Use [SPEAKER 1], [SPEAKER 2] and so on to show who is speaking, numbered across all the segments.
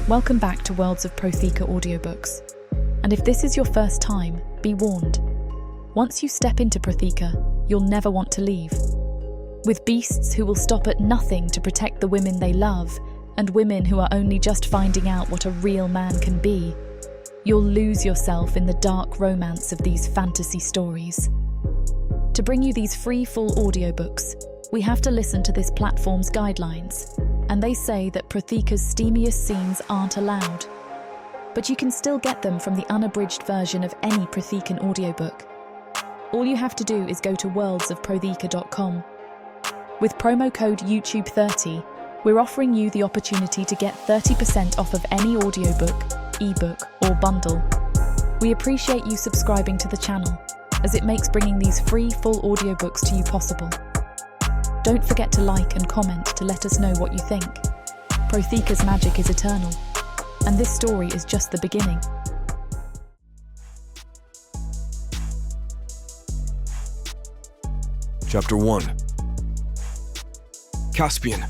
[SPEAKER 1] Welcome back to Worlds of Protheka audiobooks. And if this is your first time, be warned. Once you step into Protheka, you'll never want to leave. With beasts who will stop at nothing to protect the women they love, and women who are only just finding out what a real man can be, you'll lose yourself in the dark romance of these fantasy stories. To bring you these free full audiobooks, we have to listen to this platform's guidelines, and they say that Protheka's steamiest scenes aren't allowed. But you can still get them from the unabridged version of any Prothekan audiobook. All you have to do is go to worldsofprotheka.com. With promo code YouTube30, we're offering you the opportunity to get 30% off of any audiobook, ebook, or bundle. We appreciate you subscribing to the channel, as it makes bringing these free full audiobooks to you possible. Don't forget to like and comment to let us know what you think. Protheka's magic is eternal, and this story is just the beginning.
[SPEAKER 2] Chapter 1. Caspian.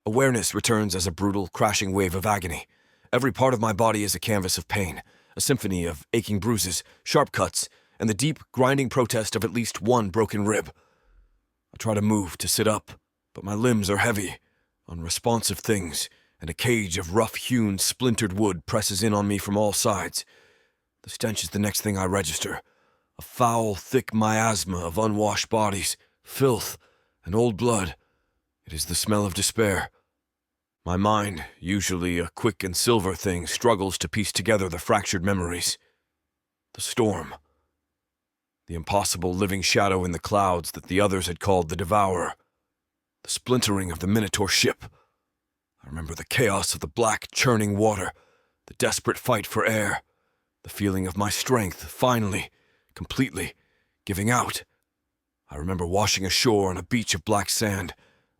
[SPEAKER 2] Awareness returns as a brutal, crashing wave of agony. Every part of my body is a canvas of pain, a symphony of aching bruises, sharp cuts, and the deep, grinding protest of at least one broken rib. I try to move, to sit up, but my limbs are heavy, unresponsive things, and a cage of rough-hewn, splintered wood presses in on me from all sides. The stench is the next thing I register. A foul, thick miasma of unwashed bodies, filth, and old blood. It is the smell of despair. My mind, usually a quick and silver thing, struggles to piece together the fractured memories. The storm. The impossible living shadow in the clouds that the others had called the Devourer. The splintering of the Minotaur ship. I remember the chaos of the black, churning water, the desperate fight for air, the feeling of my strength, finally, completely, giving out. I remember washing ashore on a beach of black sand,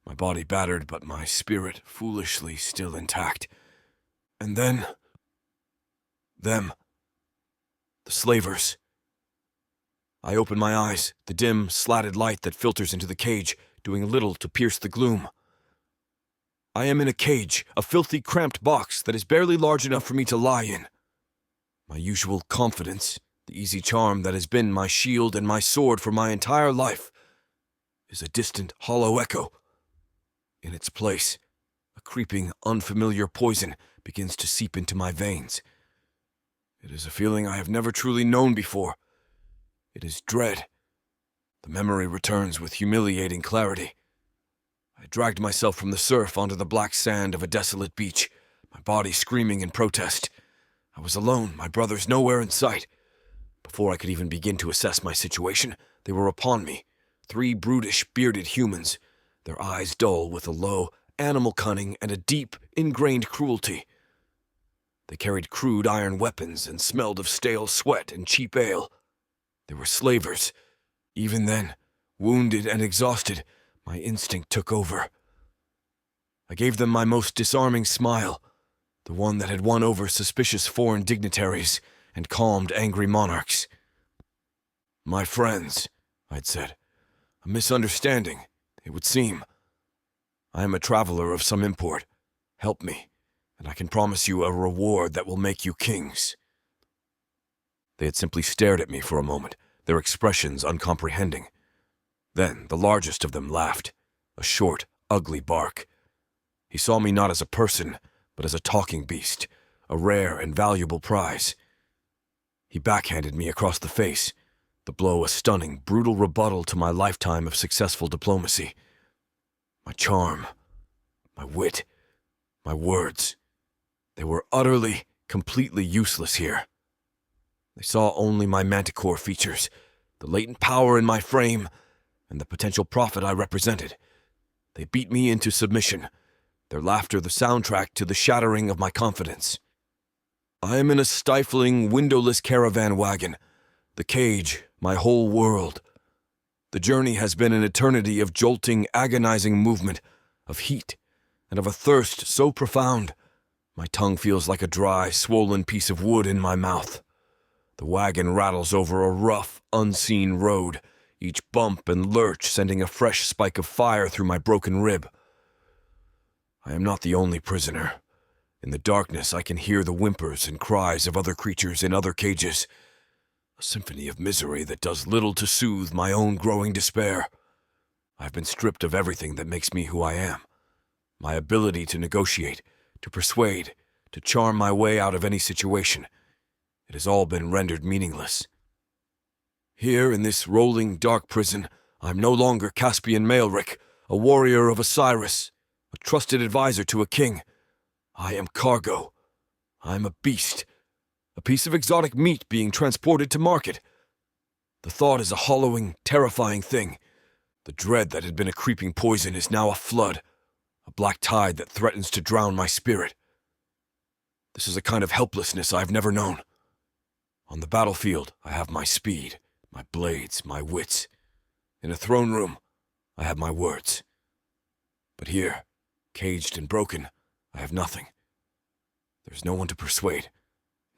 [SPEAKER 2] my body battered but my spirit foolishly still intact. And then... them. The slavers. I open my eyes, the dim, slatted light that filters into the cage, doing little to pierce the gloom. I am in a cage, a filthy, cramped box that is barely large enough for me to lie in. My usual confidence, the easy charm that has been my shield and my sword for my entire life, is a distant, hollow echo. In its place, a creeping, unfamiliar poison begins to seep into my veins. It is a feeling I have never truly known before. It is dread. The memory returns with humiliating clarity. I dragged myself from the surf onto the black sand of a desolate beach, my body screaming in protest. I was alone, my brothers nowhere in sight. Before I could even begin to assess my situation, they were upon me, 3 brutish, bearded humans, their eyes dull with a low, animal cunning and a deep, ingrained cruelty. They carried crude iron weapons and smelled of stale sweat and cheap ale. They were slavers. Even then, wounded and exhausted, my instinct took over. I gave them my most disarming smile, the one that had won over suspicious foreign dignitaries and calmed angry monarchs. "My friends," I'd said, "a misunderstanding, it would seem. I am a traveler of some import. Help me, and I can promise you a reward that will make you kings." They had simply stared at me for a moment, their expressions uncomprehending. Then the largest of them laughed, a short, ugly bark. He saw me not as a person, but as a talking beast, a rare and valuable prize. He backhanded me across the face, the blow a stunning, brutal rebuttal to my lifetime of successful diplomacy. My charm, my wit, my words, they were utterly, completely useless here. They saw only my manticore features, the latent power in my frame, and the potential profit I represented. They beat me into submission, their laughter the soundtrack to the shattering of my confidence. I am in a stifling, windowless caravan wagon, the cage, my whole world. The journey has been an eternity of jolting, agonizing movement, of heat, and of a thirst so profound, my tongue feels like a dry, swollen piece of wood in my mouth. The wagon rattles over a rough, unseen road, each bump and lurch sending a fresh spike of fire through my broken rib. I am not the only prisoner. In the darkness, I can hear the whimpers and cries of other creatures in other cages. A symphony of misery that does little to soothe my own growing despair. I've been stripped of everything that makes me who I am. My ability to negotiate, to persuade, to charm my way out of any situation. It has all been rendered meaningless. Here in this rolling, dark prison, I'm no longer Caspian Maelric, a warrior of Osiris, a trusted advisor to a king. I am cargo. I am a beast, a piece of exotic meat being transported to market. The thought is a hollowing, terrifying thing. The dread that had been a creeping poison is now a flood, a black tide that threatens to drown my spirit. This is a kind of helplessness I've never known. On the battlefield, I have my speed, my blades, my wits. In a throne room, I have my words. But here, caged and broken, I have nothing. There's no one to persuade,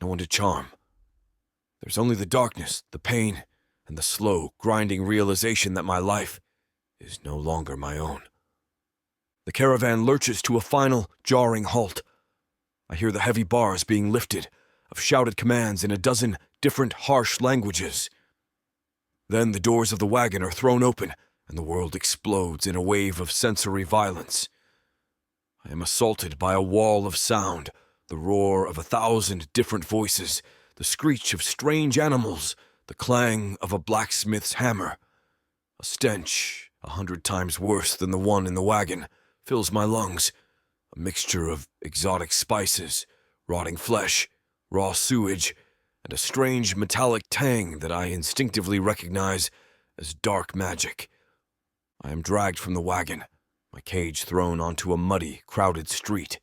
[SPEAKER 2] no one to charm. There's only the darkness, the pain, and the slow, grinding realization that my life is no longer my own. The caravan lurches to a final, jarring halt. I hear the heavy bars being lifted, of shouted commands in a dozen different harsh languages. Then the doors of the wagon are thrown open, and the world explodes in a wave of sensory violence. I am assaulted by a wall of sound, the roar of 1,000 different voices, the screech of strange animals, the clang of a blacksmith's hammer. A stench, 100 times worse than the one in the wagon, fills my lungs, a mixture of exotic spices, rotting flesh, raw sewage, and a strange metallic tang that I instinctively recognize as dark magic. I am dragged from the wagon, my cage thrown onto a muddy, crowded street.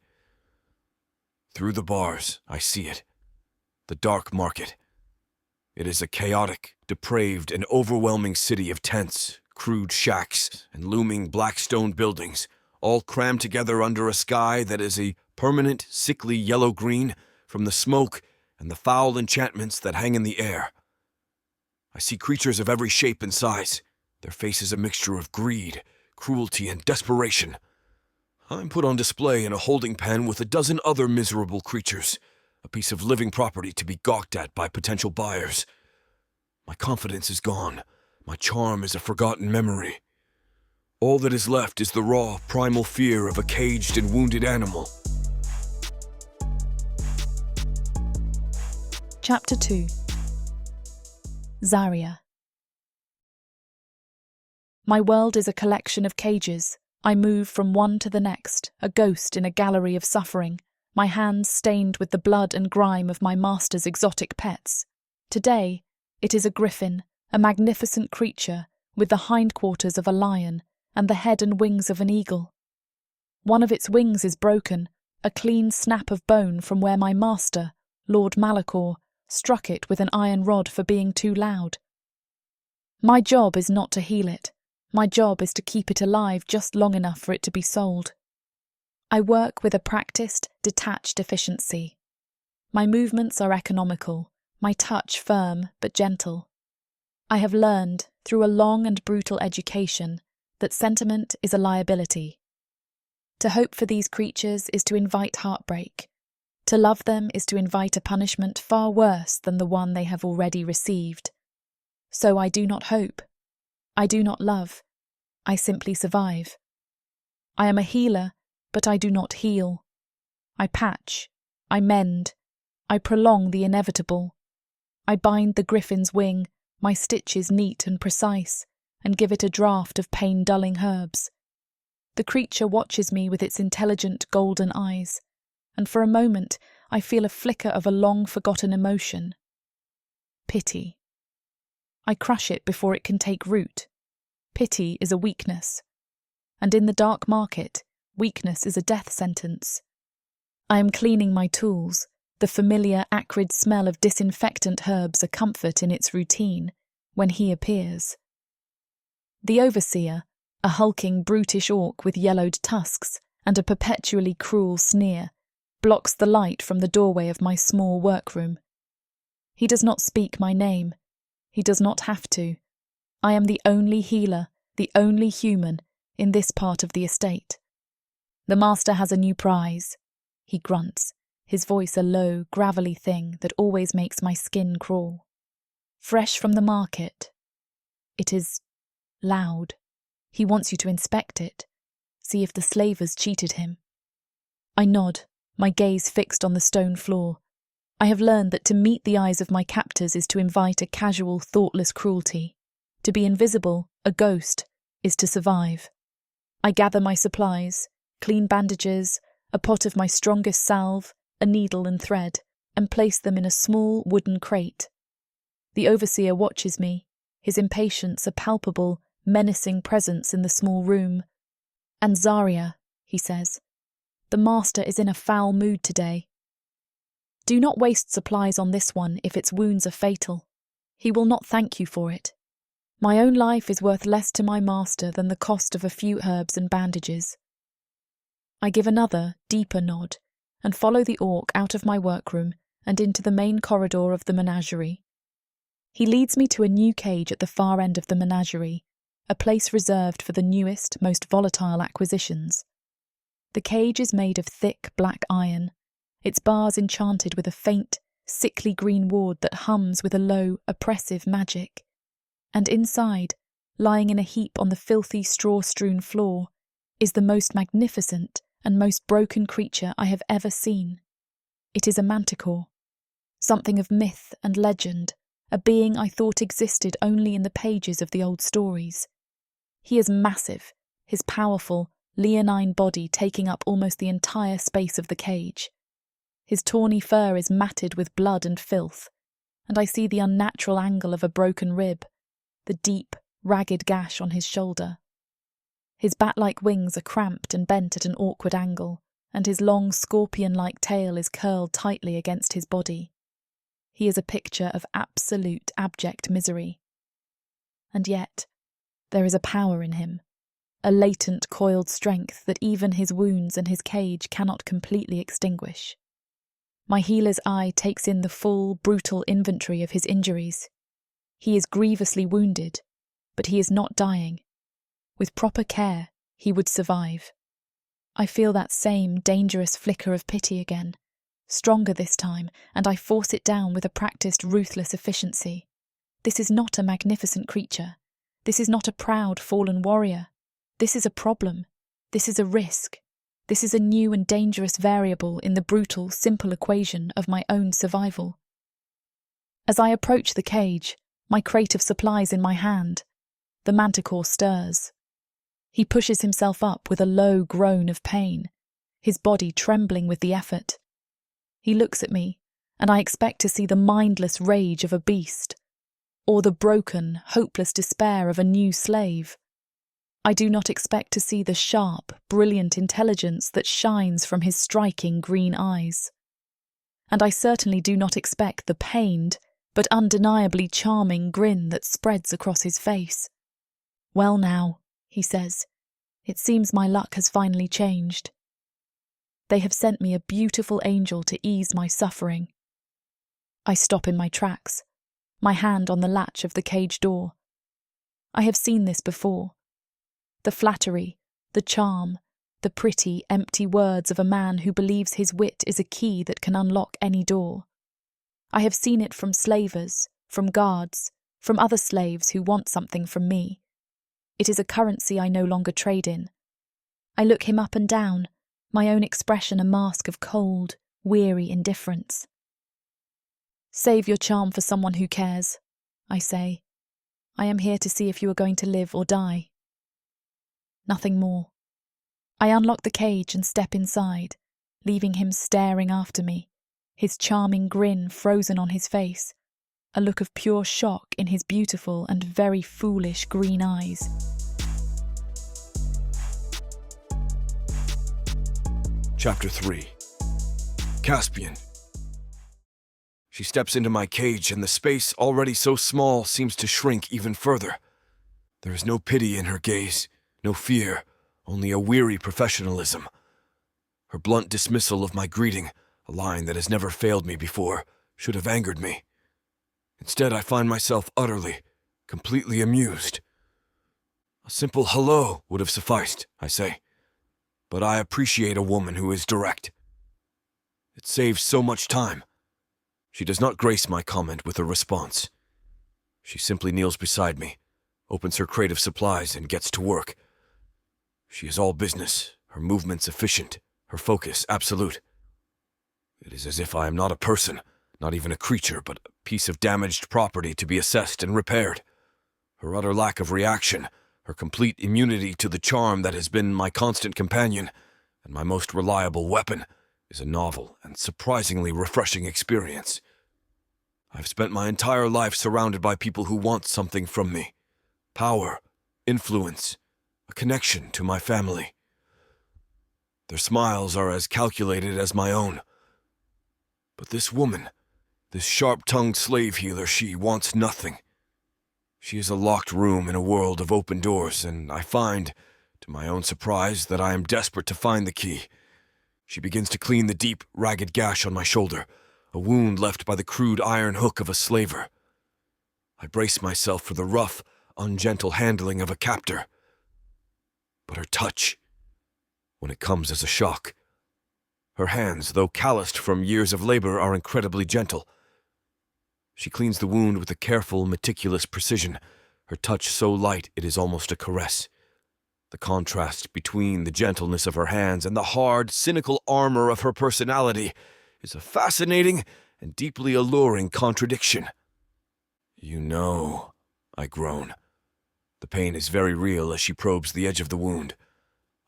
[SPEAKER 2] Through the bars, I see it. The dark market. It is a chaotic, depraved, and overwhelming city of tents, crude shacks, and looming black stone buildings, all crammed together under a sky that is a permanent, sickly yellow-green from the smoke and the foul enchantments that hang in the air. I see creatures of every shape and size, their faces a mixture of greed, cruelty, and desperation. I'm put on display in a holding pen with a dozen other miserable creatures, a piece of living property to be gawked at by potential buyers. My confidence is gone. My charm is a forgotten memory. All that is left is the raw, primal fear of a caged and wounded animal.
[SPEAKER 1] Chapter 2. Zaria. My world is a collection of cages. I move from one to the next, a ghost in a gallery of suffering, my hands stained with the blood and grime of my master's exotic pets. Today, it is a griffin, a magnificent creature with the hindquarters of a lion and the head and wings of an eagle. One of its wings is broken, a clean snap of bone from where my master, Lord Malachor, struck it with an iron rod for being too loud. My job is not to heal it. My job is to keep it alive just long enough for it to be sold. I work with a practiced, detached efficiency. My movements are economical, my touch firm but gentle. I have learned, through a long and brutal education, that sentiment is a liability. To hope for these creatures is to invite heartbreak. To love them is to invite a punishment far worse than the one they have already received. So I do not hope. I do not love. I simply survive. I am a healer, but I do not heal. I patch. I mend. I prolong the inevitable. I bind the griffin's wing, my stitches neat and precise, and give it a draught of pain-dulling herbs. The creature watches me with its intelligent golden eyes, and for a moment I feel a flicker of a long-forgotten emotion. Pity. I crush it before it can take root. Pity is a weakness. And in the dark market, weakness is a death sentence. I am cleaning my tools, the familiar acrid smell of disinfectant herbs a comfort in its routine, when he appears. The overseer, a hulking brutish orc with yellowed tusks and a perpetually cruel sneer, blocks the light from the doorway of my small workroom. He does not speak my name. He does not have to. I am the only healer, the only human, in this part of the estate. The master has a new prize, he grunts, his voice a low, gravelly thing that always makes my skin crawl. Fresh from the market. It is loud. He wants you to inspect it, see if the slavers cheated him. I nod, my gaze fixed on the stone floor. I have learned that to meet the eyes of my captors is to invite a casual, thoughtless cruelty. To be invisible, a ghost, is to survive. I gather my supplies, clean bandages, a pot of my strongest salve, a needle and thread, and place them in a small wooden crate. The overseer watches me, his impatience a palpable, menacing presence in the small room. And Zaria, he says, the master is in a foul mood today. Do not waste supplies on this one if its wounds are fatal. He will not thank you for it. My own life is worth less to my master than the cost of a few herbs and bandages. I give another, deeper nod, and follow the orc out of my workroom and into the main corridor of the menagerie. He leads me to a new cage at the far end of the menagerie, a place reserved for the newest, most volatile acquisitions. The cage is made of thick black iron, its bars enchanted with a faint, sickly green ward that hums with a low, oppressive magic. And inside, lying in a heap on the filthy straw-strewn floor, is the most magnificent and most broken creature I have ever seen. It is a manticore, something of myth and legend, a being I thought existed only in the pages of the old stories. He is massive, his powerful, leonine body taking up almost the entire space of the cage. His tawny fur is matted with blood and filth, and I see the unnatural angle of a broken rib, the deep, ragged gash on his shoulder. His bat-like wings are cramped and bent at an awkward angle, and his long scorpion-like tail is curled tightly against his body. He is a picture of absolute abject misery. And yet, there is a power in him, a latent coiled strength that even his wounds and his cage cannot completely extinguish. My healer's eye takes in the full, brutal inventory of his injuries. He is grievously wounded, but he is not dying. With proper care, he would survive. I feel that same dangerous flicker of pity again, stronger this time, and I force it down with a practiced, ruthless efficiency. This is not a magnificent creature. This is not a proud, fallen warrior. This is a problem. This is a risk. This is a new and dangerous variable in the brutal, simple equation of my own survival. As I approach the cage, my crate of supplies in my hand, the manticore stirs. He pushes himself up with a low groan of pain, his body trembling with the effort. He looks at me, and I expect to see the mindless rage of a beast, or the broken, hopeless despair of a new slave. I do not expect to see the sharp, brilliant intelligence that shines from his striking green eyes. And I certainly do not expect the pained, but undeniably charming grin that spreads across his face. Well now, he says, it seems my luck has finally changed. They have sent me a beautiful angel to ease my suffering. I stop in my tracks, my hand on the latch of the cage door. I have seen this before. The flattery, the charm, the pretty, empty words of a man who believes his wit is a key that can unlock any door. I have seen it from slavers, from guards, from other slaves who want something from me. It is a currency I no longer trade in. I look him up and down, my own expression a mask of cold, weary indifference. Save your charm for someone who cares, I say. I am here to see if you are going to live or die. Nothing more. I unlock the cage and step inside, leaving him staring after me, his charming grin frozen on his face, a look of pure shock in his beautiful and very foolish green eyes.
[SPEAKER 2] Chapter 3. Caspian. She steps into my cage, and the space, already so small, seems to shrink even further. There is no pity in her gaze, no fear, only a weary professionalism. Her blunt dismissal of my greeting, a line that has never failed me before, should have angered me. Instead, I find myself utterly, completely amused. A simple hello would have sufficed, I say. but I appreciate a woman who is direct. It saves so much time. She does not grace my comment with a response. She simply kneels beside me, opens her crate of supplies, and gets to work. She is all business, her movements efficient, her focus absolute. It is as if I am not a person, not even a creature, but a piece of damaged property to be assessed and repaired. Her utter lack of reaction, her complete immunity to the charm that has been my constant companion and my most reliable weapon, is a novel and surprisingly refreshing experience. I've spent my entire life surrounded by people who want something from me. Power, influence, a connection to my family. Their smiles are as calculated as my own. But this woman, this sharp-tongued slave healer, she wants nothing. She is a locked room in a world of open doors, and I find, to my own surprise, that I am desperate to find the key. She begins to clean the deep, ragged gash on my shoulder, a wound left by the crude iron hook of a slaver. I brace myself for the rough, ungentle handling of a captor. But her touch, when it comes as a shock. Her hands, though calloused from years of labor, are incredibly gentle. She cleans the wound with a careful, meticulous precision, her touch so light it is almost a caress. The contrast between the gentleness of her hands and the hard, cynical armor of her personality is a fascinating and deeply alluring contradiction. "You know," I groan. The pain is very real as she probes the edge of the wound.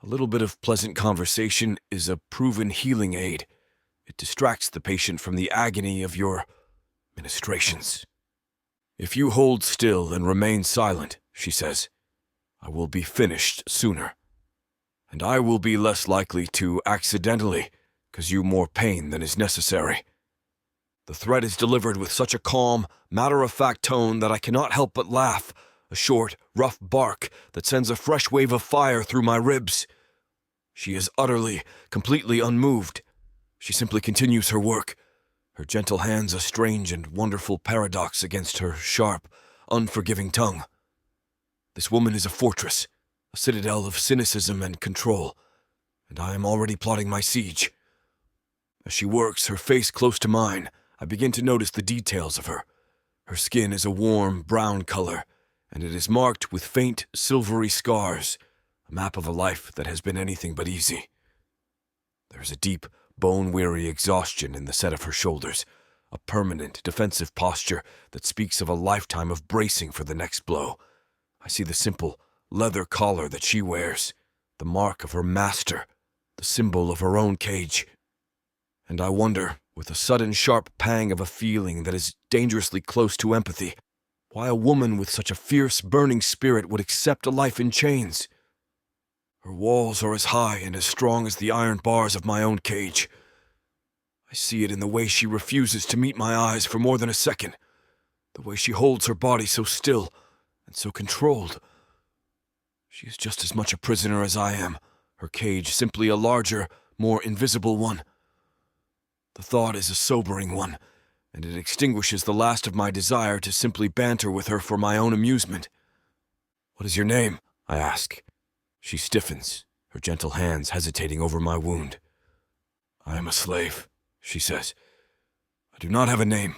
[SPEAKER 2] A little bit of pleasant conversation is a proven healing aid. It distracts the patient from the agony of your ministrations. "If you hold still and remain silent," she says, "I will be finished sooner. And I will be less likely to accidentally cause you more pain than is necessary." The threat is delivered with such a calm, matter-of-fact tone that I cannot help but laugh, a short, rough bark that sends a fresh wave of fire through my ribs. She is utterly, completely unmoved. She simply continues her work, her gentle hands a strange and wonderful paradox against her sharp, unforgiving tongue. This woman is a fortress, a citadel of cynicism and control, and I am already plotting my siege. As she works, her face close to mine, I begin to notice the details of her. Her skin is a warm brown color, and it is marked with faint, silvery scars, a map of a life that has been anything but easy. There is a deep, bone-weary exhaustion in the set of her shoulders, a permanent, defensive posture that speaks of a lifetime of bracing for the next blow. I see the simple, leather collar that she wears, the mark of her master, the symbol of her own cage. And I wonder, with a sudden sharp pang of a feeling that is dangerously close to empathy, why a woman with such a fierce, burning spirit would accept a life in chains. Her walls are as high and as strong as the iron bars of my own cage. I see it in the way she refuses to meet my eyes for more than a second, the way she holds her body so still and so controlled. She is just as much a prisoner as I am, her cage simply a larger, more invisible one. The thought is a sobering one, and it extinguishes the last of my desire to simply banter with her for my own amusement. "What is your name?" I ask. She stiffens, her gentle hands hesitating over my wound. "I am a slave," she says. "I do not have a name."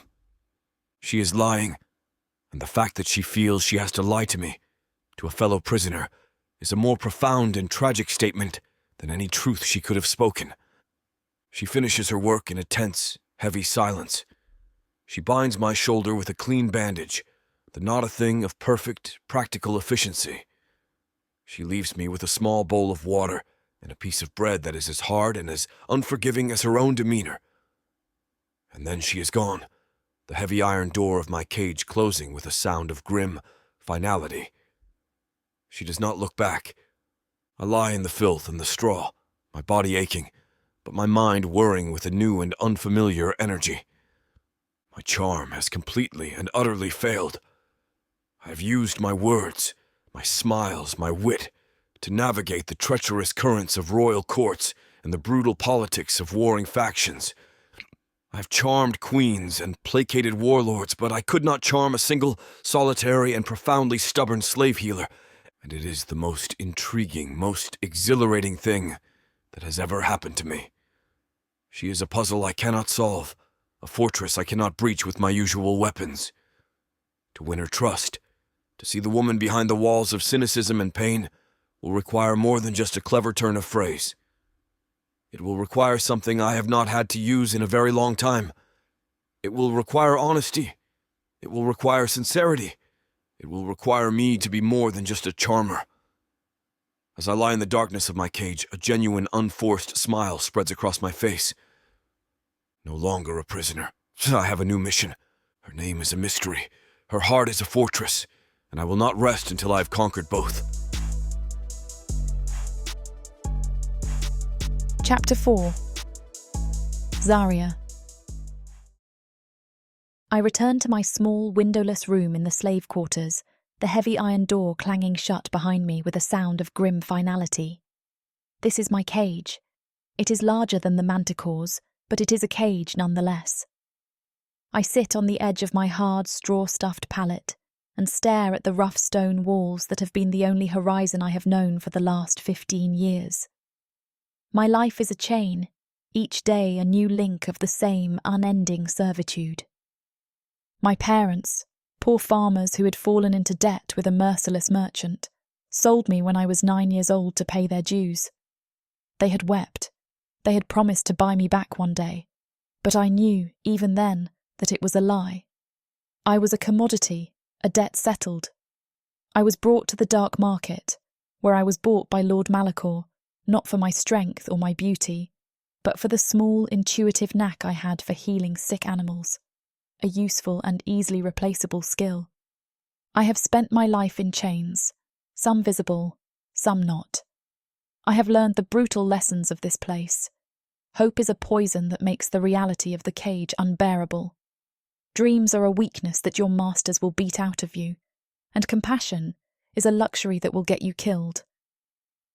[SPEAKER 2] She is lying, and the fact that she feels she has to lie to me, to a fellow prisoner, is a more profound and tragic statement than any truth she could have spoken. She finishes her work in a tense, heavy silence. She binds my shoulder with a clean bandage, the not a thing of perfect, practical efficiency. She leaves me with a small bowl of water and a piece of bread that is as hard and as unforgiving as her own demeanor. And then she is gone, the heavy iron door of my cage closing with a sound of grim finality. She does not look back. I lie in the filth and the straw, my body aching, but my mind whirring with a new and unfamiliar energy. My charm has completely and utterly failed. I have used my words, my smiles, my wit, to navigate the treacherous currents of royal courts and the brutal politics of warring factions. I have charmed queens and placated warlords, but I could not charm a single, solitary, and profoundly stubborn slave healer, and it is the most intriguing, most exhilarating thing that has ever happened to me. She is a puzzle I cannot solve, a fortress I cannot breach with my usual weapons. To win her trust, to see the woman behind the walls of cynicism and pain, will require more than just a clever turn of phrase. It will require something I have not had to use in a very long time. It will require honesty. It will require sincerity. It will require me to be more than just a charmer. As I lie in the darkness of my cage, a genuine, unforced smile spreads across my face. No longer a prisoner. I have a new mission. Her name is a mystery. Her heart is a fortress, and I will not rest until I have conquered both.
[SPEAKER 1] Chapter 4. Zaria. I return to my small, windowless room in the slave quarters, the heavy iron door clanging shut behind me with a sound of grim finality. This is my cage. It is larger than the manticore's, but it is a cage nonetheless. I sit on the edge of my hard, straw-stuffed pallet and stare at the rough stone walls that have been the only horizon I have known for the last 15 years. My life is a chain, each day a new link of the same unending servitude. My parents, poor farmers who had fallen into debt with a merciless merchant, sold me when I was 9 years old to pay their dues. They had wept. They had promised to buy me back one day, but I knew, even then, that it was a lie. I was a commodity, a debt settled. I was brought to the dark market, where I was bought by Lord Malachor, not for my strength or my beauty, but for the small, intuitive knack I had for healing sick animals, a useful and easily replaceable skill. I have spent my life in chains, some visible, some not. I have learned the brutal lessons of this place. Hope is a poison that makes the reality of the cage unbearable. Dreams are a weakness that your masters will beat out of you, and compassion is a luxury that will get you killed.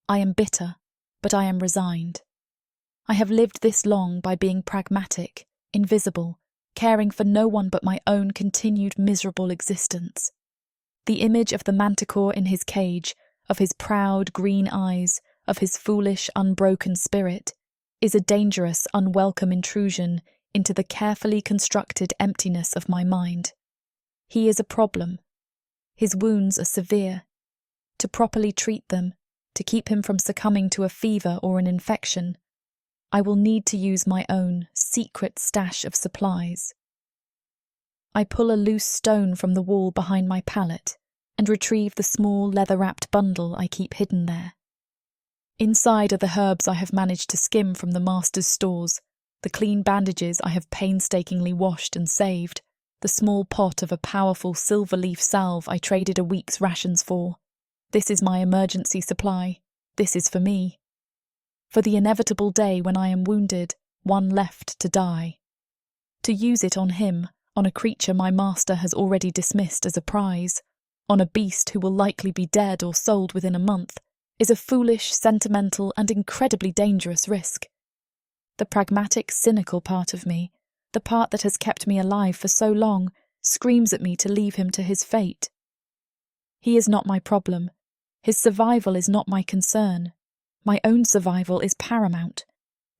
[SPEAKER 1] I am bitter, but I am resigned. I have lived this long by being pragmatic, invisible, caring for no one but my own continued miserable existence. The image of the manticore in his cage, of his proud green eyes, of his foolish, unbroken spirit, is a dangerous, unwelcome intrusion into the carefully constructed emptiness of my mind. He is a problem. His wounds are severe. To properly treat them, to keep him from succumbing to a fever or an infection, I will need to use my own secret stash of supplies. I pull a loose stone from the wall behind my pallet and retrieve the small leather-wrapped bundle I keep hidden there. Inside are the herbs I have managed to skim from the master's stores, the clean bandages I have painstakingly washed and saved, the small pot of a powerful silver-leaf salve I traded a week's rations for. This is my emergency supply. This is for me. For the inevitable day when I am wounded, one left to die. To use it on him, on a creature my master has already dismissed as a prize, on a beast who will likely be dead or sold within a month, is a foolish, sentimental, and incredibly dangerous risk. The pragmatic, cynical part of me, the part that has kept me alive for so long, screams at me to leave him to his fate. He is not my problem. His survival is not my concern. My own survival is paramount.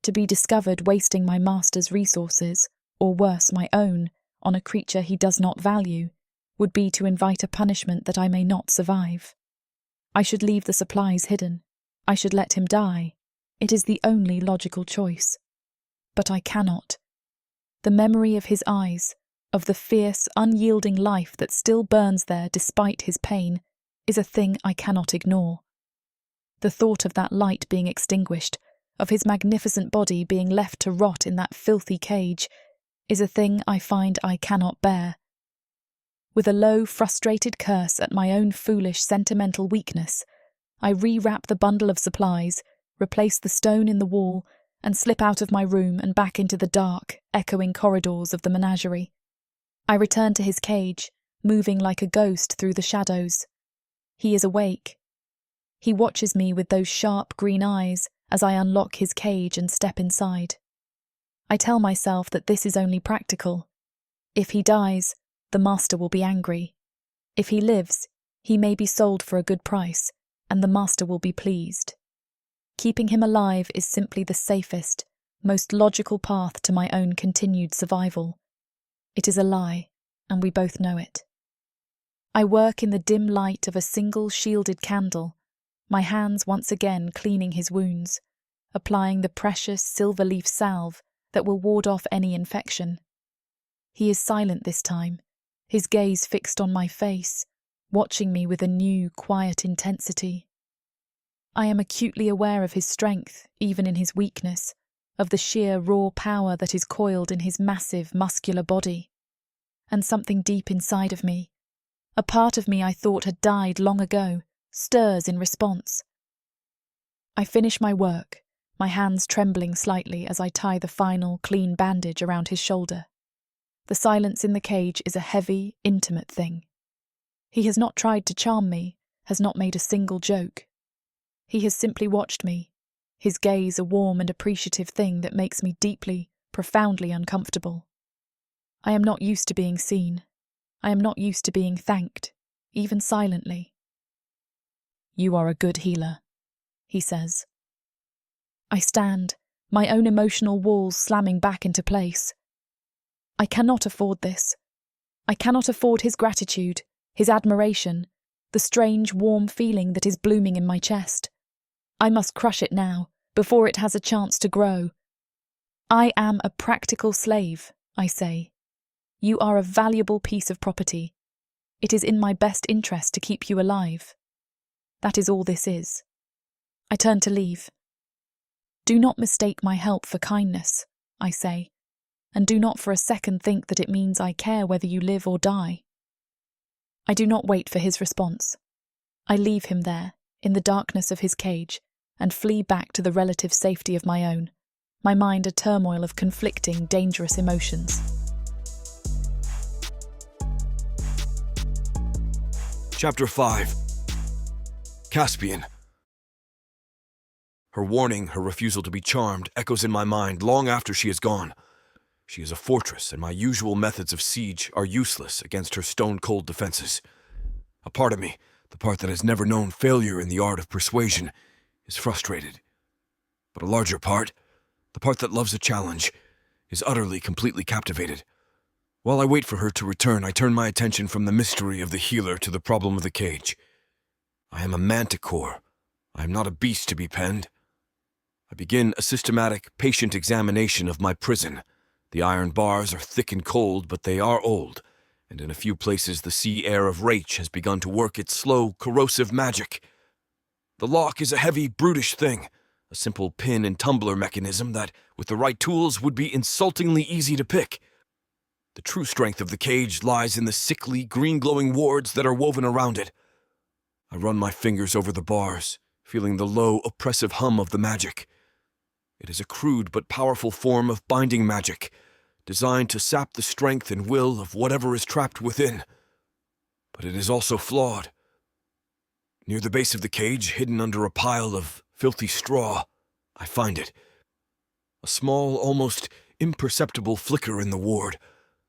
[SPEAKER 1] To be discovered wasting my master's resources, or worse, my own, on a creature he does not value, would be to invite a punishment that I may not survive. I should leave the supplies hidden. I should let him die. It is the only logical choice. But I cannot. The memory of his eyes, of the fierce, unyielding life that still burns there despite his pain, is a thing I cannot ignore. The thought of that light being extinguished, of his magnificent body being left to rot in that filthy cage, is a thing I find I cannot bear. With a low, frustrated curse at my own foolish, sentimental weakness, I rewrap the bundle of supplies, replace the stone in the wall, and slip out of my room and back into the dark, echoing corridors of the menagerie. I return to his cage, moving like a ghost through the shadows. He is awake. He watches me with those sharp green eyes as I unlock his cage and step inside. I tell myself that this is only practical. If he dies, the master will be angry. If he lives, he may be sold for a good price, and the master will be pleased. keeping him alive is simply the safest, most logical path to my own continued survival. It is a lie, and we both know it. I work in the dim light of a single shielded candle, my hands once again cleaning his wounds, applying the precious silver leaf salve that will ward off any infection. He is silent this time, his gaze fixed on my face, watching me with a new, quiet intensity. I am acutely aware of his strength, even in his weakness, of the sheer raw power that is coiled in his massive, muscular body. And something deep inside of me, a part of me I thought had died long ago, stirs in response. I finish my work, my hands trembling slightly as I tie the final, clean bandage around his shoulder. The silence in the cage is a heavy, intimate thing. He has not tried to charm me, has not made a single joke. He has simply watched me, his gaze a warm and appreciative thing that makes me deeply, profoundly uncomfortable. I am not used to being seen. I am not used to being thanked, even silently. "You are a good healer," he says. I stand, my own emotional walls slamming back into place. I cannot afford this. I cannot afford his gratitude, his admiration, the strange, warm feeling that is blooming in my chest. I must crush it now, before it has a chance to grow. I am a practical slave, I say. You are a valuable piece of property. It is in my best interest to keep you alive. That is all this is. I turn to leave. Do not mistake my help for kindness, I say, and do not for a second think that it means I care whether you live or die. I do not wait for his response. I leave him there, in the darkness of his cage, and flee back to the relative safety of my own, my mind a turmoil of conflicting, dangerous emotions.
[SPEAKER 2] Chapter 5. Caspian. Her warning, her refusal to be charmed, echoes in my mind long after she is gone. She is a fortress, and my usual methods of siege are useless against her stone-cold defenses. A part of me, the part that has never known failure in the art of persuasion, is frustrated. But a larger part, the part that loves a challenge, is utterly, completely captivated. While I wait for her to return, I turn my attention from the mystery of the healer to the problem of the cage. I am a manticore. I am not a beast to be penned. I begin a systematic, patient examination of my prison. The iron bars are thick and cold, but they are old, and in a few places the sea air of Rach has begun to work its slow, corrosive magic. The lock is a heavy, brutish thing, a simple pin and tumbler mechanism that, with the right tools, would be insultingly easy to pick. The true strength of the cage lies in the sickly, green-glowing wards that are woven around it. I run my fingers over the bars, feeling the low, oppressive hum of the magic. It is a crude but powerful form of binding magic, designed to sap the strength and will of whatever is trapped within. But it is also flawed. Near the base of the cage, hidden under a pile of filthy straw, I find it. A small, almost imperceptible flicker in the ward,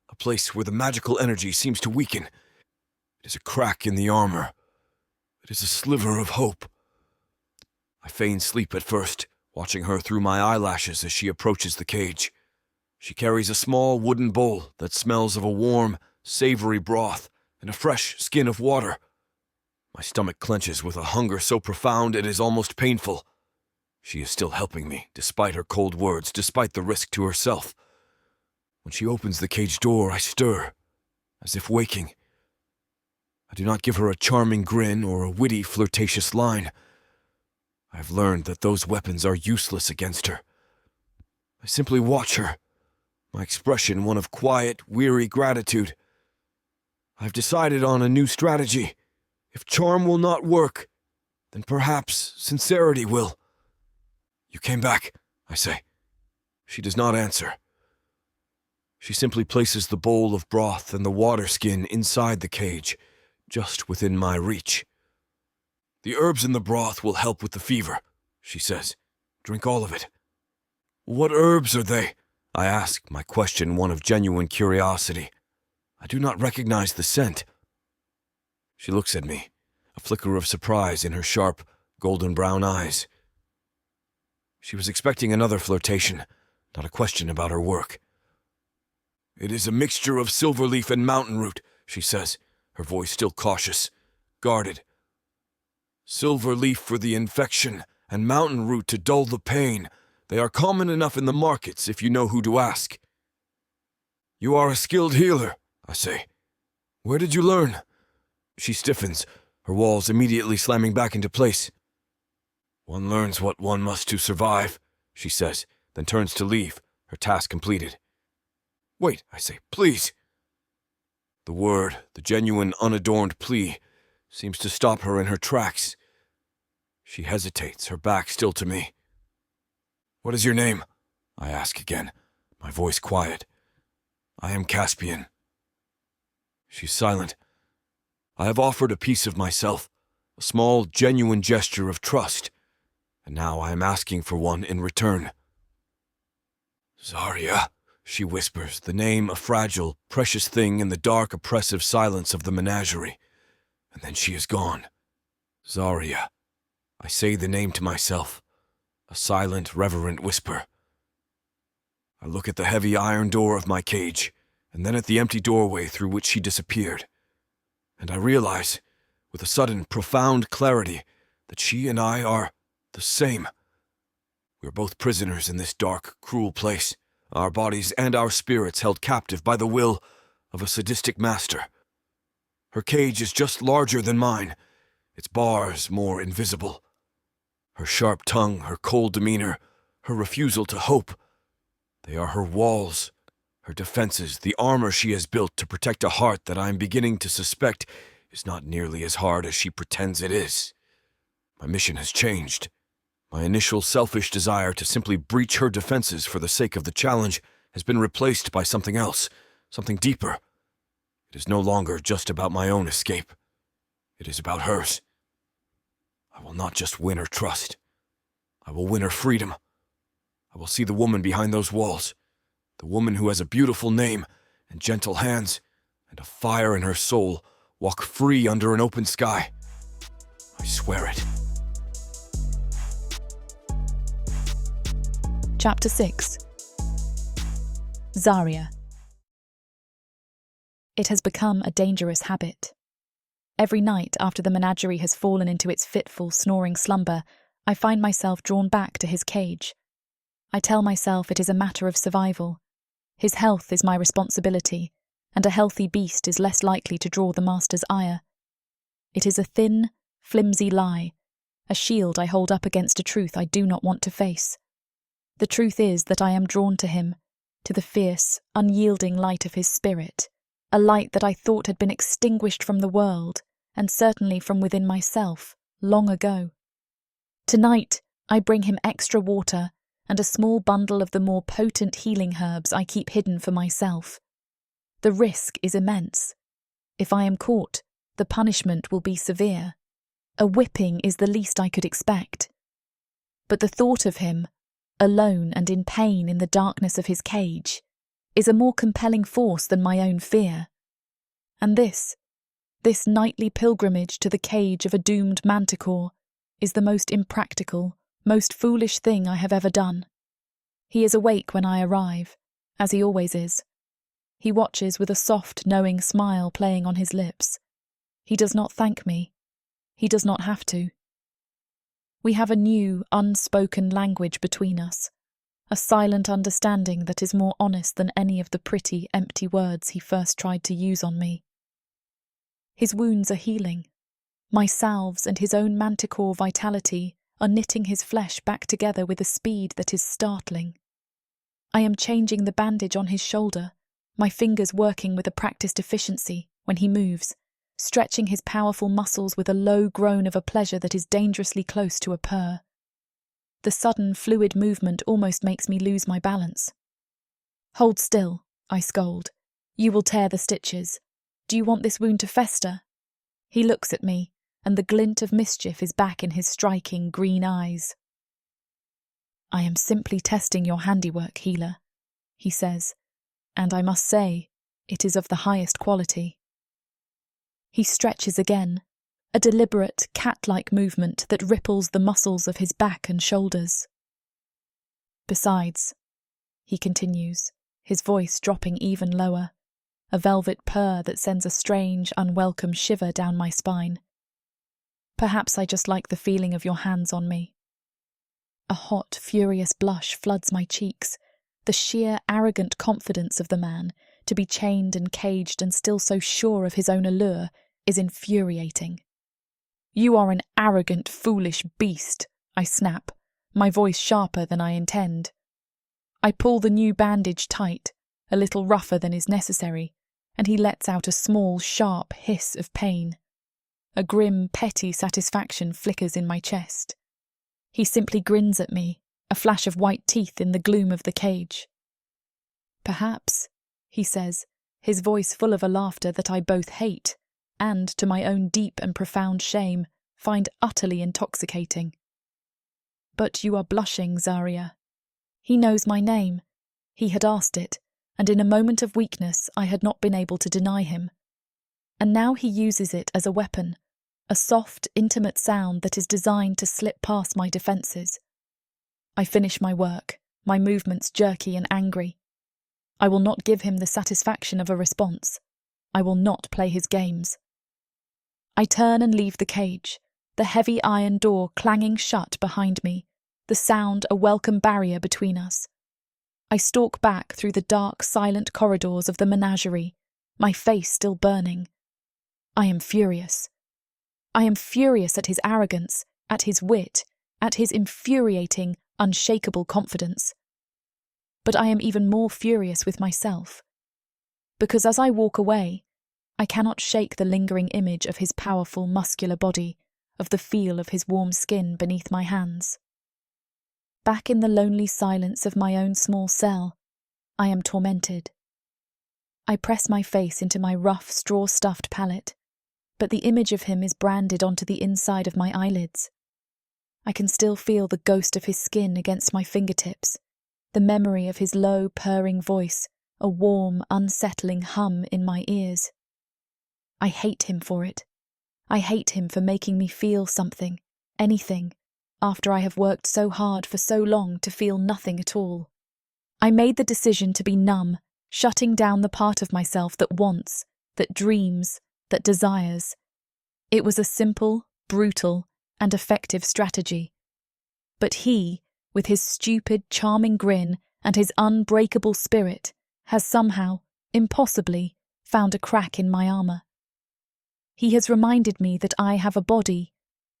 [SPEAKER 2] a place where the magical energy seems to weaken. It is a crack in the armor. It is a sliver of hope. I feign sleep at first, watching her through my eyelashes as she approaches the cage. She carries a small wooden bowl that smells of a warm, savory broth and a fresh skin of water. My stomach clenches with a hunger so profound it is almost painful. She is still helping me, despite her cold words, despite the risk to herself. When she opens the cage door, I stir, as if waking. I do not give her a charming grin or a witty, flirtatious line. I have learned that those weapons are useless against her. I simply watch her, my expression one of quiet, weary gratitude. I've decided on a new strategy. If charm will not work, then perhaps sincerity will. "You came back," I say. She does not answer. She simply places the bowl of broth and the water skin inside the cage, just within my reach. "The herbs in the broth will help with the fever," she says. "Drink all of it." "What herbs are they?" I ask, my question one of genuine curiosity. I do not recognize the scent. She looks at me, a flicker of surprise in her sharp, golden-brown eyes. She was expecting another flirtation, not a question about her work. "It is a mixture of silverleaf and mountain root," she says, her voice still cautious, guarded. "Silverleaf for the infection, and mountain root to dull the pain. They are common enough in the markets if you know who to ask." "You are a skilled healer," I say. "Where did you learn?" She stiffens, her walls immediately slamming back into place. "One learns what one must to survive," she says, then turns to leave, her task completed. "Wait," I say, "please." The word, the genuine, unadorned plea, seems to stop her in her tracks. She hesitates, her back still to me. "What is your name?" I ask again, my voice quiet. "I am Caspian." She's silent. I have offered a piece of myself, a small, genuine gesture of trust, and now I am asking for one in return. "Zaria," she whispers, the name a fragile, precious thing in the dark, oppressive silence of the menagerie, and then she is gone. Zaria. I say the name to myself, a silent, reverent whisper. I look at the heavy iron door of my cage, and then at the empty doorway through which she disappeared, and I realize, with a sudden, profound clarity, that she and I are the same. We are both prisoners in this dark, cruel place, our bodies and our spirits held captive by the will of a sadistic master. Her cage is just larger than mine, its bars more invisible. Her sharp tongue, her cold demeanor, her refusal to hope, they are her walls, her defenses, the armor she has built to protect a heart that I am beginning to suspect is not nearly as hard as she pretends it is. My mission has changed. My initial selfish desire to simply breach her defenses for the sake of the challenge has been replaced by something else, something deeper. It is no longer just about my own escape. It is about hers. I will not just win her trust. I will win her freedom. I will see the woman behind those walls, the woman who has a beautiful name and gentle hands and a fire in her soul, walk free under an open sky. I swear it.
[SPEAKER 1] Chapter 6. Zaria. It has become a dangerous habit. Every night after the menagerie has fallen into its fitful, snoring slumber, I find myself drawn back to his cage. I tell myself it is a matter of survival. His health is my responsibility, and a healthy beast is less likely to draw the master's ire. It is a thin, flimsy lie, a shield I hold up against a truth I do not want to face. The truth is that I am drawn to him, to the fierce, unyielding light of his spirit, a light that I thought had been extinguished from the world, and certainly from within myself, long ago. Tonight, I bring him extra water and a small bundle of the more potent healing herbs I keep hidden for myself. The risk is immense. If I am caught, the punishment will be severe. A whipping is the least I could expect. But the thought of him, alone and in pain in the darkness of his cage, is a more compelling force than my own fear. And this nightly pilgrimage to the cage of a doomed manticore, is the most impractical, most foolish thing I have ever done. He is awake when I arrive, as he always is. He watches with a soft, knowing smile playing on his lips. He does not thank me. He does not have to. We have a new, unspoken language between us, a silent understanding that is more honest than any of the pretty, empty words he first tried to use on me. His wounds are healing. My salves and his own manticore vitality are knitting his flesh back together with a speed that is startling. I am changing the bandage on his shoulder, my fingers working with a practiced efficiency when he moves, stretching his powerful muscles with a low groan of a pleasure that is dangerously close to a purr. The sudden, fluid movement almost makes me lose my balance. "Hold still," I scold. "You will tear the stitches. Do you want this wound to fester?" He looks at me, and the glint of mischief is back in his striking green eyes. "I am simply testing your handiwork, healer," he says, "and I must say, it is of the highest quality." He stretches again, a deliberate, cat-like movement that ripples the muscles of his back and shoulders. Besides, he continues, his voice dropping even lower, a velvet purr that sends a strange, unwelcome shiver down my spine. Perhaps I just like the feeling of your hands on me. A hot, furious blush floods my cheeks, the sheer, arrogant confidence of the man, to be chained and caged and still so sure of his own allure, is infuriating. You are an arrogant, foolish beast, I snap, my voice sharper than I intend. I pull the new bandage tight, a little rougher than is necessary, and he lets out a small, sharp hiss of pain. A grim, petty satisfaction flickers in my chest. He simply grins at me, a flash of white teeth in the gloom of the cage. Perhaps, he says, his voice full of a laughter that I both hate and, to my own deep and profound shame, find utterly intoxicating. But you are blushing, Zaria. He knows my name. He had asked it, and in a moment of weakness I had not been able to deny him. And now he uses it as a weapon, a soft, intimate sound that is designed to slip past my defences. I finish my work, my movements jerky and angry. I will not give him the satisfaction of a response. I will not play his games. I turn and leave the cage, the heavy iron door clanging shut behind me, the sound a welcome barrier between us. I stalk back through the dark, silent corridors of the menagerie, my face still burning. I am furious. I am furious at his arrogance, at his wit, at his infuriating, unshakable confidence. But I am even more furious with myself, because as I walk away, I cannot shake the lingering image of his powerful, muscular body, of the feel of his warm skin beneath my hands. Back in the lonely silence of my own small cell, I am tormented. I press my face into my rough, straw-stuffed pallet, but the image of him is branded onto the inside of my eyelids. I can still feel the ghost of his skin against my fingertips, the memory of his low, purring voice, a warm, unsettling hum in my ears. I hate him for it. I hate him for making me feel something, anything, after I have worked so hard for so long to feel nothing at all. I made the decision to be numb, shutting down the part of myself that wants, that dreams, that desires. It was a simple, brutal, and effective strategy. But he, with his stupid, charming grin and his unbreakable spirit, has somehow, impossibly, found a crack in my armour. He has reminded me that I have a body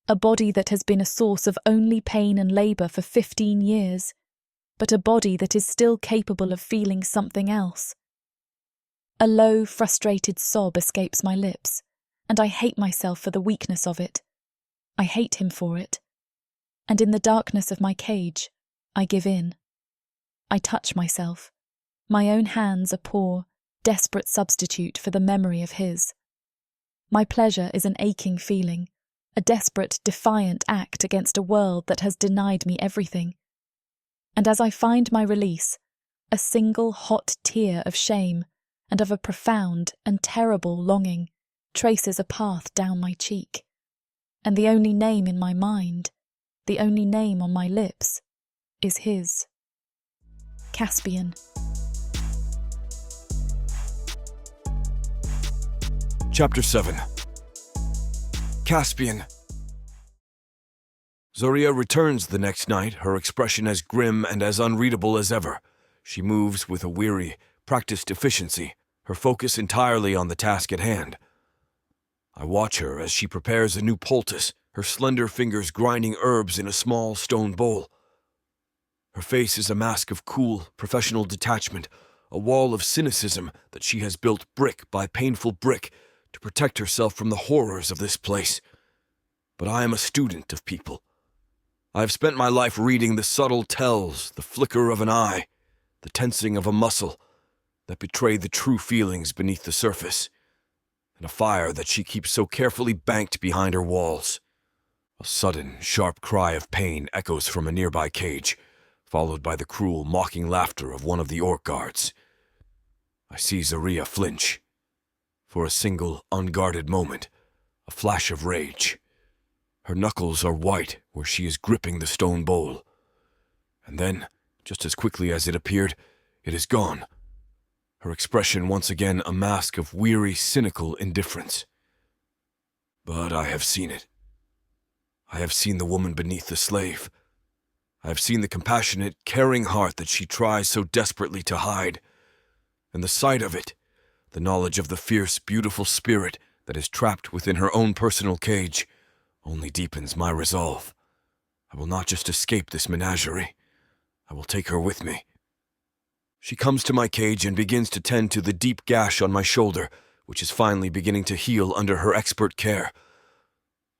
[SPEAKER 1] that has been a source of only pain and labour for 15 years, but a body that is still capable of feeling something else. A low, frustrated sob escapes my lips, and I hate myself for the weakness of it. I hate him for it. And in the darkness of my cage, I give in. I touch myself. My own hands a poor, desperate substitute for the memory of his. My pleasure is an aching feeling, a desperate, defiant act against a world that has denied me everything. And as I find my release, a single hot tear of shame and of a profound and terrible longing traces a path down my cheek. And the only name in my mind, the only name on my lips, is his. Caspian.
[SPEAKER 2] Chapter 7. Caspian. Zaria returns the next night, her expression as grim and as unreadable as ever. She moves with a weary, practiced efficiency, her focus entirely on the task at hand. I watch her as she prepares a new poultice, her slender fingers grinding herbs in a small stone bowl. Her face is a mask of cool, professional detachment, a wall of cynicism that she has built brick by painful brick to protect herself from the horrors of this place. But I am a student of people. I have spent my life reading the subtle tells, the flicker of an eye, the tensing of a muscle, that betray the true feelings beneath the surface, and a fire that she keeps so carefully banked behind her walls. A sudden, sharp cry of pain echoes from a nearby cage, followed by the cruel, mocking laughter of one of the orc guards. I see Zaria flinch. For a single, unguarded moment, a flash of rage. Her knuckles are white where she is gripping the stone bowl. And then, just as quickly as it appeared, it is gone. Her expression once again a mask of weary, cynical indifference. But I have seen it. I have seen the woman beneath the slave. I have seen the compassionate, caring heart that she tries so desperately to hide. And the sight of it, the knowledge of the fierce, beautiful spirit that is trapped within her own personal cage, only deepens my resolve. I will not just escape this menagerie. I will take her with me. She comes to my cage and begins to tend to the deep gash on my shoulder, which is finally beginning to heal under her expert care.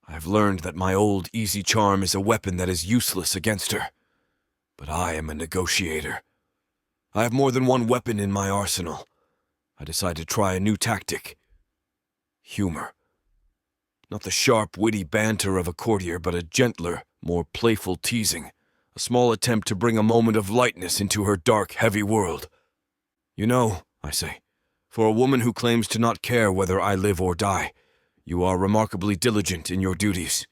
[SPEAKER 2] I have learned that my old easy charm is a weapon that is useless against her. But I am a negotiator. I have more than one weapon in my arsenal. I decide to try a new tactic. Humor. Not the sharp, witty banter of a courtier, but a gentler, more playful teasing. A small attempt to bring a moment of lightness into her dark, heavy world. You know, I say, for a woman who claims to not care whether I live or die, you are remarkably diligent in your duties.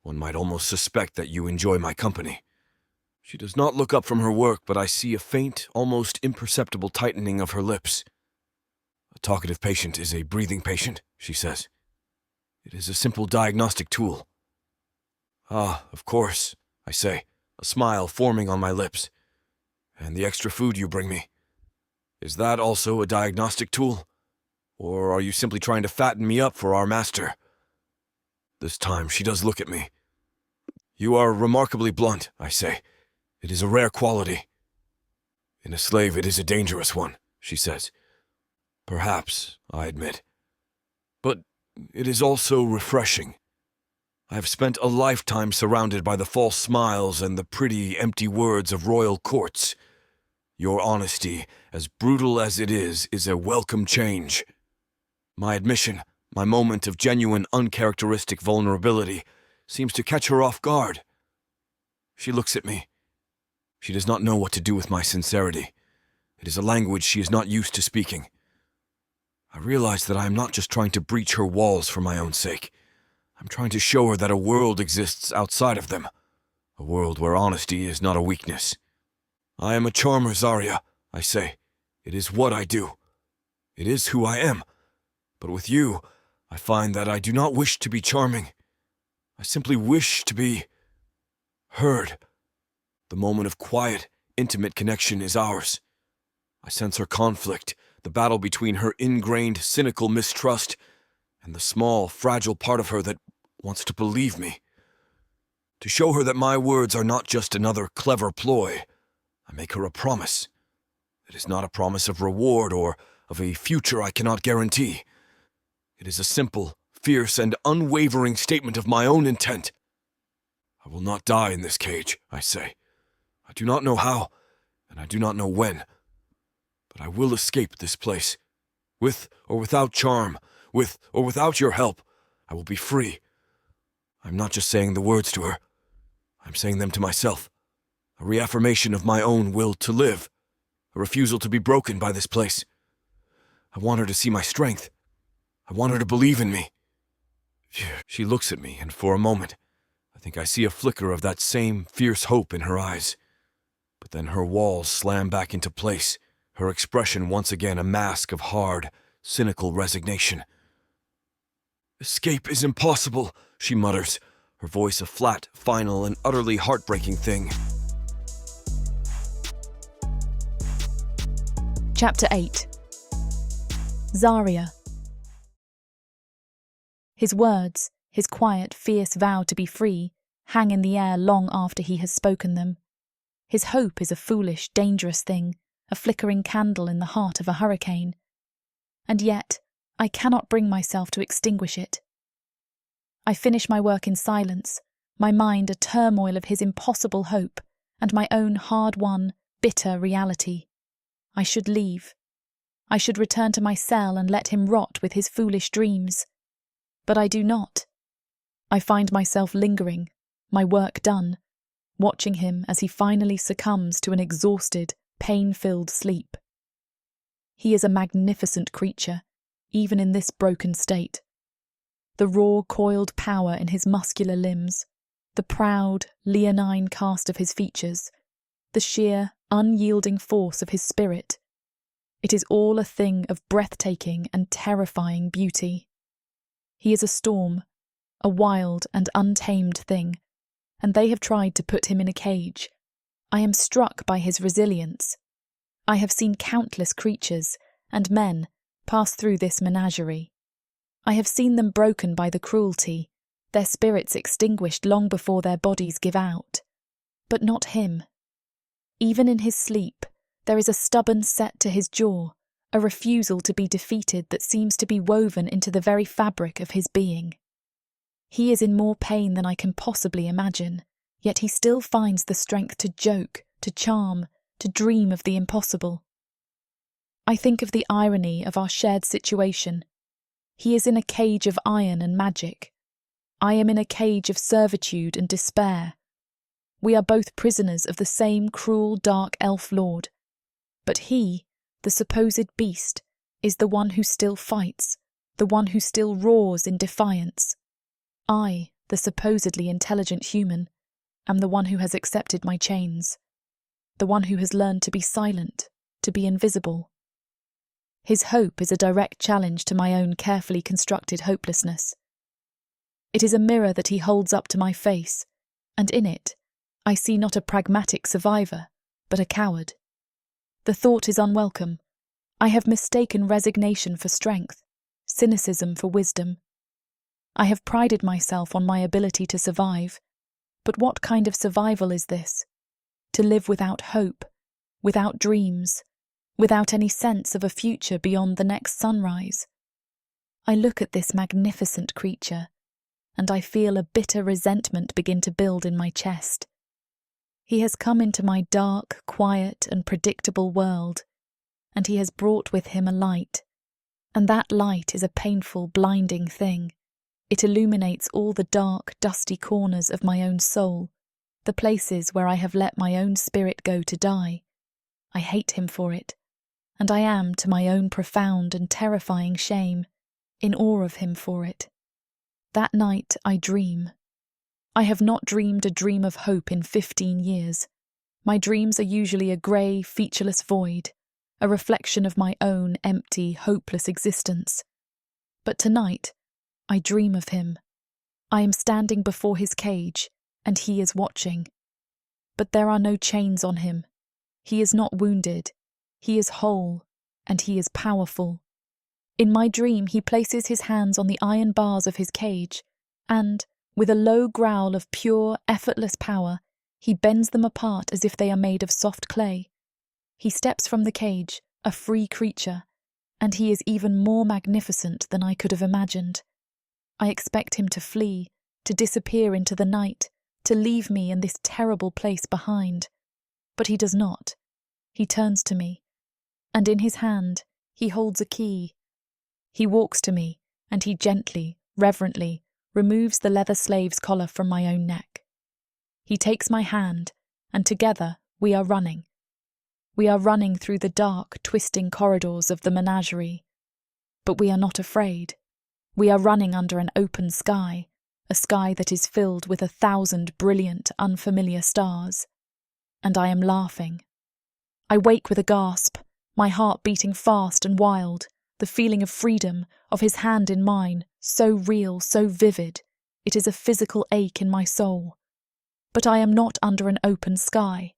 [SPEAKER 2] One might almost suspect that you enjoy my company. She does not look up from her work, but I see a faint, almost imperceptible tightening of her lips. A talkative patient is a breathing patient, she says. It is a simple diagnostic tool. Ah, of course, I say, a smile forming on my lips. And the extra food you bring me. Is that also a diagnostic tool? Or are you simply trying to fatten me up for our master? This time she does look at me. You are remarkably blunt, I say. It is a rare quality. In a slave it is a dangerous one, she says. Perhaps, I admit. But it is also refreshing. I have spent a lifetime surrounded by the false smiles and the pretty, empty words of royal courts. Your honesty, as brutal as it is a welcome change. My admission, my moment of genuine, uncharacteristic vulnerability, seems to catch her off guard. She looks at me. She does not know what to do with my sincerity. It is a language she is not used to speaking. I realize that I am not just trying to breach her walls for my own sake. I'm trying to show her that a world exists outside of them. A world where honesty is not a weakness. I am a charmer, Zaria, I say. It is what I do. It is who I am. But with you, I find that I do not wish to be charming. I simply wish to be heard. The moment of quiet, intimate connection is ours. I sense her conflict, the battle between her ingrained, cynical mistrust and the small, fragile part of her that wants to believe me. To show her that my words are not just another clever ploy, I make her a promise. It is not a promise of reward or of a future I cannot guarantee. It is a simple, fierce, and unwavering statement of my own intent. I will not die in this cage, I say. I do not know how, and I do not know when. But I will escape this place. With or without charm, with or without your help, I will be free. I'm not just saying the words to her. I'm saying them to myself. A reaffirmation of my own will to live. A refusal to be broken by this place. I want her to see my strength. I want her to believe in me. She looks at me, and for a moment, I think I see a flicker of that same fierce hope in her eyes. But then her walls slam back into place, her expression once again a mask of hard, cynical resignation. Escape is impossible, she mutters, her voice a flat, final, and utterly heartbreaking thing.
[SPEAKER 1] Chapter 8. Zaria. His words, his quiet, fierce vow to be free, hang in the air long after he has spoken them. His hope is a foolish, dangerous thing, a flickering candle in the heart of a hurricane. And yet, I cannot bring myself to extinguish it. I finish my work in silence, my mind a turmoil of his impossible hope and my own hard-won, bitter reality. I should leave. I should return to my cell and let him rot with his foolish dreams. But I do not. I find myself lingering, my work done, watching him as he finally succumbs to an exhausted, pain-filled sleep. He is a magnificent creature, even in this broken state. The raw, coiled power in his muscular limbs, the proud, leonine cast of his features, the sheer, unyielding force of his spirit. It is all a thing of breathtaking and terrifying beauty. He is a storm, a wild and untamed thing, and they have tried to put him in a cage. I am struck by his resilience. I have seen countless creatures and men pass through this menagerie. I have seen them broken by the cruelty, their spirits extinguished long before their bodies give out. But not him. Even in his sleep, there is a stubborn set to his jaw, a refusal to be defeated that seems to be woven into the very fabric of his being. He is in more pain than I can possibly imagine, yet he still finds the strength to joke, to charm, to dream of the impossible. I think of the irony of our shared situation. He is in a cage of iron and magic. I am in a cage of servitude and despair. We are both prisoners of the same cruel, dark elf lord. But he, the supposed beast, is the one who still fights, the one who still roars in defiance. I, the supposedly intelligent human, am the one who has accepted my chains, the one who has learned to be silent, to be invisible. His hope is a direct challenge to my own carefully constructed hopelessness. It is a mirror that he holds up to my face, and in it, I see not a pragmatic survivor, but a coward. The thought is unwelcome. I have mistaken resignation for strength, cynicism for wisdom. I have prided myself on my ability to survive, but what kind of survival is this? To live without hope, without dreams, without any sense of a future beyond the next sunrise. I look at this magnificent creature, and I feel a bitter resentment begin to build in my chest. He has come into my dark, quiet, and predictable world, and he has brought with him a light, and that light is a painful, blinding thing. It illuminates all the dark, dusty corners of my own soul, the places where I have let my own spirit go to die. I hate him for it, and I am, to my own profound and terrifying shame, in awe of him for it. That night I dream. I have not dreamed a dream of hope in 15 years. My dreams are usually a grey, featureless void, a reflection of my own empty, hopeless existence. But tonight, I dream of him. I am standing before his cage, and he is watching. But there are no chains on him. He is not wounded. He is whole, and he is powerful. In my dream, he places his hands on the iron bars of his cage, and, with a low growl of pure, effortless power, he bends them apart as if they are made of soft clay. He steps from the cage, a free creature, and he is even more magnificent than I could have imagined. I expect him to flee, to disappear into the night, to leave me in this terrible place behind. But he does not. He turns to me, and in his hand he holds a key. He walks to me, and he gently, reverently, removes the leather slave's collar from my own neck. He takes my hand, and together we are running. We are running through the dark, twisting corridors of the menagerie. But we are not afraid. We are running under an open sky, a sky that is filled with 1,000 brilliant, unfamiliar stars. And I am laughing. I wake with a gasp, my heart beating fast and wild, the feeling of freedom, of his hand in mine, so real, so vivid. It is a physical ache in my soul. But I am not under an open sky.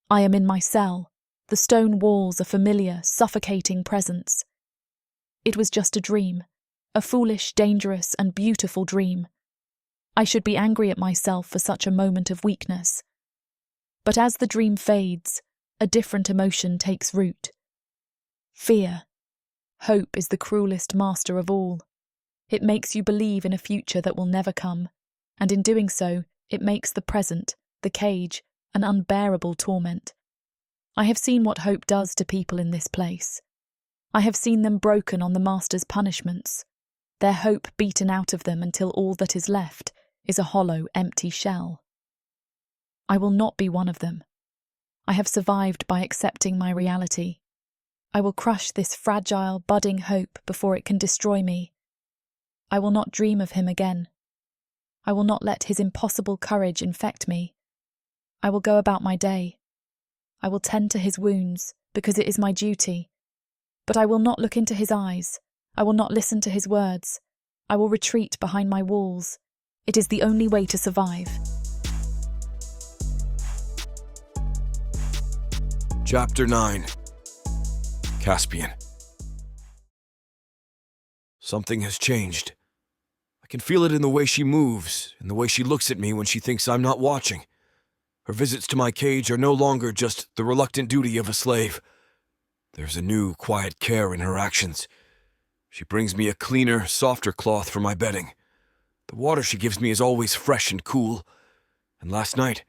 [SPEAKER 1] I am in my cell. The stone walls a familiar, suffocating presence. It was just a dream, a foolish, dangerous, and beautiful dream. I should be angry at myself for such a moment of weakness. But as the dream fades, a different emotion takes root. Fear. Hope is the cruelest master of all. It makes you believe in a future that will never come, and in doing so, it makes the present, the cage, an unbearable torment. I have seen what hope does to people in this place. I have seen them broken on the master's punishments, their hope beaten out of them until all that is left is a hollow, empty shell. I will not be one of them. I have survived by accepting my reality. I will crush this fragile, budding hope before it can destroy me. I will not dream of him again. I will not let his impossible courage infect me. I will go about my day. I will tend to his wounds, because it is my duty. But I will not look into his eyes. I will not listen to his words. I will retreat behind my walls. It is the only way to survive.
[SPEAKER 2] Chapter 9. Caspian. Something has changed. I can feel it in the way she moves, in the way she looks at me when she thinks I'm not watching. Her visits to my cage are no longer just the reluctant duty of a slave. There's a new, quiet care in her actions. She brings me a cleaner, softer cloth for my bedding. The water she gives me is always fresh and cool. And last night,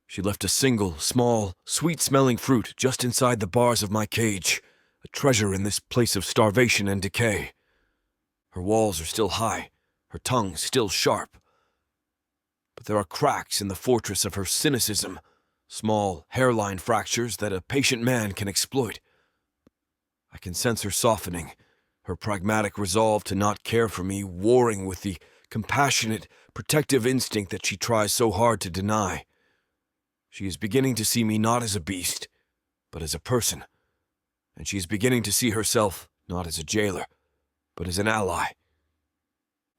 [SPEAKER 2] she left a single, small, sweet-smelling fruit just inside the bars of my cage, a treasure in this place of starvation and decay. Her walls are still high, her tongue still sharp. But there are cracks in the fortress of her cynicism, small hairline fractures that a patient man can exploit. I can sense her softening, her pragmatic resolve to not care for me warring with the compassionate, protective instinct that she tries so hard to deny. She is beginning to see me not as a beast, but as a person. And she is beginning to see herself not as a jailer, but as an ally.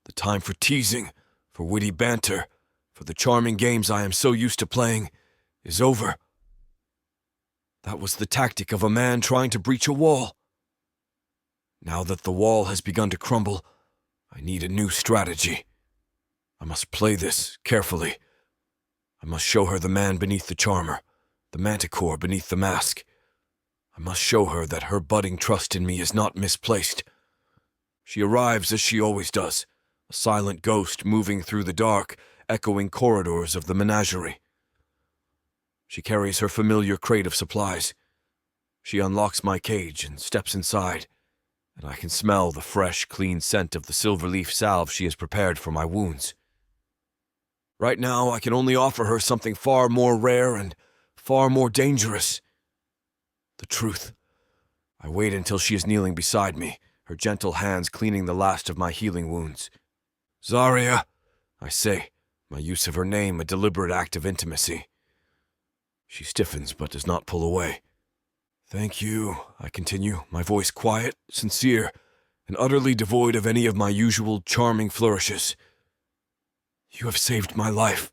[SPEAKER 2] The time for teasing, for witty banter, for the charming games I am so used to playing, is over. That was the tactic of a man trying to breach a wall. Now that the wall has begun to crumble, I need a new strategy. I must play this carefully. I must show her the man beneath the charmer, the manticore beneath the mask. I must show her that her budding trust in me is not misplaced. She arrives as she always does, a silent ghost moving through the dark, echoing corridors of the menagerie. She carries her familiar crate of supplies. She unlocks my cage and steps inside, and I can smell the fresh, clean scent of the silverleaf salve she has prepared for my wounds. Right now, I can only offer her something far more rare and far more dangerous. The truth. I wait until she is kneeling beside me, her gentle hands cleaning the last of my healing wounds. "Zaria," I say, my use of her name a deliberate act of intimacy. She stiffens but does not pull away. "Thank you," I continue, my voice quiet, sincere, and utterly devoid of any of my usual charming flourishes. "You have saved my life.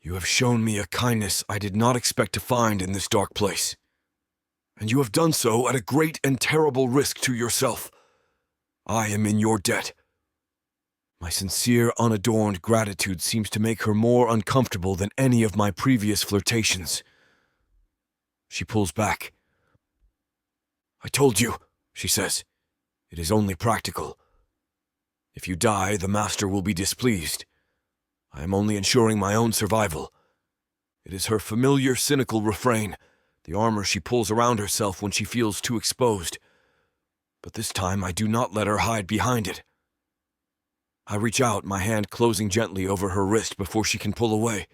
[SPEAKER 2] You have shown me a kindness I did not expect to find in this dark place. And you have done so at a great and terrible risk to yourself. I am in your debt." My sincere, unadorned gratitude seems to make her more uncomfortable than any of my previous flirtations. She pulls back. "I told you," she says. "It is only practical. If you die, the master will be displeased. I am only ensuring my own survival." It is her familiar, cynical refrain, the armor she pulls around herself when she feels too exposed. But this time I do not let her hide behind it. I reach out, my hand closing gently over her wrist before she can pull away.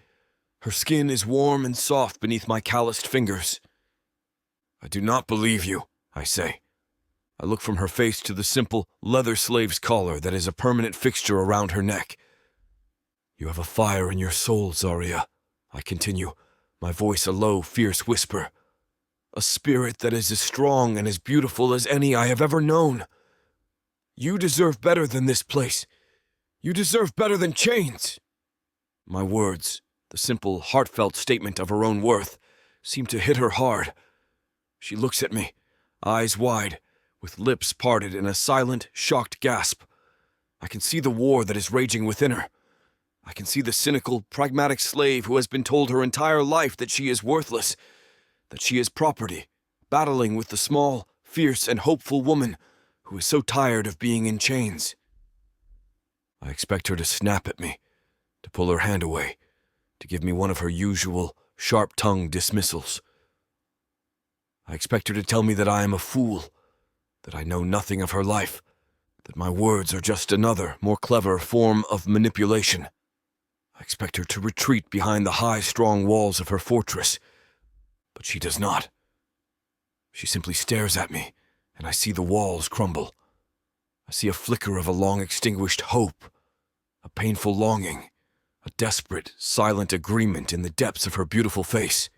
[SPEAKER 2] Her skin is warm and soft beneath my calloused fingers. "I do not believe you," I say. I look from her face to the simple leather slave's collar that is a permanent fixture around her neck. "You have a fire in your soul, Zaria," I continue, my voice a low, fierce whisper. "A spirit that is as strong and as beautiful as any I have ever known. You deserve better than this place. You deserve better than chains." My words, the simple, heartfelt statement of her own worth, seem to hit her hard. She looks at me, eyes wide, with lips parted in a silent, shocked gasp. I can see the war that is raging within her. I can see the cynical, pragmatic slave who has been told her entire life that she is worthless, that she is property, battling with the small, fierce, and hopeful woman who is so tired of being in chains. I expect her to snap at me, to pull her hand away, to give me one of her usual, sharp-tongued dismissals. I expect her to tell me that I am a fool, that I know nothing of her life, that my words are just another, more clever form of manipulation. I expect her to retreat behind the high, strong walls of her fortress, but she does not. She simply stares at me, and I see the walls crumble. I see a flicker of a long-extinguished hope, a painful longing, a desperate, silent agreement in the depths of her beautiful face.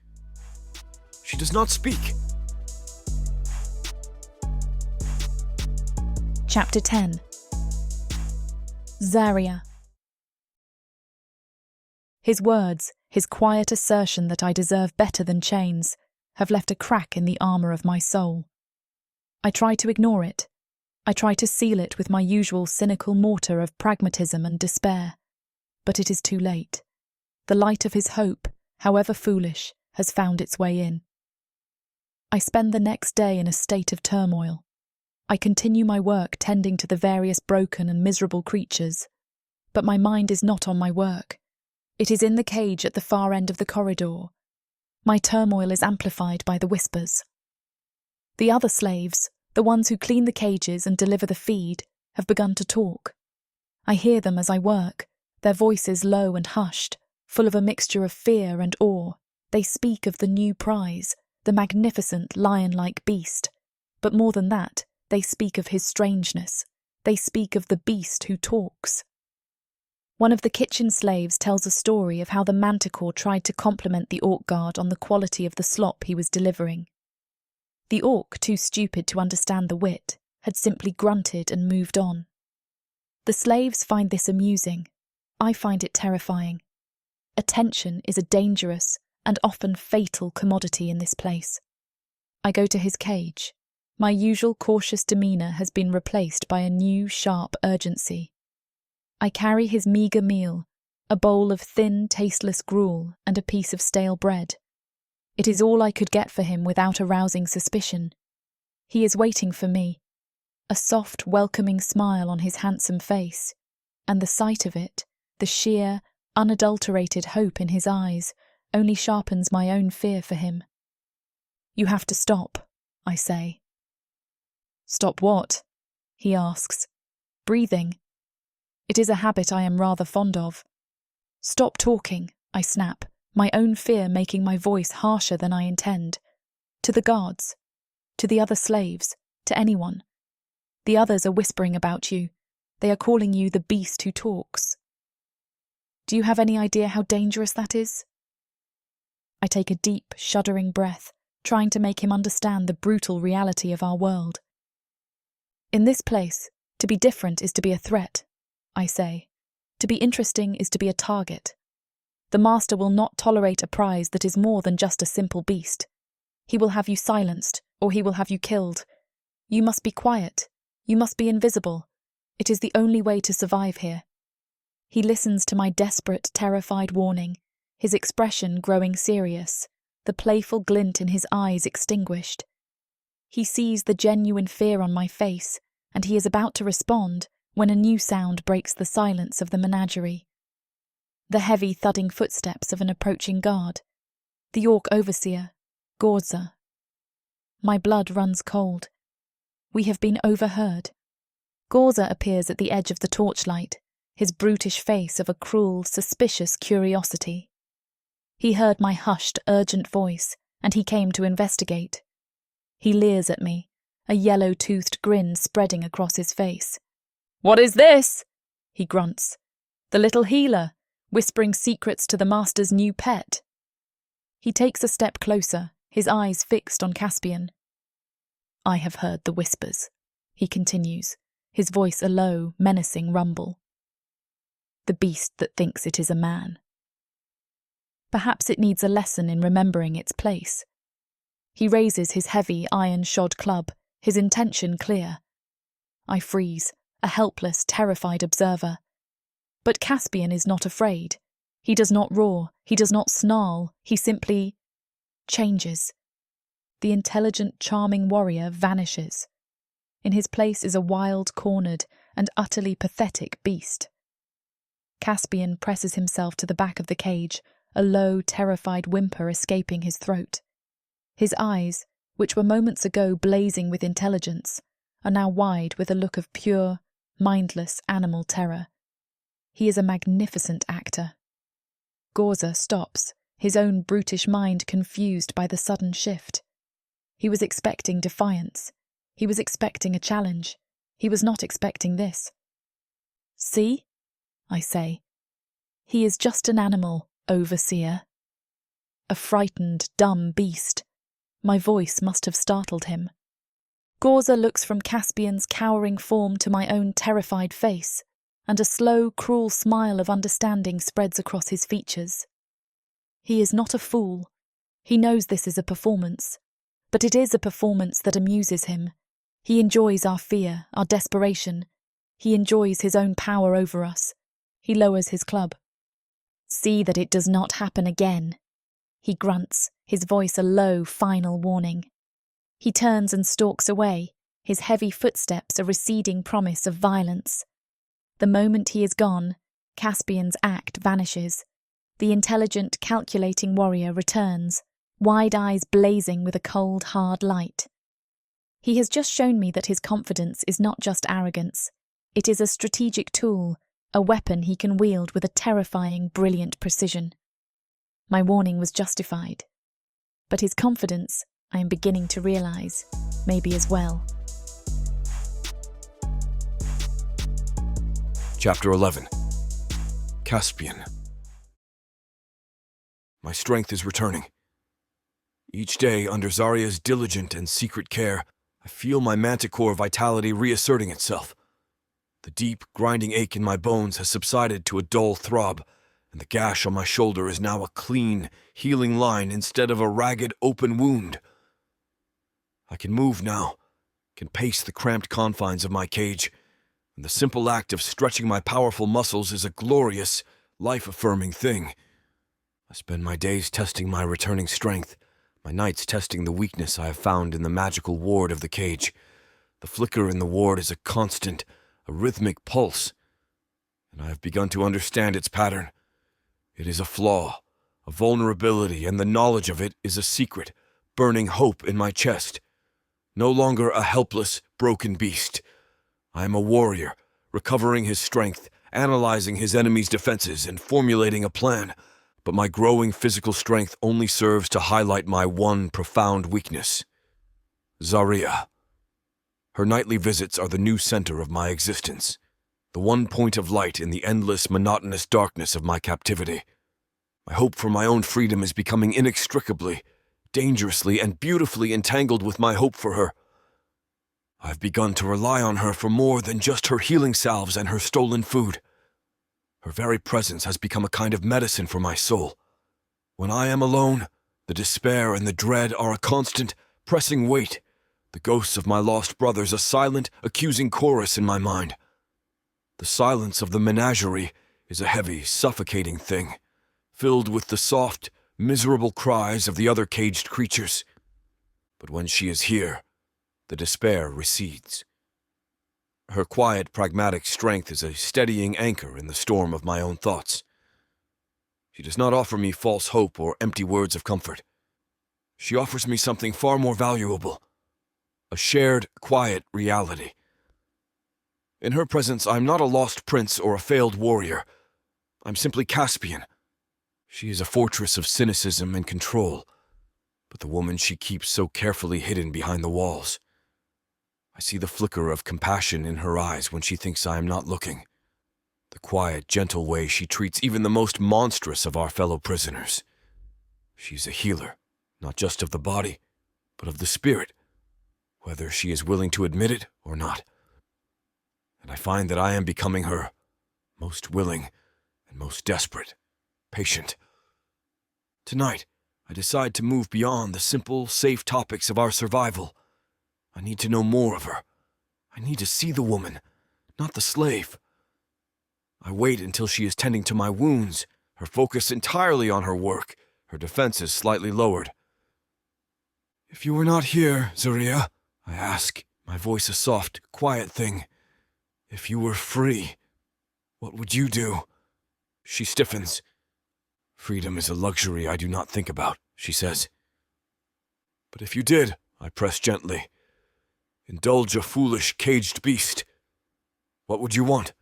[SPEAKER 2] She does not speak.
[SPEAKER 1] Chapter 10. Zaria. His words, his quiet assertion that I deserve better than chains, have left a crack in the armour of my soul. I try to ignore it. I try to seal it with my usual cynical mortar of pragmatism and despair. But it is too late. The light of his hope, however foolish, has found its way in. I spend the next day in a state of turmoil. I continue my work tending to the various broken and miserable creatures, but my mind is not on my work. It is in the cage at the far end of the corridor. My turmoil is amplified by the whispers. The other slaves, the ones who clean the cages and deliver the feed, have begun to talk. I hear them as I work, their voices low and hushed, full of a mixture of fear and awe. They speak of the new prize, the magnificent lion-like beast. But more than that, they speak of his strangeness. They speak of the beast who talks. One of the kitchen slaves tells a story of how the manticore tried to compliment the orc guard on the quality of the slop he was delivering. The orc, too stupid to understand the wit, had simply grunted and moved on. The slaves find this amusing. I find it terrifying. Attention is a dangerous and often fatal commodity in this place. I go to his cage. My usual cautious demeanour has been replaced by a new, sharp urgency. I carry his meagre meal, a bowl of thin, tasteless gruel and a piece of stale bread. It is all I could get for him without arousing suspicion. He is waiting for me, a soft, welcoming smile on his handsome face, and the sight of it, the sheer, unadulterated hope in his eyes, only sharpens my own fear for him. "You have to stop," I say. "Stop what?" he asks. "Breathing. It is a habit I am rather fond of." "Stop talking," I snap, my own fear making my voice harsher than I intend. "To the guards. To the other slaves. To anyone. The others are whispering about you. They are calling you the beast who talks. Do you have any idea how dangerous that is?" I take a deep, shuddering breath, trying to make him understand the brutal reality of our world. "In this place, to be different is to be a threat," I say. "To be interesting is to be a target. The master will not tolerate a prize that is more than just a simple beast. He will have you silenced, or he will have you killed. You must be quiet. You must be invisible. It is the only way to survive here." He listens to my desperate, terrified warning, his expression growing serious, the playful glint in his eyes extinguished. He sees the genuine fear on my face, and he is about to respond when a new sound breaks the silence of the menagerie. The heavy, thudding footsteps of an approaching guard. The orc overseer, Gorza. My blood runs cold. We have been overheard. Gorza appears at the edge of the torchlight, his brutish face of a cruel, suspicious curiosity. He heard my hushed, urgent voice, and he came to investigate. He leers at me, a yellow-toothed grin spreading across his face. "What is this?" he grunts. "The little healer, whispering secrets to the master's new pet." He takes a step closer, his eyes fixed on Caspian. "I have heard the whispers," he continues, his voice a low, menacing rumble. "The beast that thinks it is a man. Perhaps it needs a lesson in remembering its place." He raises his heavy, iron-shod club, his intention clear. I freeze, a helpless, terrified observer. But Caspian is not afraid. He does not roar, he does not snarl, he simply changes. The intelligent, charming warrior vanishes. In his place is a wild, cornered, and utterly pathetic beast. Caspian presses himself to the back of the cage, a low, terrified whimper escaping his throat. His eyes, which were moments ago blazing with intelligence, are now wide with a look of pure, mindless animal terror. He is a magnificent actor. Gorza stops, his own brutish mind confused by the sudden shift. He was expecting defiance. He was expecting a challenge. He was not expecting this. "See?" I say. "He is just an animal, overseer. A frightened, dumb beast. My voice must have startled him. Gorza looks from Caspian's cowering form to my own terrified face, and a slow, cruel smile of understanding spreads across his features. He is not a fool. He knows this is a performance, but it is a performance that amuses him. He enjoys our fear, our desperation. He enjoys his own power over us. He lowers his club. "See that it does not happen again," he grunts, his voice a low, final warning. He turns and stalks away, his heavy footsteps a receding promise of violence. The moment he is gone, Caspian's act vanishes. The intelligent, calculating warrior returns, wide eyes blazing with a cold, hard light. He has just shown me that his confidence is not just arrogance. It is a strategic tool, a weapon he can wield with a terrifying, brilliant precision. My warning was justified. But his confidence, I am beginning to realize, may be as well.
[SPEAKER 2] Chapter 11. Caspian. My strength is returning. Each day, under Zaria's diligent and secret care, I feel my manticore vitality reasserting itself. The deep, grinding ache in my bones has subsided to a dull throb, and the gash on my shoulder is now a clean, healing line instead of a ragged, open wound. I can move now, can pace the cramped confines of my cage, and the simple act of stretching my powerful muscles is a glorious, life-affirming thing. I spend my days testing my returning strength, my nights testing the weakness I have found in the magical ward of the cage. The flicker in the ward is a constant, a rhythmic pulse, and I have begun to understand its pattern. It is a flaw, a vulnerability, and the knowledge of it is a secret, burning hope in my chest. No longer a helpless, broken beast. I am a warrior, recovering his strength, analyzing his enemy's defenses, and formulating a plan. But my growing physical strength only serves to highlight my one profound weakness. Zaria. Her nightly visits are the new center of my existence, the one point of light in the endless, monotonous darkness of my captivity. My hope for my own freedom is becoming inextricably, dangerously, and beautifully entangled with my hope for her. I've begun to rely on her for more than just her healing salves and her stolen food. Her very presence has become a kind of medicine for my soul. When I am alone, the despair and the dread are a constant, pressing weight. The ghosts of my lost brothers a silent, accusing chorus in my mind. The silence of the menagerie is a heavy, suffocating thing, filled with the soft, miserable cries of the other caged creatures. But when she is here, the despair recedes. Her quiet, pragmatic strength is a steadying anchor in the storm of my own thoughts. She does not offer me false hope or empty words of comfort. She offers me something far more valuable, a shared, quiet reality. In her presence, I'm not a lost prince or a failed warrior. I'm simply Caspian. She is a fortress of cynicism and control, but the woman she keeps so carefully hidden behind the walls. I see the flicker of compassion in her eyes when she thinks I am not looking. The quiet, gentle way she treats even the most monstrous of our fellow prisoners. She's a healer, not just of the body, but of the spirit, whether she is willing to admit it or not. And I find that I am becoming her most willing and most desperate, patient. Tonight, I decide to move beyond the simple, safe topics of our survival. I need to know more of her. I need to see the woman, not the slave. I wait until she is tending to my wounds, her focus entirely on her work, her defenses slightly lowered. "If you were not here, Zaria," I ask, my voice a soft, quiet thing. "If you were free, what would you do?" She stiffens. "Freedom is a luxury I do not think about," she says. "But if you did," I press gently, "indulge a foolish, caged beast, what would you want?"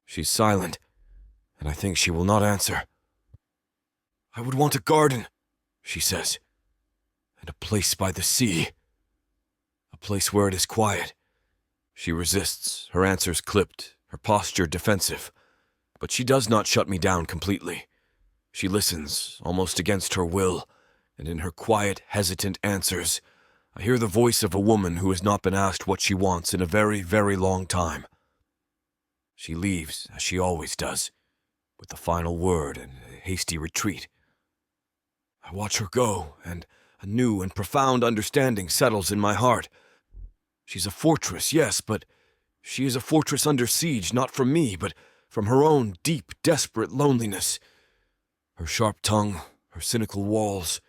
[SPEAKER 2] She's silent, and I think she will not answer. "I would want a garden," she says, "and a place by the sea. A place where it is quiet." She resists, her answers clipped, her posture defensive, but she does not shut me down completely. She listens, almost against her will, and in her quiet, hesitant answers, I hear the voice of a woman who has not been asked what she wants in a very, very long time. She leaves, as she always does, with the final word and a hasty retreat. I watch her go, and a new and profound understanding settles in my heart. She's a fortress, yes, but she is a fortress under siege, not from me, but from her own deep, desperate loneliness. Her sharp tongue, her cynical walls,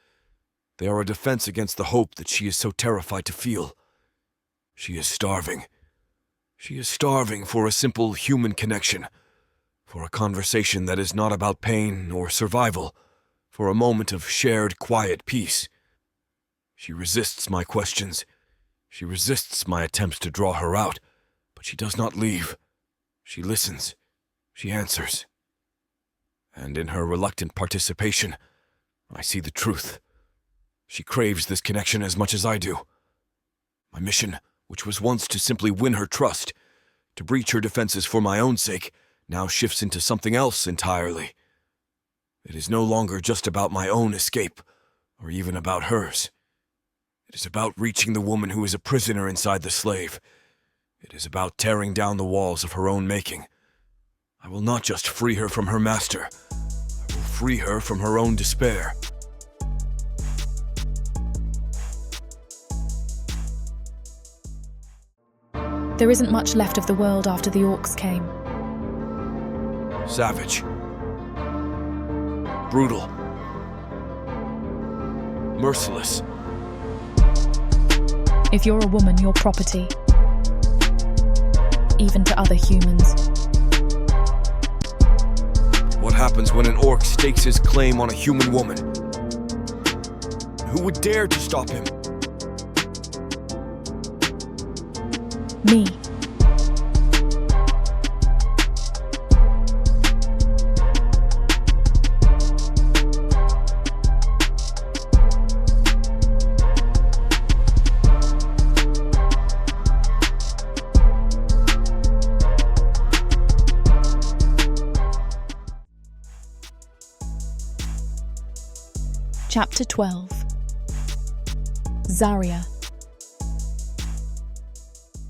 [SPEAKER 2] they are a defense against the hope that she is so terrified to feel. She is starving. She is starving for a simple human connection, for a conversation that is not about pain or survival, for a moment of shared quiet peace. She resists my questions. She resists my attempts to draw her out, but she does not leave. She listens. She answers. And in her reluctant participation, I see the truth. She craves this connection as much as I do. My mission, which was once to simply win her trust, to breach her defenses for my own sake, now shifts into something else entirely. It is no longer just about my own escape, or even about hers. It is about reaching the woman who is a prisoner inside the slave. It is about tearing down the walls of her own making. I will not just free her from her master. I will free her from her own despair.
[SPEAKER 1] There isn't much left of the world after the orcs came.
[SPEAKER 2] Savage. Brutal. Merciless.
[SPEAKER 1] If you're a woman, you're property. Even to other humans.
[SPEAKER 2] What happens when an orc stakes his claim on a human woman? Who would dare to stop him?
[SPEAKER 1] Me. Chapter 12. Zaria.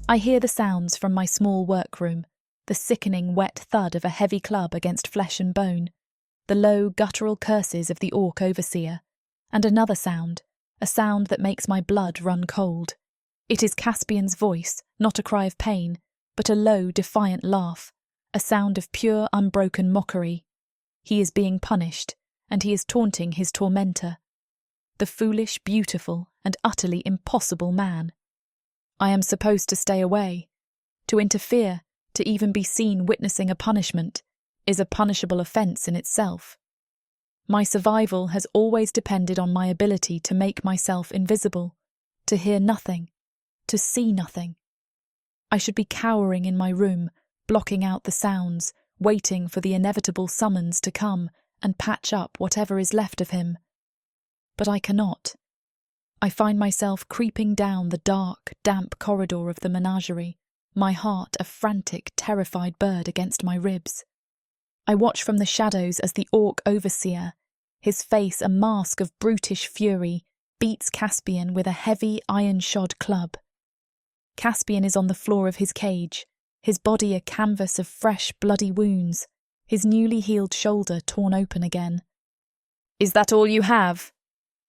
[SPEAKER 1] I hear the sounds from my small workroom, the sickening wet thud of a heavy club against flesh and bone, the low guttural curses of the orc overseer, and another sound, a sound that makes my blood run cold. It is Caspian's voice, not a cry of pain, but a low, defiant laugh, a sound of pure, unbroken mockery. He is being punished, and he is taunting his tormentor. The foolish, beautiful, and utterly impossible man. I am supposed to stay away. To interfere, to even be seen witnessing a punishment, is a punishable offence in itself. My survival has always depended on my ability to make myself invisible, to hear nothing, to see nothing. I should be cowering in my room, blocking out the sounds, waiting for the inevitable summons to come and patch up whatever is left of him. But I cannot. I find myself creeping down the dark, damp corridor of the menagerie, my heart a frantic, terrified bird against my ribs. I watch from the shadows as the orc overseer, his face a mask of brutish fury, beats Caspian with a heavy, iron-shod club. Caspian is on the floor of his cage, his body a canvas of fresh, bloody wounds, his newly healed shoulder torn open again. "Is that all you have?"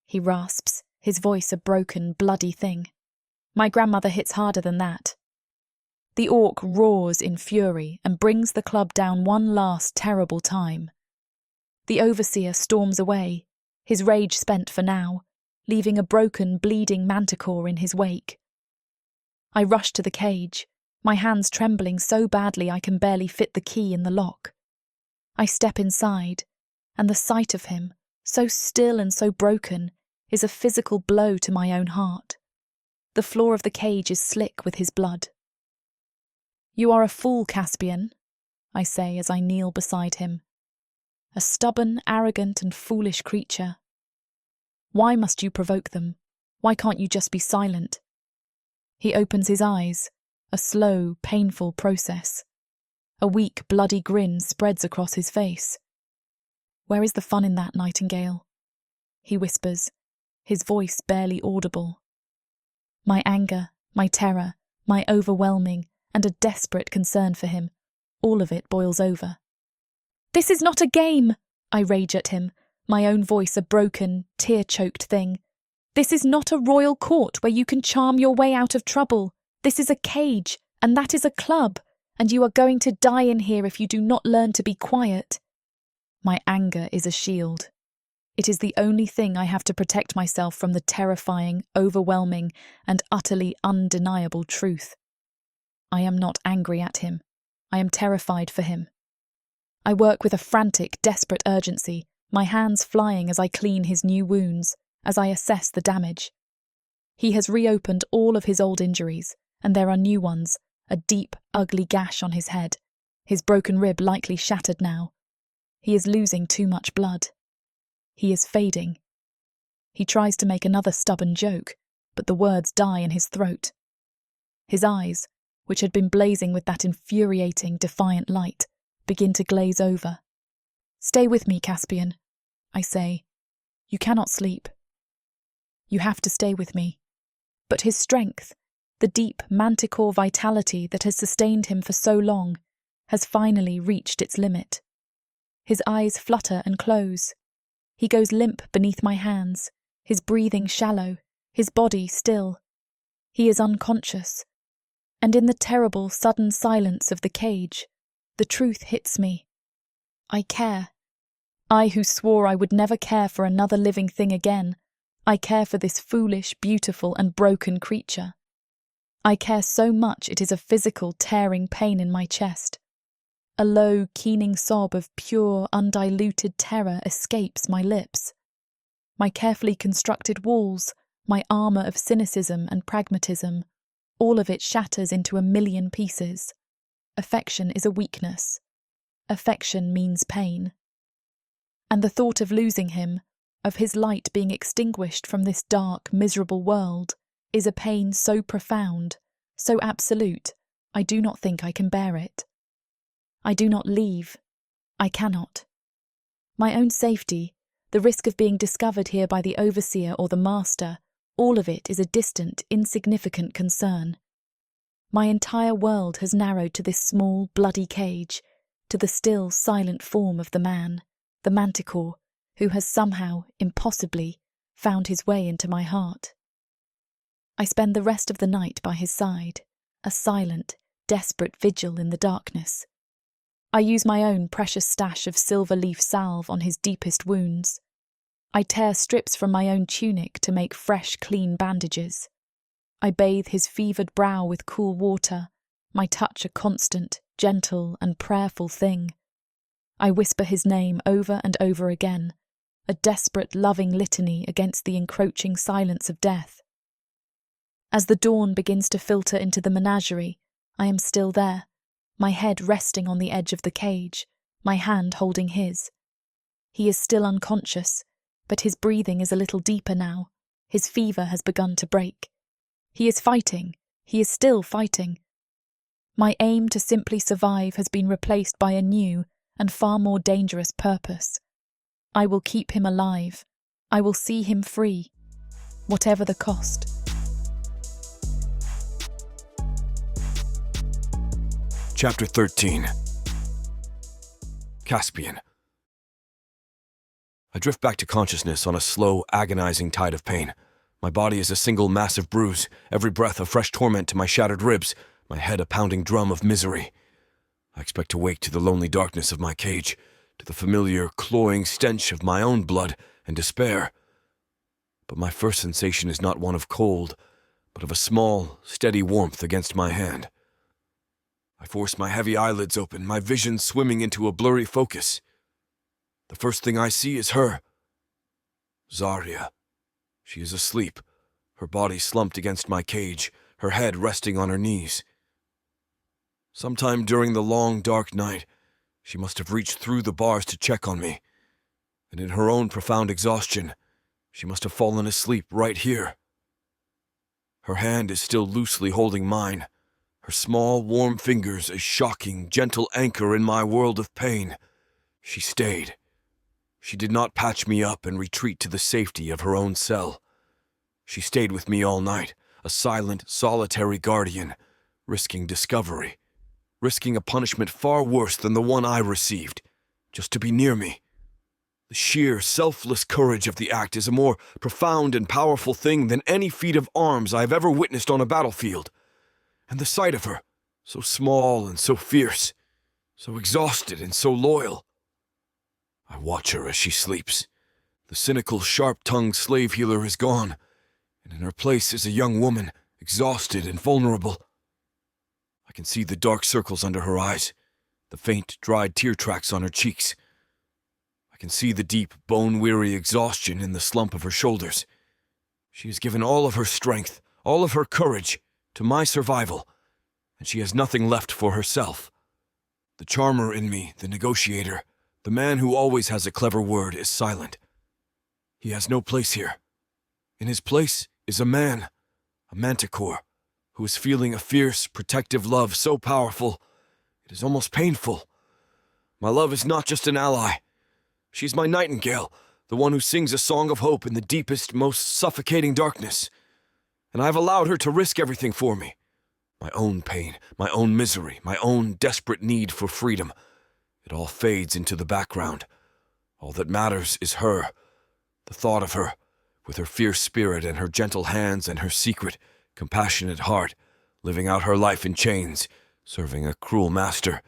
[SPEAKER 1] he rasps, his voice a broken, bloody thing. My grandmother hits harder than that. The orc roars in fury and brings the club down one last terrible time. The overseer storms away, his rage spent for now, leaving a broken, bleeding manticore in his wake. I rush to the cage, my hands trembling so badly I can barely fit the key in the lock. I step inside, and the sight of him, so still and so broken, is a physical blow to my own heart. The floor of the cage is slick with his blood. "You are a fool, Caspian," I say as I kneel beside him. "A stubborn, arrogant and foolish creature. Why must you provoke them? Why can't you just be silent?" He opens his eyes, a slow, painful process. A weak, bloody grin spreads across his face. "Where is the fun in that, Nightingale?" he whispers, his voice barely audible. My anger, my terror, my overwhelming and a desperate concern for him, all of it boils over. "This is not a game!" I rage at him, my own voice a broken, tear-choked thing. "This is not a royal court where you can charm your way out of trouble. This is a cage, and that is a club, and you are going to die in here if you do not learn to be quiet." My anger is a shield. It is the only thing I have to protect myself from the terrifying, overwhelming, and utterly undeniable truth. I am not angry at him. I am terrified for him. I work with a frantic, desperate urgency, my hands flying as I clean his new wounds, as I assess the damage. He has reopened all of his old injuries, and there are new ones, a deep, ugly gash on his head, his broken rib likely shattered now. He is losing too much blood. He is fading. He tries to make another stubborn joke, but the words die in his throat. His eyes, which had been blazing with that infuriating, defiant light, begin to glaze over. "Stay with me, Caspian," I say. "You cannot sleep. You have to stay with me." But his strength, the deep manticore vitality that has sustained him for so long, has finally reached its limit. His eyes flutter and close. He goes limp beneath my hands, his breathing shallow, his body still. He is unconscious. And in the terrible, sudden silence of the cage, the truth hits me. I care. I who swore I would never care for another living thing again. I care for this foolish, beautiful, and broken creature. I care so much it is a physical, tearing pain in my chest. A low, keening sob of pure, undiluted terror escapes my lips. My carefully constructed walls, my armour of cynicism and pragmatism, all of it shatters into a million pieces. Affection is a weakness. Affection means pain. And the thought of losing him, of his light being extinguished from this dark, miserable world, is a pain so profound, so absolute, I do not think I can bear it. I do not leave. I cannot. My own safety, the risk of being discovered here by the overseer or the master, all of it is a distant, insignificant concern. My entire world has narrowed to this small, bloody cage, to the still, silent form of the man, the manticore, who has somehow, impossibly, found his way into my heart. I spend the rest of the night by his side, a silent, desperate vigil in the darkness. I use my own precious stash of silver leaf salve on his deepest wounds. I tear strips from my own tunic to make fresh, clean bandages. I bathe his fevered brow with cool water, my touch a constant, gentle and prayerful thing. I whisper his name over and over again, a desperate, loving litany against the encroaching silence of death. As the dawn begins to filter into the menagerie, I am still there, my head resting on the edge of the cage, my hand holding his. He is still unconscious, but his breathing is a little deeper now. His fever has begun to break. He is fighting. He is still fighting. My aim to simply survive has been replaced by a new and far more dangerous purpose. I will keep him alive. I will see him free, whatever the cost.
[SPEAKER 2] Chapter 13. Caspian. I drift back to consciousness on a slow, agonizing tide of pain. My body is a single massive bruise, every breath a fresh torment to my shattered ribs, my head a pounding drum of misery. I expect to wake to the lonely darkness of my cage, to the familiar, cloying stench of my own blood and despair. But my first sensation is not one of cold, but of a small, steady warmth against my hand. I force my heavy eyelids open, my vision swimming into a blurry focus. The first thing I see is her. Zaria. She is asleep, her body slumped against my cage, her head resting on her knees. Sometime during the long, dark night, she must have reached through the bars to check on me, and in her own profound exhaustion, she must have fallen asleep right here. Her hand is still loosely holding mine, her small, warm fingers a shocking, gentle anchor in my world of pain. She stayed. She did not patch me up and retreat to the safety of her own cell. She stayed with me all night, a silent, solitary guardian, risking discovery, risking a punishment far worse than the one I received, just to be near me. The sheer, selfless courage of the act is a more profound and powerful thing than any feat of arms I have ever witnessed on a battlefield. And the sight of her, so small and so fierce, so exhausted and so loyal. I watch her as she sleeps. The cynical, sharp-tongued slave healer is gone, and in her place is a young woman, exhausted and vulnerable. I can see the dark circles under her eyes, the faint, dried tear tracks on her cheeks. I can see the deep, bone-weary exhaustion in the slump of her shoulders. She has given all of her strength, all of her courage, to my survival, and she has nothing left for herself. The charmer in me, the negotiator, the man who always has a clever word, is silent. He has no place here. In his place is a man, a manticore, who is feeling a fierce, protective love so powerful, it is almost painful. My love is not just an ally. She's my nightingale, the one who sings a song of hope in the deepest, most suffocating darkness. And I've allowed her to risk everything for me. My own pain, my own misery, my own desperate need for freedom. It all fades into the background. All that matters is her, the thought of her, with her fierce spirit and her gentle hands and her secret, compassionate heart, living out her life in chains, serving a cruel master,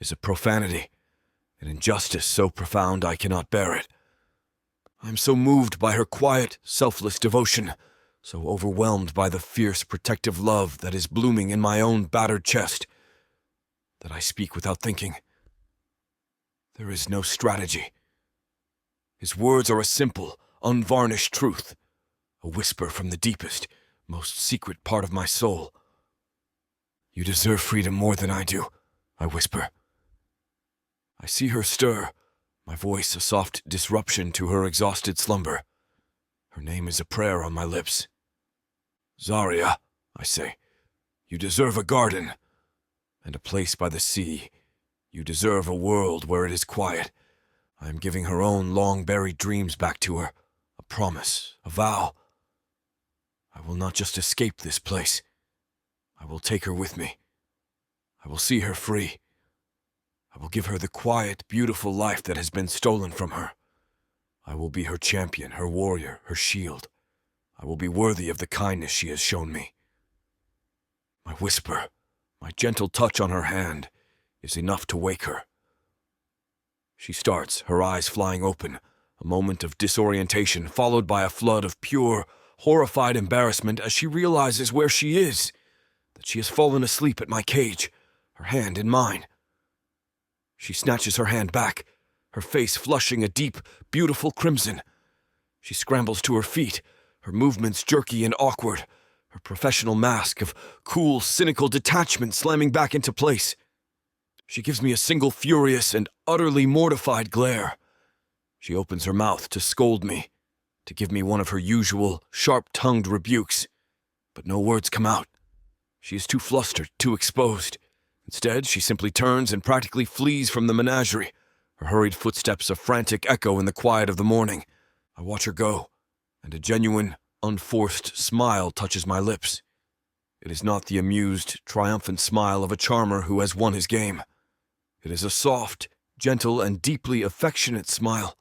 [SPEAKER 2] is a profanity, an injustice so profound I cannot bear it. I am so moved by her quiet, selfless devotion, so overwhelmed by the fierce, protective love that is blooming in my own battered chest, that I speak without thinking. There is no strategy. His words are a simple, unvarnished truth, a whisper from the deepest, most secret part of my soul. You deserve freedom more than I do, I whisper. I see her stir, my voice a soft disruption to her exhausted slumber. Her name is a prayer on my lips. Zaria, I say, you deserve a garden and a place by the sea. You deserve a world where it is quiet. I am giving her own long-buried dreams back to her, a promise, a vow. I will not just escape this place. I will take her with me. I will see her free. I will give her the quiet, beautiful life that has been stolen from her. I will be her champion, her warrior, her shield. I will be worthy of the kindness she has shown me. My whisper, my gentle touch on her hand, is enough to wake her. She starts, her eyes flying open, a moment of disorientation followed by a flood of pure, horrified embarrassment as she realizes where she is, that she has fallen asleep at my cage, her hand in mine. She snatches her hand back, her face flushing a deep, beautiful crimson. She scrambles to her feet, her movements jerky and awkward, her professional mask of cool, cynical detachment slamming back into place. She gives me a single furious and utterly mortified glare. She opens her mouth to scold me, to give me one of her usual, sharp-tongued rebukes, but no words come out. She is too flustered, too exposed. Instead, she simply turns and practically flees from the menagerie, her hurried footsteps a frantic echo in the quiet of the morning. I watch her go, and a genuine, unforced smile touches my lips. It is not the amused, triumphant smile of a charmer who has won his game. It is a soft, gentle, and deeply affectionate smile.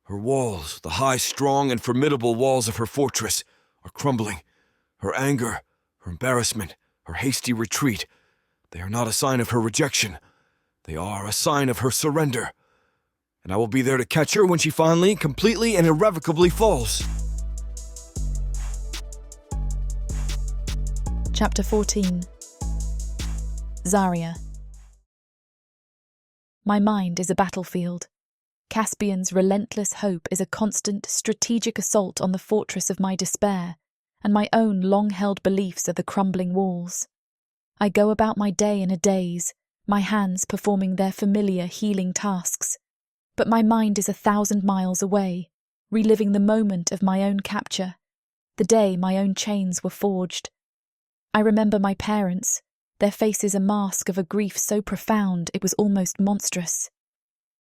[SPEAKER 2] Her walls, the high, strong, and formidable walls of her fortress, are crumbling. Her anger, her embarrassment, her hasty retreat, they are not a sign of her rejection. They are a sign of her surrender. And I will be there to catch her when she finally, completely, and irrevocably falls.
[SPEAKER 1] Chapter 14. Zaria. My mind is a battlefield. Caspian's relentless hope is a constant, strategic assault on the fortress of my despair, and my own long-held beliefs are the crumbling walls. I go about my day in a daze, my hands performing their familiar healing tasks, but my mind is 1,000 miles away, reliving the moment of my own capture, the day my own chains were forged. I remember my parents, their faces a mask of a grief so profound it was almost monstrous.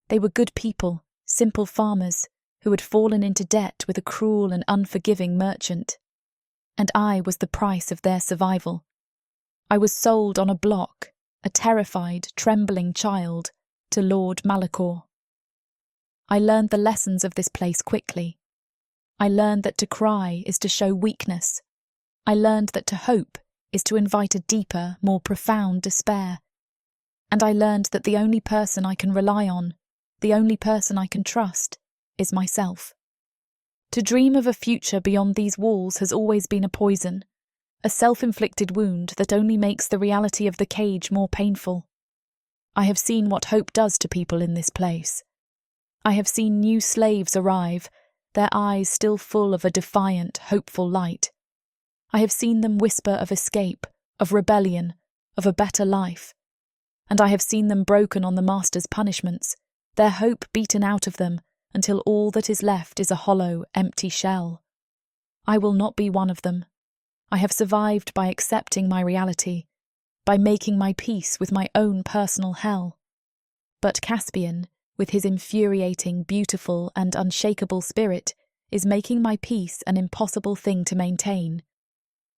[SPEAKER 1] They were good people, simple farmers, who had fallen into debt with a cruel and unforgiving merchant. and I was the price of their survival. I was sold on a block, a terrified, trembling child, to Lord Malachor. I learned the lessons of this place quickly. I learned that to cry is to show weakness. I learned that to hope is to invite a deeper, more profound despair. And I learned that the only person I can rely on, the only person I can trust, is myself. To dream of a future beyond these walls has always been a poison, a self-inflicted wound that only makes the reality of the cage more painful. I have seen what hope does to people in this place. I have seen new slaves arrive, their eyes still full of a defiant, hopeful light. I have seen them whisper of escape, of rebellion, of a better life. And I have seen them broken on the master's punishments, their hope beaten out of them until all that is left is a hollow, empty shell. I will not be one of them. I have survived by accepting my reality, by making my peace with my own personal hell. But Caspian, with his infuriating, beautiful, and unshakable spirit, is making my peace an impossible thing to maintain.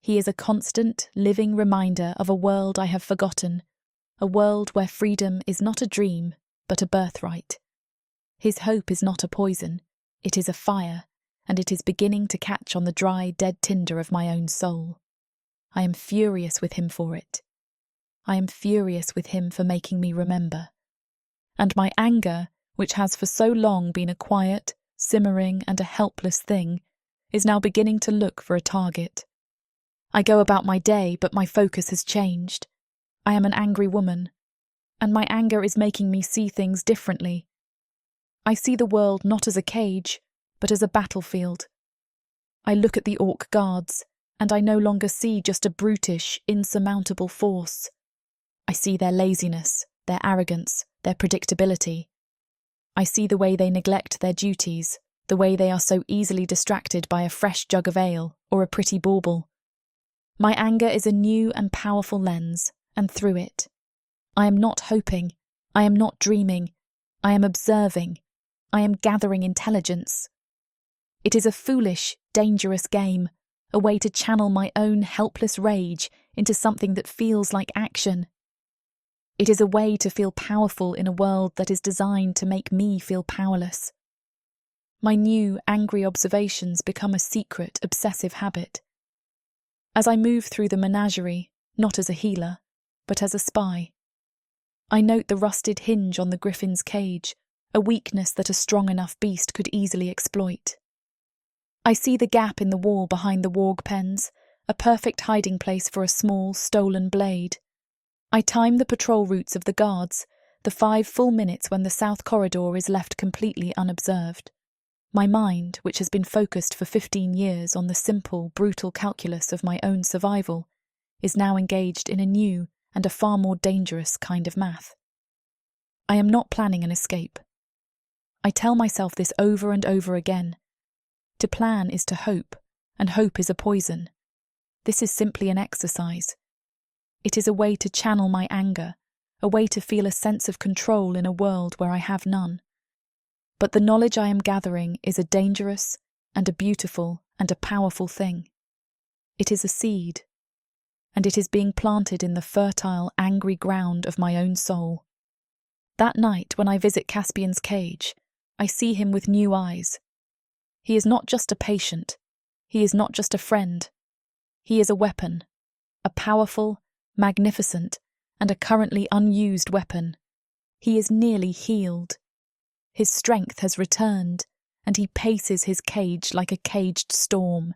[SPEAKER 1] He is a constant, living reminder of a world I have forgotten, a world where freedom is not a dream, but a birthright. His hope is not a poison, it is a fire, and it is beginning to catch on the dry, dead tinder of my own soul. I am furious with him for it. I am furious with him for making me remember. And my anger, which has for so long been a quiet, simmering, and a helpless thing, is now beginning to look for a target. I go about my day, but my focus has changed. I am an angry woman, and my anger is making me see things differently. I see the world not as a cage, but as a battlefield. I look at the orc guards, and I no longer see just a brutish, insurmountable force. I see their laziness, their arrogance, their predictability. I see the way they neglect their duties, the way they are so easily distracted by a fresh jug of ale or a pretty bauble. My anger is a new and powerful lens, and through it, I am not hoping, I am not dreaming, I am observing, I am gathering intelligence. It is a foolish, dangerous game, a way to channel my own helpless rage into something that feels like action. It is a way to feel powerful in a world that is designed to make me feel powerless. My new, angry observations become a secret, obsessive habit. As I move through the menagerie, not as a healer, but as a spy, I note the rusted hinge on the griffin's cage, a weakness that a strong enough beast could easily exploit. I see the gap in the wall behind the warg pens, a perfect hiding place for a small, stolen blade. I time the patrol routes of the guards, the 5 full minutes when the south corridor is left completely unobserved. My mind, which has been focused for 15 years on the simple, brutal calculus of my own survival, is now engaged in a new and a far more dangerous kind of math. I am not planning an escape. I tell myself this over and over again. To plan is to hope, and hope is a poison. This is simply an exercise. It is a way to channel my anger, a way to feel a sense of control in a world where I have none. But the knowledge I am gathering is a dangerous and a beautiful and a powerful thing. It is a seed, and it is being planted in the fertile, angry ground of my own soul. That night, when I visit Caspian's cage, I see him with new eyes. He is not just a patient. He is not just a friend. He is a weapon, a powerful, magnificent, and a currently unused weapon. He is nearly healed. His strength has returned, and he paces his cage like a caged storm.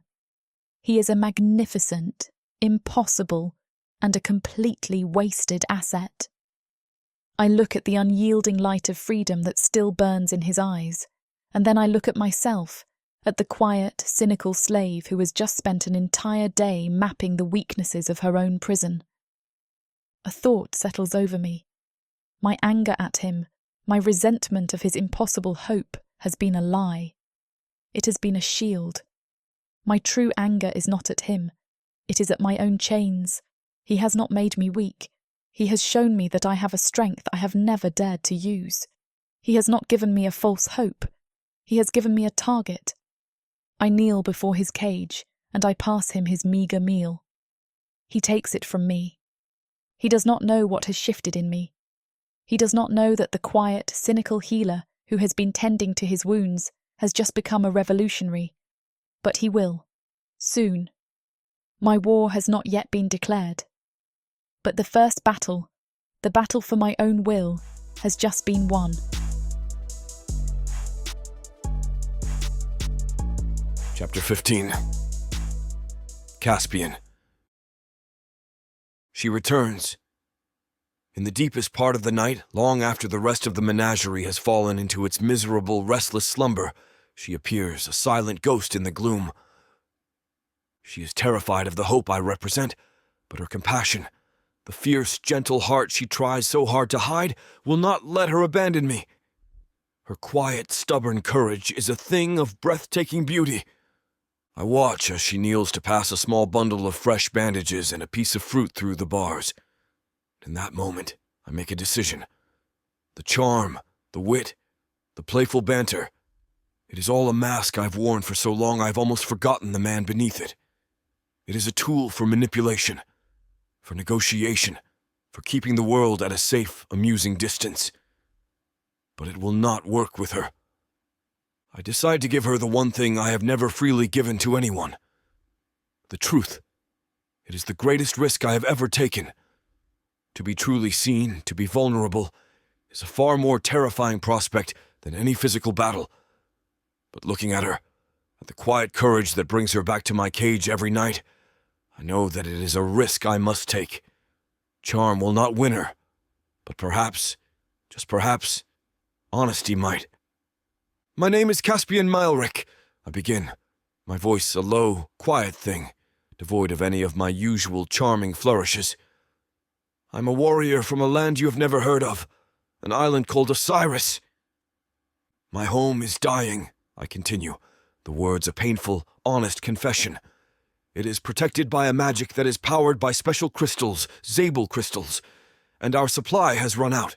[SPEAKER 1] He is a magnificent, impossible, and a completely wasted asset. I look at the unyielding light of freedom that still burns in his eyes, and then I look at myself, at the quiet, cynical slave who has just spent an entire day mapping the weaknesses of her own prison. A thought settles over me. My anger at him, my resentment of his impossible hope, has been a lie. It has been a shield. My true anger is not at him. It is at my own chains. He has not made me weak. He has shown me that I have a strength I have never dared to use. He has not given me a false hope. He has given me a target. I kneel before his cage, and I pass him his meagre meal. He takes it from me. He does not know what has shifted in me. He does not know that the quiet, cynical healer who has been tending to his wounds has just become a revolutionary. But he will. Soon. My war has not yet been declared. But the first battle, the battle for my own will, has just been won.
[SPEAKER 2] Chapter 15. Caspian. She returns. In the deepest part of the night, long after the rest of the menagerie has fallen into its miserable, restless slumber, she appears, a silent ghost in the gloom. She is terrified of the hope I represent, but her compassion, the fierce, gentle heart she tries so hard to hide, will not let her abandon me. Her quiet, stubborn courage is a thing of breathtaking beauty. I watch as she kneels to pass a small bundle of fresh bandages and a piece of fruit through the bars. In that moment, I make a decision. The charm, the wit, the playful banter, it is all a mask I've worn for so long I've almost forgotten the man beneath it. It is a tool for manipulation, for negotiation, for keeping the world at a safe, amusing distance. But it will not work with her. I decide to give her the one thing I have never freely given to anyone. The truth. It is the greatest risk I have ever taken. To be truly seen, to be vulnerable, is a far more terrifying prospect than any physical battle. But looking at her, at the quiet courage that brings her back to my cage every night, I know that it is a risk I must take. Charm will not win her, but perhaps, just perhaps, honesty might. "My name is Caspian Maelric," I begin, my voice a low, quiet thing, devoid of any of my usual charming flourishes. "I'm a warrior from a land you have never heard of, an island called Osiris. My home is dying," I continue, the words a painful, honest confession. "It is protected by a magic that is powered by special crystals, Zabel crystals, and our supply has run out.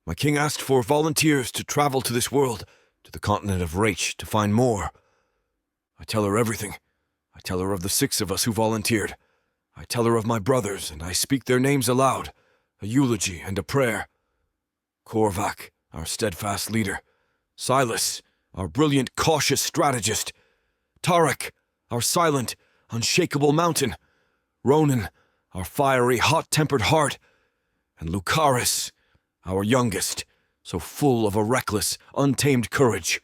[SPEAKER 2] My king asked for volunteers to travel to this world, to the continent of Raich, to find more. I tell her everything. I tell her of the 6 of us who volunteered. I tell her of my brothers, and I speak their names aloud, a eulogy and a prayer. Korvac, our steadfast leader. Silas, our brilliant, cautious strategist. Tarek, our silent, unshakable mountain. Ronan, our fiery, hot-tempered heart. And Lucaris, our youngest, so full of a reckless, untamed courage.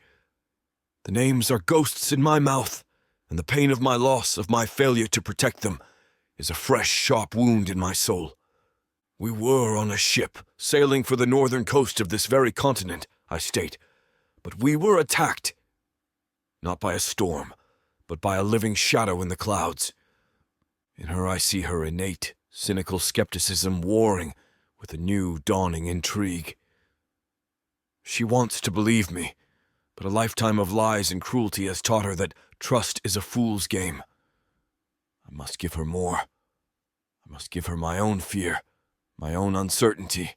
[SPEAKER 2] The names are ghosts in my mouth, and the pain of my loss, of my failure to protect them, is a fresh, sharp wound in my soul. We were on a ship, sailing for the northern coast of this very continent, I state, but we were attacked. Not by a storm, but by a living shadow in the clouds. In her I see her innate, cynical skepticism warring with a new, dawning intrigue. She wants to believe me, but a lifetime of lies and cruelty has taught her that trust is a fool's game. I must give her more. I must give her my own fear, my own uncertainty.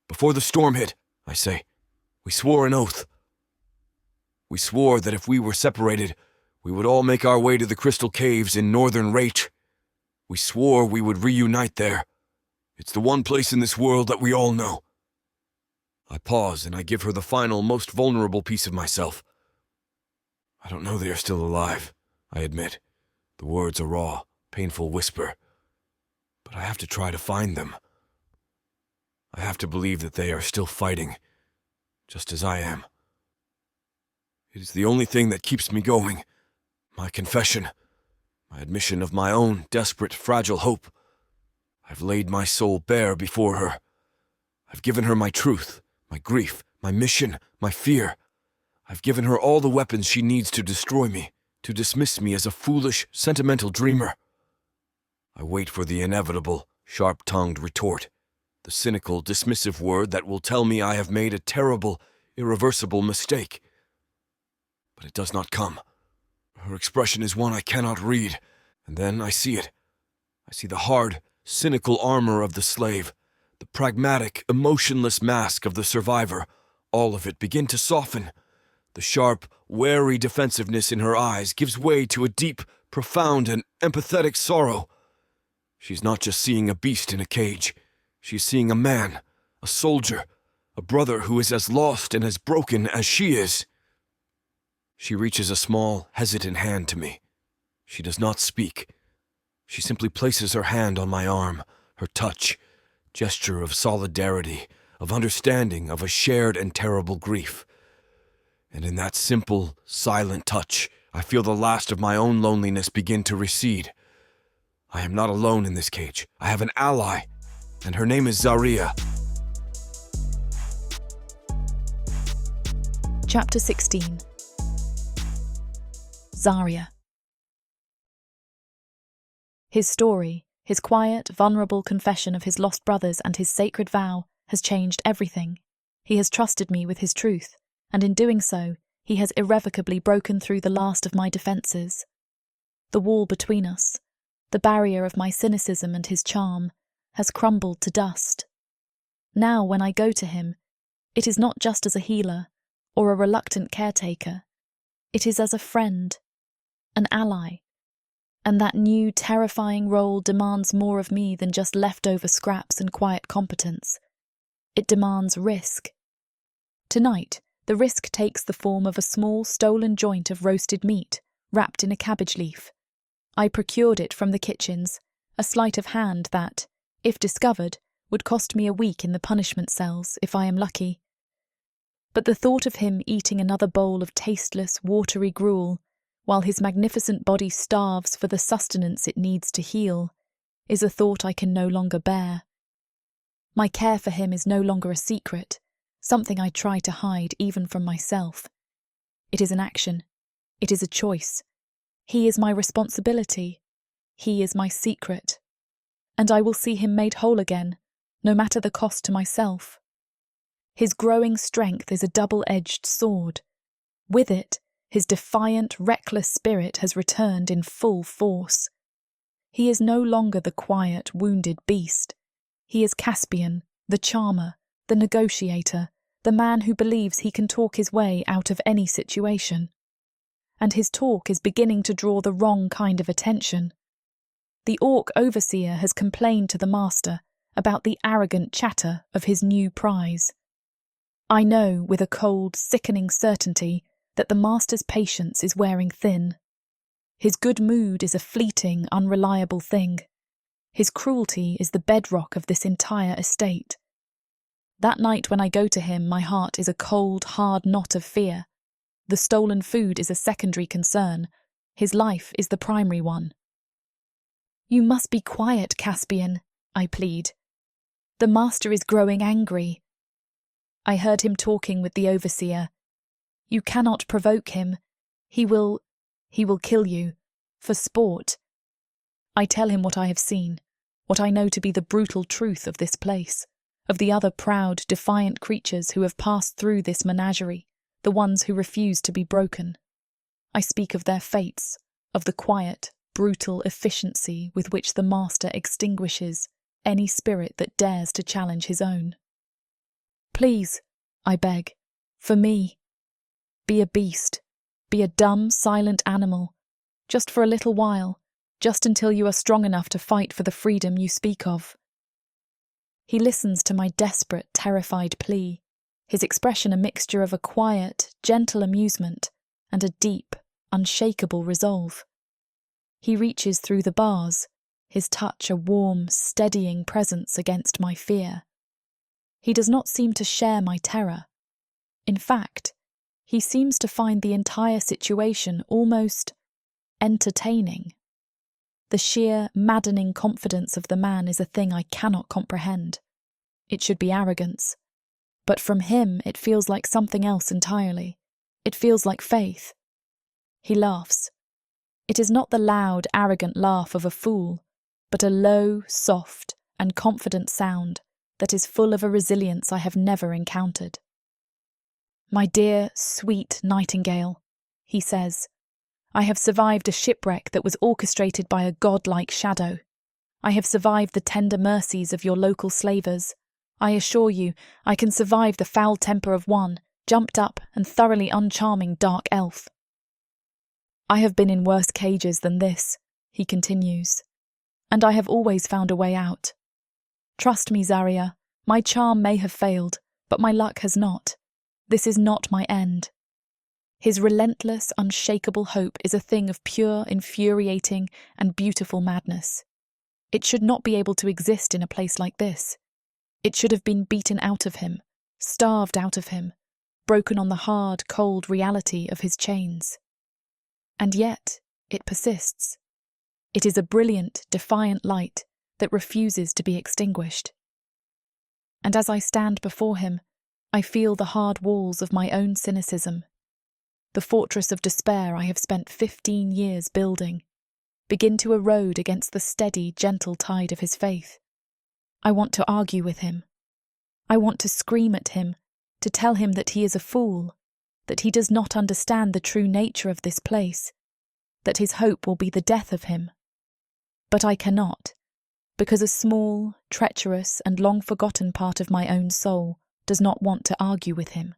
[SPEAKER 2] Before the storm hit, I say, we swore an oath. We swore that if we were separated, we would all make our way to the crystal caves in northern Raich. We swore we would reunite there. It's the one place in this world that we all know. I pause and I give her the final, most vulnerable piece of myself. I don't know they are still alive, I admit. The words a raw, painful whisper. But I have to try to find them. I have to believe that they are still fighting, just as I am. It is the only thing that keeps me going. My confession, my admission of my own desperate, fragile hope. I've laid my soul bare before her. I've given her my truth, my grief, my mission, my fear. I've given her all the weapons she needs to destroy me, to dismiss me as a foolish, sentimental dreamer. I wait for the inevitable, sharp-tongued retort, the cynical, dismissive word that will tell me I have made a terrible, irreversible mistake. But it does not come. Her expression is one I cannot read, and then I see it. I see the hard, cynical armor of the slave, the pragmatic, emotionless mask of the survivor, all of it begin to soften. The sharp, wary defensiveness in her eyes gives way to a deep, profound and empathetic sorrow. She's not just seeing a beast in a cage. She's seeing a man, a soldier, a brother who is as lost and as broken as she is. She reaches a small, hesitant hand to me. She does not speak. She simply places her hand on my arm, her touch, gesture of solidarity, of understanding of a shared and terrible grief. And in that simple, silent touch, I feel the last of my own loneliness begin to recede. I am not alone in this cage. I have an ally, and her name is Zaria.
[SPEAKER 1] Chapter 16. Zaria. His story, his quiet, vulnerable confession of his lost brothers and his sacred vow, has changed everything. He has trusted me with his truth, and in doing so, he has irrevocably broken through the last of my defences. The wall between us, the barrier of my cynicism and his charm, has crumbled to dust. Now, when I go to him, it is not just as a healer or a reluctant caretaker. It is as a friend, an ally. And that new, terrifying role demands more of me than just leftover scraps and quiet competence. It demands risk. Tonight, the risk takes the form of a small, stolen joint of roasted meat, wrapped in a cabbage leaf. I procured it from the kitchens, a sleight of hand that, if discovered, would cost me a week in the punishment cells, if I am lucky. But the thought of him eating another bowl of tasteless, watery gruel, while his magnificent body starves for the sustenance it needs to heal, is a thought I can no longer bear. My care for him is no longer a secret, something I try to hide even from myself. It is an action. It is a choice. He is my responsibility. He is my secret. And I will see him made whole again, no matter the cost to myself. His growing strength is a double-edged sword. With it, his defiant, reckless spirit has returned in full force. He is no longer the quiet, wounded beast. He is Caspian, the charmer, the negotiator, the man who believes he can talk his way out of any situation. And his talk is beginning to draw the wrong kind of attention. The orc overseer has complained to the master about the arrogant chatter of his new prize. I know with a cold, sickening certainty that the master's patience is wearing thin. His good mood is a fleeting, unreliable thing. His cruelty is the bedrock of this entire estate. That night when I go to him, my heart is a cold, hard knot of fear. The stolen food is a secondary concern. His life is the primary one. "You must be quiet, Caspian," I plead. "The master is growing angry." I heard him talking with the overseer. "You cannot provoke him. He will kill you. For sport." I tell him what I have seen, what I know to be the brutal truth of this place, of the other proud, defiant creatures who have passed through this menagerie, the ones who refuse to be broken. I speak of their fates, of the quiet, brutal efficiency with which the master extinguishes any spirit that dares to challenge his own. "Please," I beg, "for me. Be a beast. Be a dumb, silent animal. Just for a little while. Just until you are strong enough to fight for the freedom you speak of." He listens to my desperate, terrified plea, his expression a mixture of a quiet, gentle amusement and a deep, unshakable resolve. He reaches through the bars, his touch a warm, steadying presence against my fear. He does not seem to share my terror. In fact, he seems to find the entire situation almost entertaining. The sheer, maddening confidence of the man is a thing I cannot comprehend. It should be arrogance. But from him it feels like something else entirely. It feels like faith. He laughs. It is not the loud, arrogant laugh of a fool, but a low, soft, and confident sound that is full of a resilience I have never encountered. "My dear, sweet nightingale," he says, "I have survived a shipwreck that was orchestrated by a godlike shadow. I have survived the tender mercies of your local slavers. I assure you, I can survive the foul temper of one, jumped up and thoroughly uncharming dark elf." I have been in worse cages than this, he continues, and I have always found a way out. Trust me, Zaria, my charm may have failed, but my luck has not. This is not my end. His relentless, unshakable hope is a thing of pure, infuriating, and beautiful madness. It should not be able to exist in a place like this. It should have been beaten out of him, starved out of him, broken on the hard, cold reality of his chains. And yet, it persists. It is a brilliant, defiant light that refuses to be extinguished. And as I stand before him, I feel the hard walls of my own cynicism. The fortress of despair I have spent 15 years building begin to erode against the steady, gentle tide of his faith. I want to argue with him. I want to scream at him, to tell him that he is a fool, that he does not understand the true nature of this place, that his hope will be the death of him. But I cannot, because a small, treacherous, and long-forgotten part of my own soul does not want to argue with him.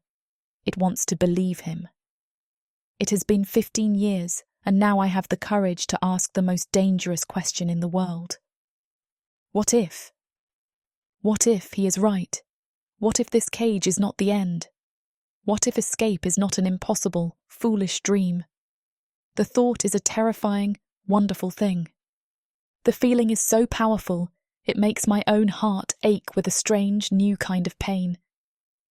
[SPEAKER 1] It wants to believe him. It has been 15 years, and now I have the courage to ask the most dangerous question in the world. What if? What if he is right? What if this cage is not the end? What if escape is not an impossible, foolish dream? The thought is a terrifying, wonderful thing. The feeling is so powerful, it makes my own heart ache with a strange, new kind of pain.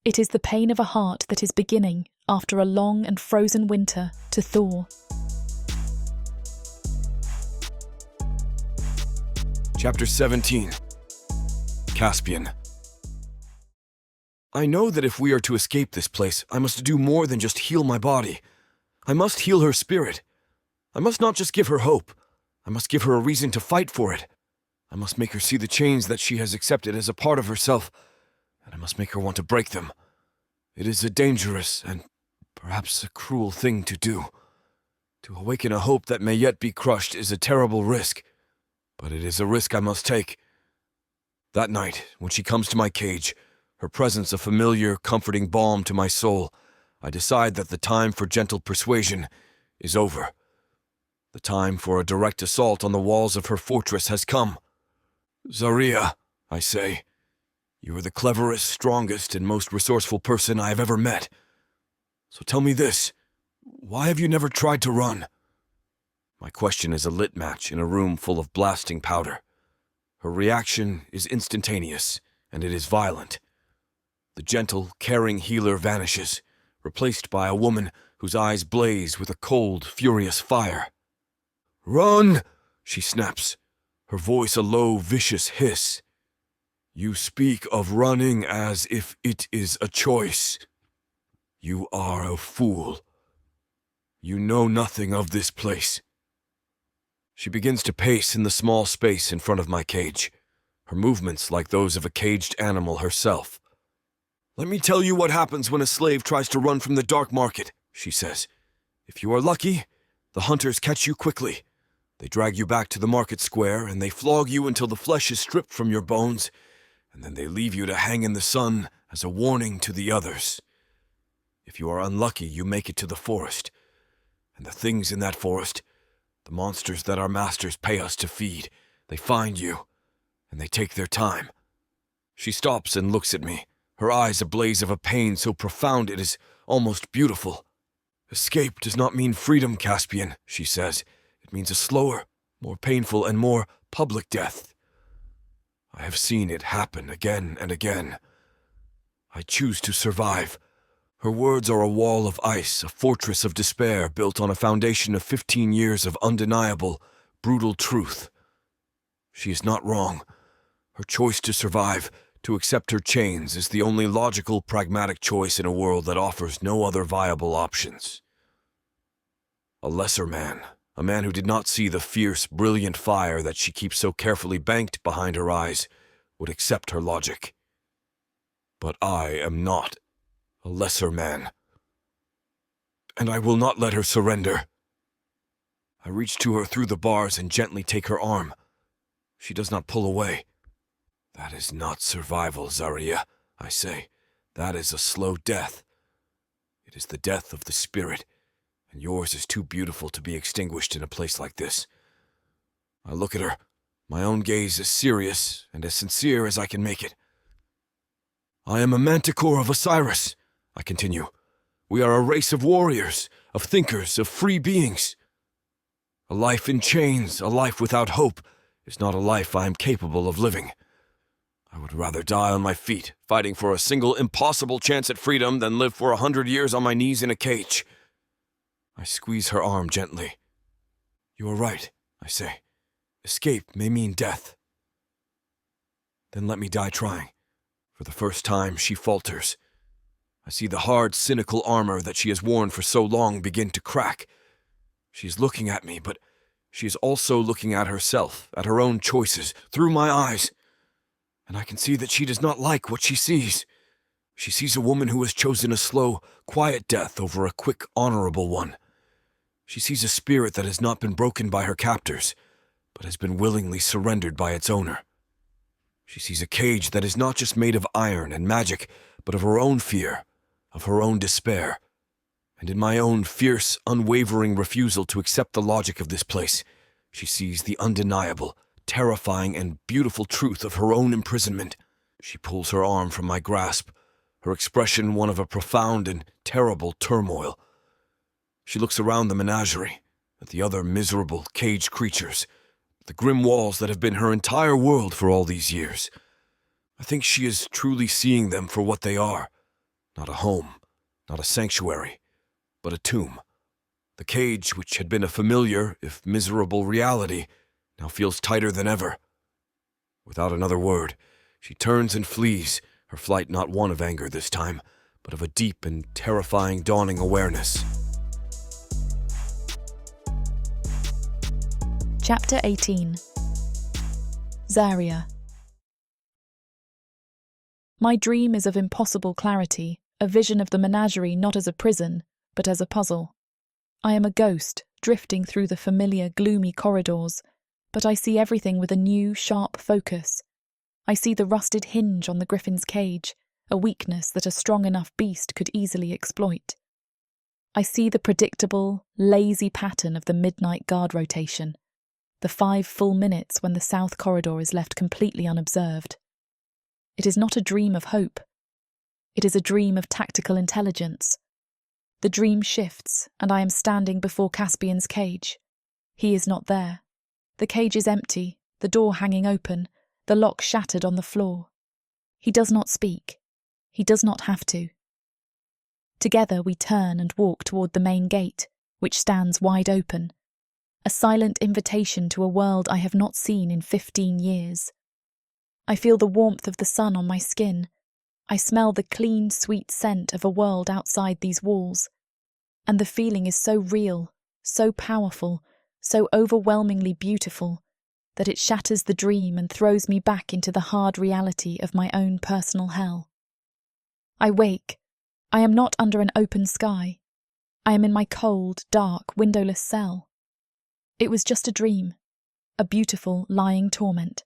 [SPEAKER 1] It is the pain of a heart that is beginning, after a long and frozen winter, to thaw.
[SPEAKER 2] Chapter 17. Caspian. I know that if we are to escape this place, I must do more than just heal my body. I must heal her spirit. I must not just give her hope. I must give her a reason to fight for it. I must make her see the chains that she has accepted as a part of herself, and I must make her want to break them. It is a dangerous and perhaps a cruel thing to do. To awaken a hope that may yet be crushed is a terrible risk, but it is a risk I must take. That night, when she comes to my cage, her presence a familiar, comforting balm to my soul, I decide that the time for gentle persuasion is over. The time for a direct assault on the walls of her fortress has come. Zaria, I say, you are the cleverest, strongest, and most resourceful person I have ever met. So tell me this, why have you never tried to run? My question is a lit match in a room full of blasting powder. Her reaction is instantaneous, and it is violent. The gentle, caring healer vanishes, replaced by a woman whose eyes blaze with a cold, furious fire. "Run!" she snaps, her voice a low, vicious hiss. "You speak of running as if it is a choice. You are a fool. You know nothing of this place." She begins to pace in the small space in front of my cage, her movements like those of a caged animal herself. "Let me tell you what happens when a slave tries to run from the dark market," she says. "If you are lucky, the hunters catch you quickly. They drag you back to the market square, and they flog you until the flesh is stripped from your bones, and then they leave you to hang in the sun as a warning to the others. If you are unlucky, you make it to the forest, and the things in that forest, the monsters that our masters pay us to feed, they find you, and they take their time." She stops and looks at me, her eyes ablaze of a pain so profound it is almost beautiful. "Escape does not mean freedom, Caspian," she says. "It means a slower, more painful, and more public death. I have seen it happen again and again. I choose to survive." Her words are a wall of ice, a fortress of despair built on a foundation of 15 years of undeniable, brutal truth. She is not wrong. Her choice to survive, to accept her chains, is the only logical, pragmatic choice in a world that offers no other viable options. A lesser man, a man who did not see the fierce, brilliant fire that she keeps so carefully banked behind her eyes, would accept her logic. But I am not a lesser man, and I will not let her surrender. I reach to her through the bars and gently take her arm. She does not pull away. "That is not survival, Zaria," I say. "That is a slow death. It is the death of the spirit, and yours is too beautiful to be extinguished in a place like this. I look at her, my own gaze as serious and as sincere as I can make it. I am a manticore of Osiris, I continue. We are a race of warriors, of thinkers, of free beings. A life in chains, a life without hope, is not a life I am capable of living. I would rather die on my feet, fighting for a single impossible chance at freedom, than live for 100 years on my knees in a cage. I squeeze her arm gently. You are right, I say. Escape may mean death. Then let me die trying. For the first time, she falters. I see the hard, cynical armor that she has worn for so long begin to crack. She is looking at me, but she is also looking at herself, at her own choices, through my eyes. And I can see that she does not like what she sees. She sees a woman who has chosen a slow, quiet death over a quick, honorable one. She sees a spirit that has not been broken by her captors, but has been willingly surrendered by its owner. She sees a cage that is not just made of iron and magic, but of her own fear, of her own despair. And in my own fierce, unwavering refusal to accept the logic of this place, she sees the undeniable, terrifying, and beautiful truth of her own imprisonment. She pulls her arm from my grasp, her expression one of a profound and terrible turmoil. She looks around the menagerie, at the other miserable, caged creatures, the grim walls that have been her entire world for all these years. I think she is truly seeing them for what they are. Not a home, not a sanctuary, but a tomb. The cage, which had been a familiar, if miserable, reality, now feels tighter than ever. Without another word, she turns and flees, her flight not one of anger this time, but of a deep and terrifying dawning awareness.
[SPEAKER 1] Chapter 18. Zaria. My dream is of impossible clarity, a vision of the menagerie not as a prison, but as a puzzle. I am a ghost, drifting through the familiar, gloomy corridors, but I see everything with a new, sharp focus. I see the rusted hinge on the griffin's cage, a weakness that a strong enough beast could easily exploit. I see the predictable, lazy pattern of the midnight guard rotation, the 5 full minutes when the south corridor is left completely unobserved. It is not a dream of hope. It is a dream of tactical intelligence. The dream shifts, and I am standing before Caspian's cage. He is not there. The cage is empty, the door hanging open, the lock shattered on the floor. He does not speak. He does not have to. Together we turn and walk toward the main gate, which stands wide open, a silent invitation to a world I have not seen in 15 years. I feel the warmth of the sun on my skin. I smell the clean, sweet scent of a world outside these walls. And the feeling is so real, so powerful, so overwhelmingly beautiful, that it shatters the dream and throws me back into the hard reality of my own personal hell. I wake. I am not under an open sky. I am in my cold, dark, windowless cell. It was just a dream, a beautiful, lying torment,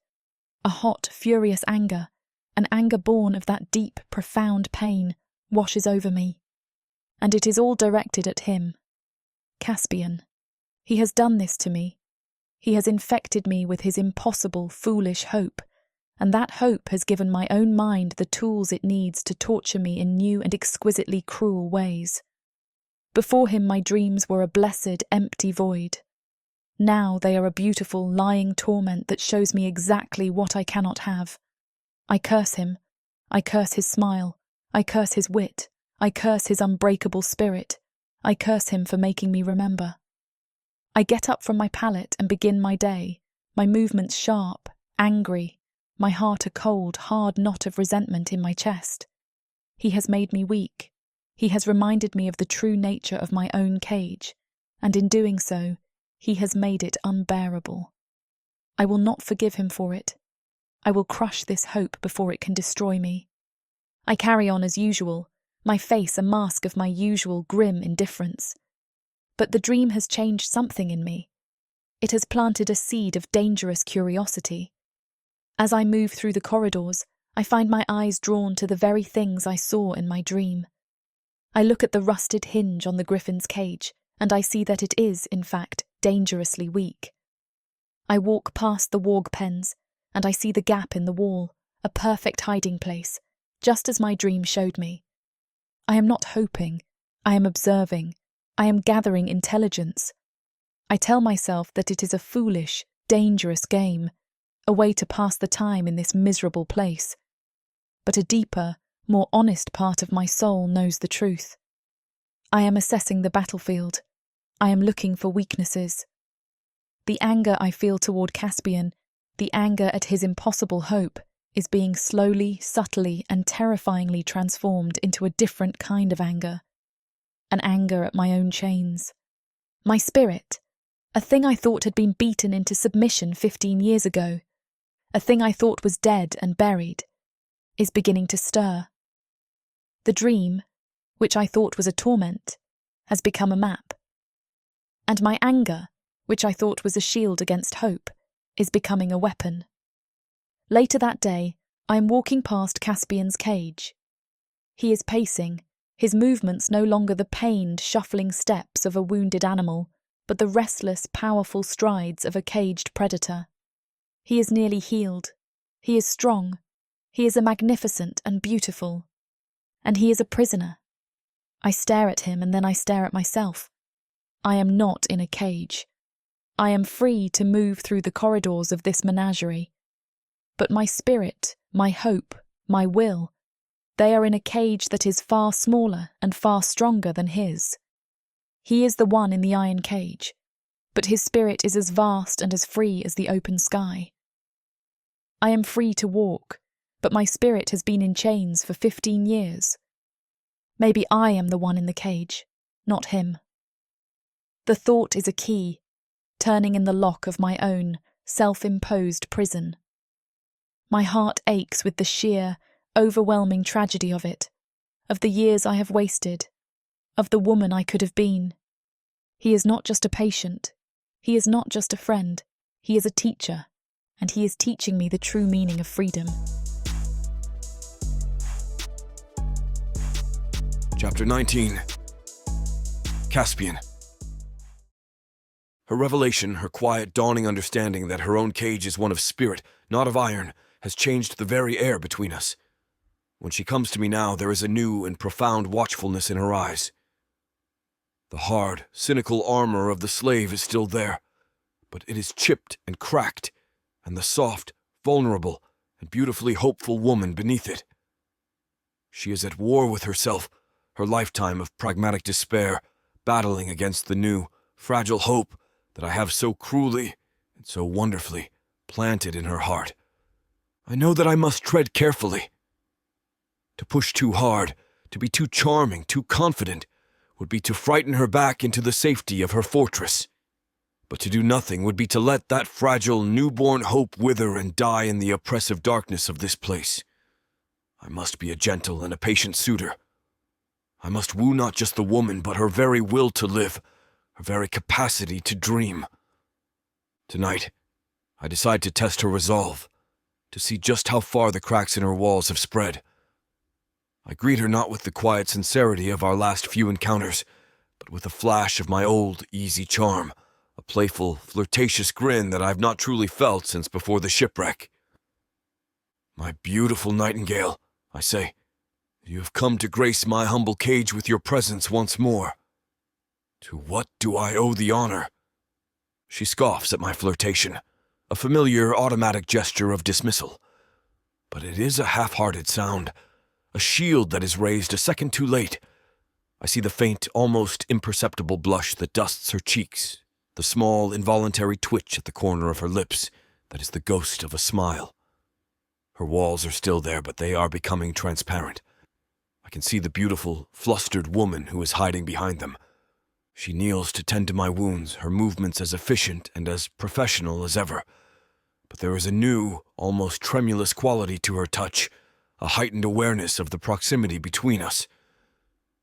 [SPEAKER 1] a hot, furious anger, an anger born of that deep, profound pain, washes over me. And it is all directed at him. Caspian. He has done this to me. He has infected me with his impossible, foolish hope, and that hope has given my own mind the tools it needs to torture me in new and exquisitely cruel ways. Before him my dreams were a blessed, empty void. Now they are a beautiful, lying torment that shows me exactly what I cannot have. I curse him. I curse his smile. I curse his wit. I curse his unbreakable spirit. I curse him for making me remember. I get up from my pallet and begin my day, my movements sharp, angry, my heart a cold, hard knot of resentment in my chest. He has made me weak. He has reminded me of the true nature of my own cage, and in doing so, he has made it unbearable. I will not forgive him for it. I will crush this hope before it can destroy me. I carry on as usual, my face a mask of my usual grim indifference. But the dream has changed something in me. It has planted a seed of dangerous curiosity. As I move through the corridors, I find my eyes drawn to the very things I saw in my dream. I look at the rusted hinge on the griffin's cage, and I see that it is, in fact, dangerously weak. I walk past the warg pens, and I see the gap in the wall, a perfect hiding place, just as my dream showed me. I am not hoping, I am observing, I am gathering intelligence. I tell myself that it is a foolish, dangerous game, a way to pass the time in this miserable place. But a deeper, more honest part of my soul knows the truth. I am assessing the battlefield. I am looking for weaknesses. The anger I feel toward Caspian, the anger at his impossible hope, is being slowly, subtly, and terrifyingly transformed into a different kind of anger. An anger at my own chains. My spirit, a thing I thought had been beaten into submission 15 years ago, a thing I thought was dead and buried, is beginning to stir. The dream, which I thought was a torment, has become a map. And my anger, which I thought was a shield against hope, is becoming a weapon. Later that day, I am walking past Caspian's cage. He is pacing, his movements no longer the pained, shuffling steps of a wounded animal, but the restless, powerful strides of a caged predator. He is nearly healed. He is strong. He is a magnificent and beautiful. And he is a prisoner. I stare at him and then I stare at myself. I am not in a cage. I am free to move through the corridors of this menagerie. But my spirit, my hope, my will, they are in a cage that is far smaller and far stronger than his. He is the one in the iron cage, but his spirit is as vast and as free as the open sky. I am free to walk, but my spirit has been in chains for 15 years. Maybe I am the one in the cage, not him. The thought is a key, turning in the lock of my own, self-imposed prison. My heart aches with the sheer, overwhelming tragedy of it, of the years I have wasted, of the woman I could have been. He is not just a patient, he is not just a friend, he is a teacher, and he is teaching me the true meaning of freedom.
[SPEAKER 2] Chapter 19. Caspian. Her revelation, her quiet, dawning understanding that her own cage is one of spirit, not of iron, has changed the very air between us. When she comes to me now, there is a new and profound watchfulness in her eyes. The hard, cynical armor of the slave is still there, but it is chipped and cracked, and the soft, vulnerable, and beautifully hopeful woman beneath it. She is at war with herself, her lifetime of pragmatic despair, battling against the new, fragile hope that I have so cruelly and so wonderfully planted in her heart. I know that I must tread carefully. To push too hard, to be too charming, too confident, would be to frighten her back into the safety of her fortress. But to do nothing would be to let that fragile, newborn hope wither and die in the oppressive darkness of this place. I must be a gentle and a patient suitor. I must woo not just the woman, but her very will to live, her very capacity to dream. Tonight, I decide to test her resolve, to see just how far the cracks in her walls have spread. I greet her not with the quiet sincerity of our last few encounters, but with a flash of my old, easy charm, a playful, flirtatious grin that I've not truly felt since before the shipwreck. "My beautiful nightingale," I say, "you have come to grace my humble cage with your presence once more. To what do I owe the honor?" She scoffs at my flirtation, a familiar automatic gesture of dismissal. But it is a half-hearted sound, a shield that is raised a second too late. I see the faint, almost imperceptible blush that dusts her cheeks, the small, involuntary twitch at the corner of her lips that is the ghost of a smile. Her walls are still there, but they are becoming transparent. I can see the beautiful, flustered woman who is hiding behind them. She kneels to tend to my wounds, her movements as efficient and as professional as ever. But there is a new, almost tremulous quality to her touch, a heightened awareness of the proximity between us.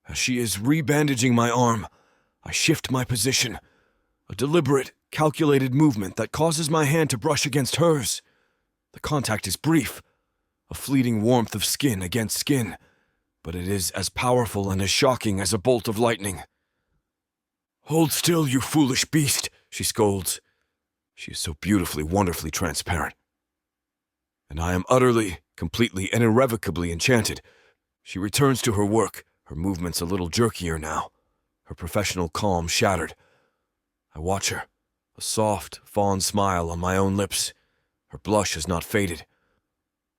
[SPEAKER 2] As she is rebandaging my arm, I shift my position, a deliberate, calculated movement that causes my hand to brush against hers. The contact is brief, a fleeting warmth of skin against skin, but it is as powerful and as shocking as a bolt of lightning. Hold still, you foolish beast, she scolds. She is so beautifully, wonderfully transparent. And I am utterly, completely, and irrevocably enchanted. She returns to her work, her movements a little jerkier now, her professional calm shattered. I watch her, a soft, fond smile on my own lips. Her blush has not faded.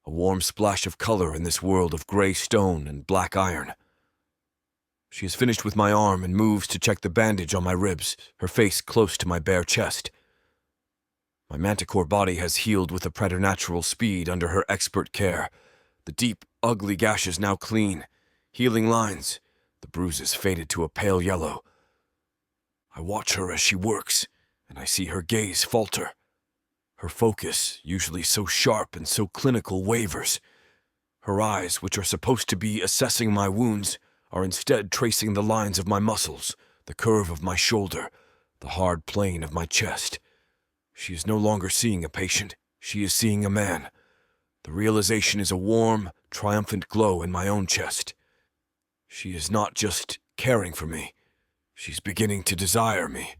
[SPEAKER 2] A warm splash of color in this world of gray stone and black iron. She has finished with my arm and moves to check the bandage on my ribs, her face close to my bare chest. My manticore body has healed with a preternatural speed under her expert care. The deep, ugly gashes now clean, healing lines, the bruises faded to a pale yellow. I watch her as she works, and I see her gaze falter. Her focus, usually so sharp and so clinical, wavers. Her eyes, which are supposed to be assessing my wounds, are instead tracing the lines of my muscles, the curve of my shoulder, the hard plane of my chest. She is no longer seeing a patient, she is seeing a man. The realization is a warm, triumphant glow in my own chest. She is not just caring for me, she's beginning to desire me.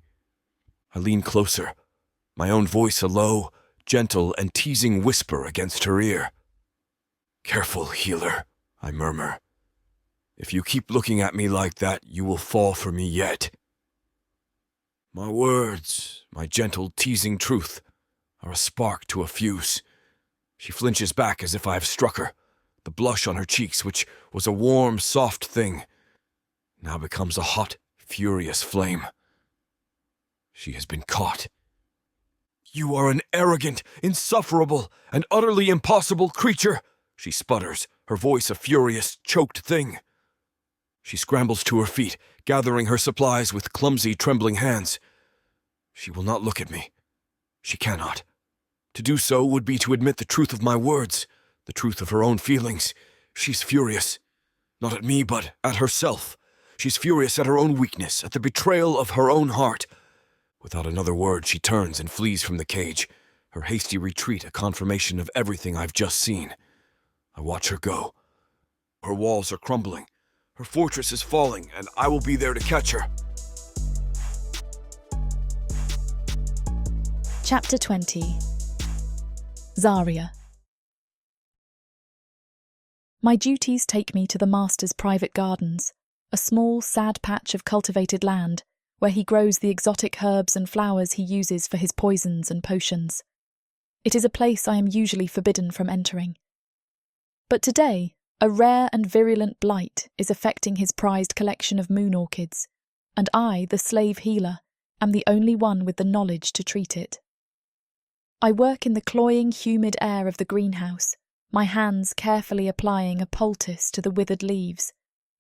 [SPEAKER 2] I lean closer, my own voice a low, gentle, and teasing whisper against her ear. "Careful, healer," I murmur. "If you keep looking at me like that, you will fall for me yet." My words, my gentle, teasing truth, are a spark to a fuse. She flinches back as if I have struck her. The blush on her cheeks, which was a warm, soft thing, now becomes a hot, furious flame. She has been caught. "You are an arrogant, insufferable, and utterly impossible creature," she sputters, her voice a furious, choked thing. She scrambles to her feet, gathering her supplies with clumsy, trembling hands. She will not look at me. She cannot. To do so would be to admit the truth of my words, the truth of her own feelings. She's furious. Not at me, but at herself. She's furious at her own weakness, at the betrayal of her own heart. Without another word, she turns and flees from the cage, her hasty retreat a confirmation of everything I've just seen. I watch her go. Her walls are crumbling. Her fortress is falling, and I will be there to catch her.
[SPEAKER 1] Chapter 20. Zaria. My duties take me to the master's private gardens, a small, sad patch of cultivated land where he grows the exotic herbs and flowers he uses for his poisons and potions. It is a place I am usually forbidden from entering. But today, a rare and virulent blight is affecting his prized collection of moon orchids, and I, the slave healer, am the only one with the knowledge to treat it. I work in the cloying, humid air of the greenhouse, my hands carefully applying a poultice to the withered leaves,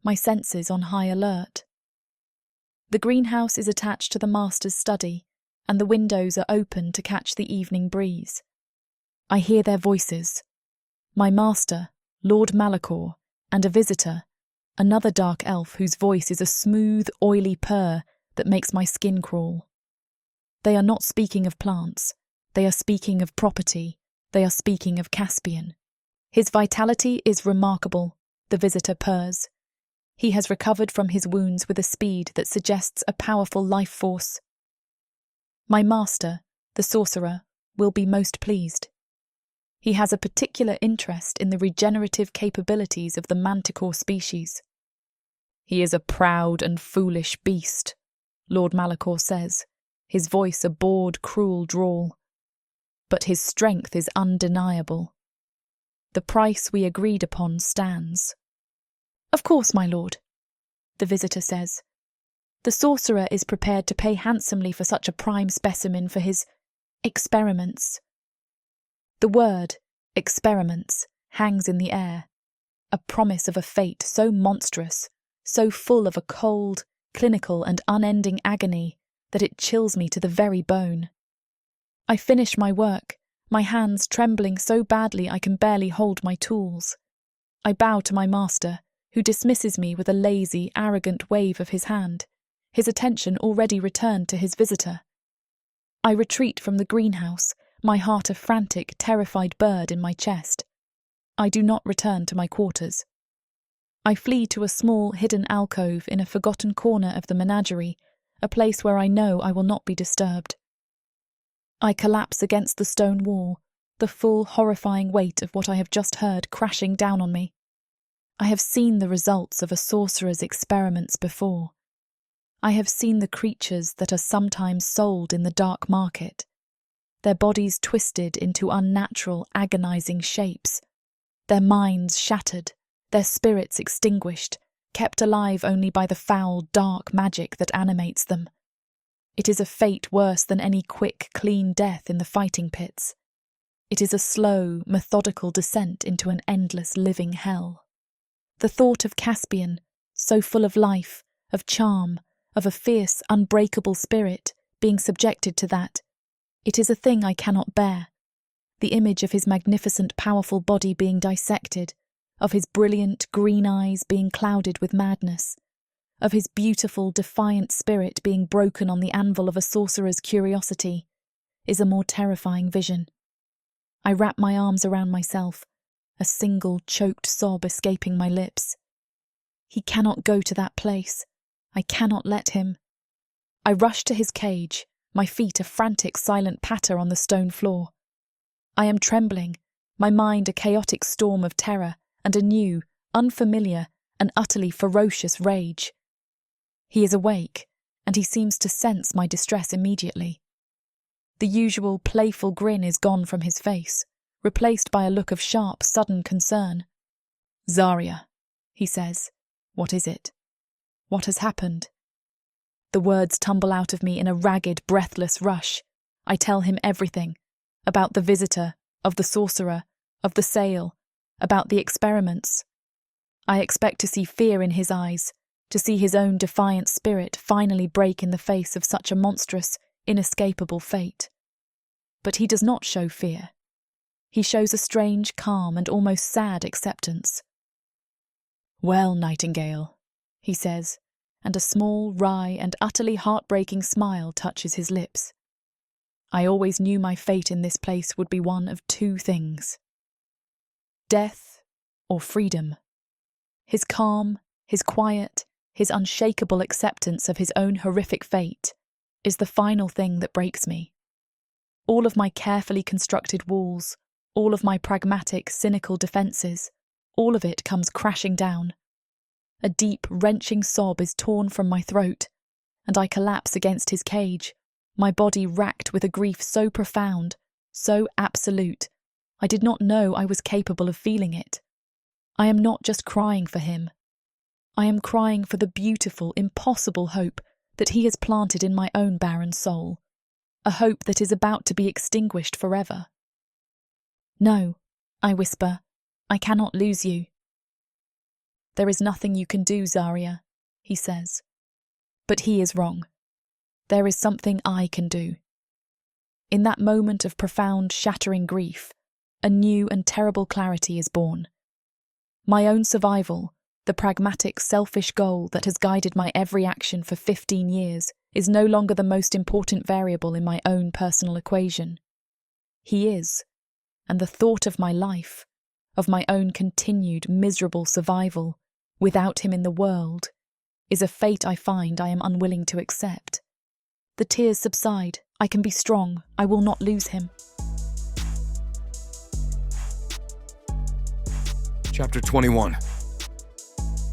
[SPEAKER 1] my senses on high alert. The greenhouse is attached to the master's study, and the windows are open to catch the evening breeze. I hear their voices. My master, Lord Malachor, and a visitor, another dark elf whose voice is a smooth, oily purr that makes my skin crawl. They are not speaking of plants. They are speaking of property. They are speaking of Caspian. His vitality is remarkable, the visitor purrs. He has recovered from his wounds with a speed that suggests a powerful life force. My master, the sorcerer, will be most pleased. He has a particular interest in the regenerative capabilities of the manticore species. "He is a proud and foolish beast," Lord Malachor says, his voice a bored, cruel drawl. "But his strength is undeniable. The price we agreed upon stands." "Of course, my lord," the visitor says. "The sorcerer is prepared to pay handsomely for such a prime specimen for his experiments." The word, experiments, hangs in the air, a promise of a fate so monstrous, so full of a cold, clinical and unending agony that it chills me to the very bone. I finish my work, my hands trembling so badly I can barely hold my tools. I bow to my master, who dismisses me with a lazy, arrogant wave of his hand, his attention already returned to his visitor. I retreat from the greenhouse, my heart a frantic, terrified bird in my chest. I do not return to my quarters. I flee to a small, hidden alcove in a forgotten corner of the menagerie a place where I know I will not be disturbed. I collapse against the stone wall, the full, horrifying weight of what I have just heard crashing down on me. I have seen the results of a sorcerer's experiments before. I have seen the creatures that are sometimes sold in the dark market, their bodies twisted into unnatural, agonizing shapes, their minds shattered, their spirits extinguished, kept alive only by the foul, dark magic that animates them. It is a fate worse than any quick, clean death in the fighting pits. It is a slow, methodical descent into an endless living hell. The thought of Caspian, so full of life, of charm, of a fierce, unbreakable spirit, being subjected to that, it is a thing I cannot bear. The image of his magnificent, powerful body being dissected, of his brilliant, green eyes being clouded with madness, of his beautiful, defiant spirit being broken on the anvil of a sorcerer's curiosity, is a more terrifying vision. I wrap my arms around myself, a single choked sob escaping my lips. He cannot go to that place. I cannot let him. I rush to his cage, my feet a frantic, silent patter on the stone floor. I am trembling, my mind a chaotic storm of terror and a new, unfamiliar, and utterly ferocious rage. He is awake, and he seems to sense my distress immediately. The usual playful grin is gone from his face, replaced by a look of sharp, sudden concern. "Zaria," he says, "what is it? What has happened?" The words tumble out of me in a ragged, breathless rush. I tell him everything, about the visitor, of the sorcerer, of the sale, about the experiments. I expect to see fear in his eyes, to see his own defiant spirit finally break in the face of such a monstrous, inescapable fate. But he does not show fear. He shows a strange, calm, and almost sad acceptance. "Well, Nightingale," he says, and a small, wry, and utterly heartbreaking smile touches his lips. "I always knew my fate in this place would be one of two things: death or freedom." His calm, his quiet, his unshakable acceptance of his own horrific fate is the final thing that breaks me. All of my carefully constructed walls, all of my pragmatic, cynical defences, all of it comes crashing down. A deep, wrenching sob is torn from my throat, and I collapse against his cage, my body racked with a grief so profound, so absolute, I did not know I was capable of feeling it. I am not just crying for him. I am crying for the beautiful, impossible hope that he has planted in my own barren soul, a hope that is about to be extinguished forever. "No," I whisper, "I cannot lose you." "There is nothing you can do, Zaria," he says. But he is wrong. There is something I can do. In that moment of profound, shattering grief, a new and terrible clarity is born. My own survival, the pragmatic, selfish goal that has guided my every action for 15 years, is no longer the most important variable in my own personal equation. He is, and the thought of my life, of my own continued, miserable survival, without him in the world, is a fate I find I am unwilling to accept. The tears subside. I can be strong. I will not lose him.
[SPEAKER 2] Chapter 21.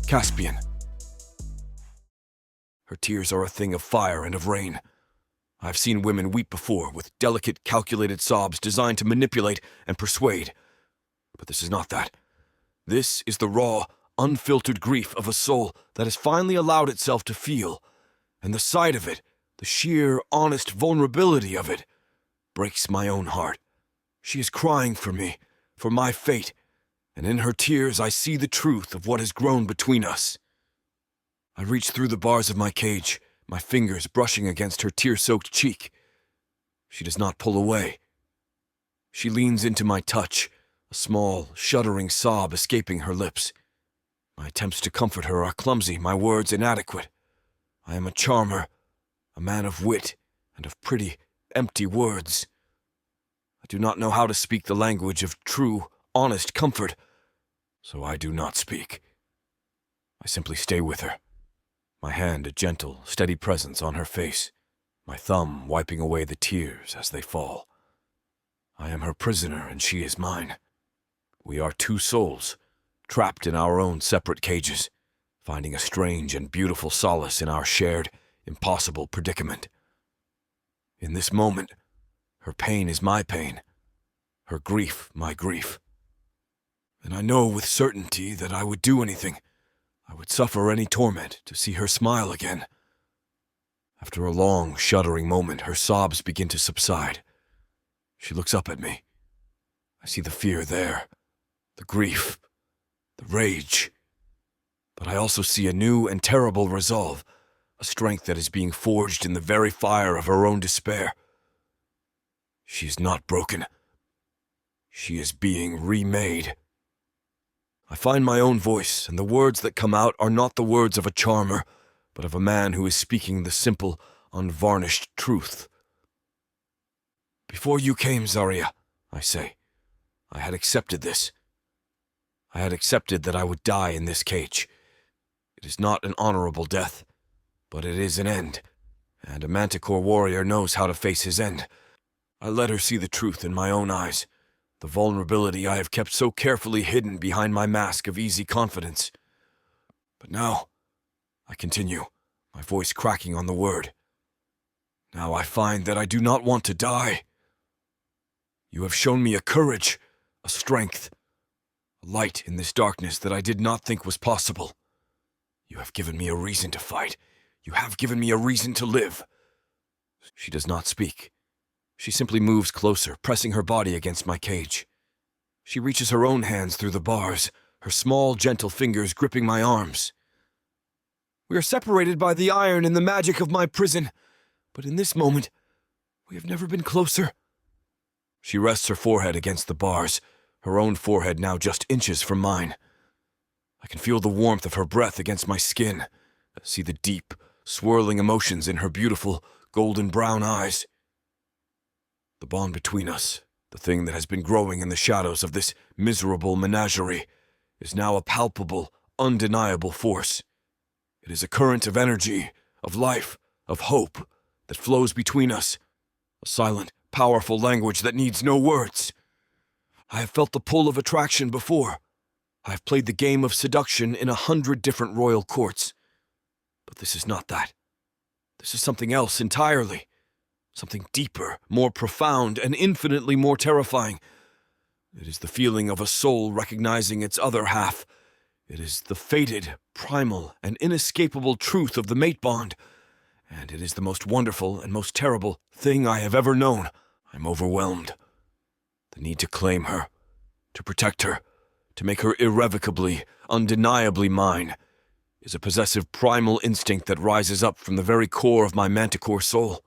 [SPEAKER 2] Caspian. Her tears are a thing of fire and of rain. I've seen women weep before with delicate, calculated sobs designed to manipulate and persuade. But this is not that. This is the raw, unfiltered grief of a soul that has finally allowed itself to feel, and the sight of it, the sheer, honest vulnerability of it, breaks my own heart. She is crying for me, for my fate, and in her tears I see the truth of what has grown between us. I reach through the bars of my cage, my fingers brushing against her tear-soaked cheek. She does not pull away. She leans into my touch, a small, shuddering sob escaping her lips. My attempts to comfort her are clumsy, my words inadequate. I am a charmer, a man of wit and of pretty, empty words. I do not know how to speak the language of true, honest comfort, so I do not speak. I simply stay with her, my hand a gentle, steady presence on her face, my thumb wiping away the tears as they fall. I am her prisoner and she is mine. We are two souls, trapped in our own separate cages, finding a strange and beautiful solace in our shared, impossible predicament. In this moment, her pain is my pain, her grief my grief. And I know with certainty that I would do anything, I would suffer any torment to see her smile again. After a long, shuddering moment, her sobs begin to subside. She looks up at me. I see the fear there, the grief, the rage. But I also see a new and terrible resolve, a strength that is being forged in the very fire of her own despair. She is not broken. She is being remade. I find my own voice, and the words that come out are not the words of a charmer, but of a man who is speaking the simple, unvarnished truth. Before you came, Zaria, I say, I had accepted this. I had accepted that I would die in this cage. It is not an honorable death, but it is an end, and a manticore warrior knows how to face his end. I let her see the truth in my own eyes, the vulnerability I have kept so carefully hidden behind my mask of easy confidence. But now, I continue, my voice cracking on the word. Now I find that I do not want to die. You have shown me a courage, a strength, a light in this darkness that I did not think was possible. You have given me a reason to fight. You have given me a reason to live. She does not speak. She simply moves closer, pressing her body against my cage. She reaches her own hands through the bars, her small, gentle fingers gripping my arms. We are separated by the iron and the magic of my prison, but in this moment, we have never been closer. She rests her forehead against the bars, her own forehead now just inches from mine. I can feel the warmth of her breath against my skin, see the deep, swirling emotions in her beautiful, golden brown eyes. The bond between us, the thing that has been growing in the shadows of this miserable menagerie, is now a palpable, undeniable force. It is a current of energy, of life, of hope that flows between us, a silent, powerful language that needs no words. I have felt the pull of attraction before. I have played the game of seduction in 100 different royal courts. But this is not that. This is something else entirely. Something deeper, more profound, and infinitely more terrifying. It is the feeling of a soul recognizing its other half. It is the fated, primal, and inescapable truth of the mate bond. And it is the most wonderful and most terrible thing I have ever known. I'm overwhelmed. The need to claim her, to protect her, to make her irrevocably, undeniably mine, is a possessive primal instinct that rises up from the very core of my manticore soul.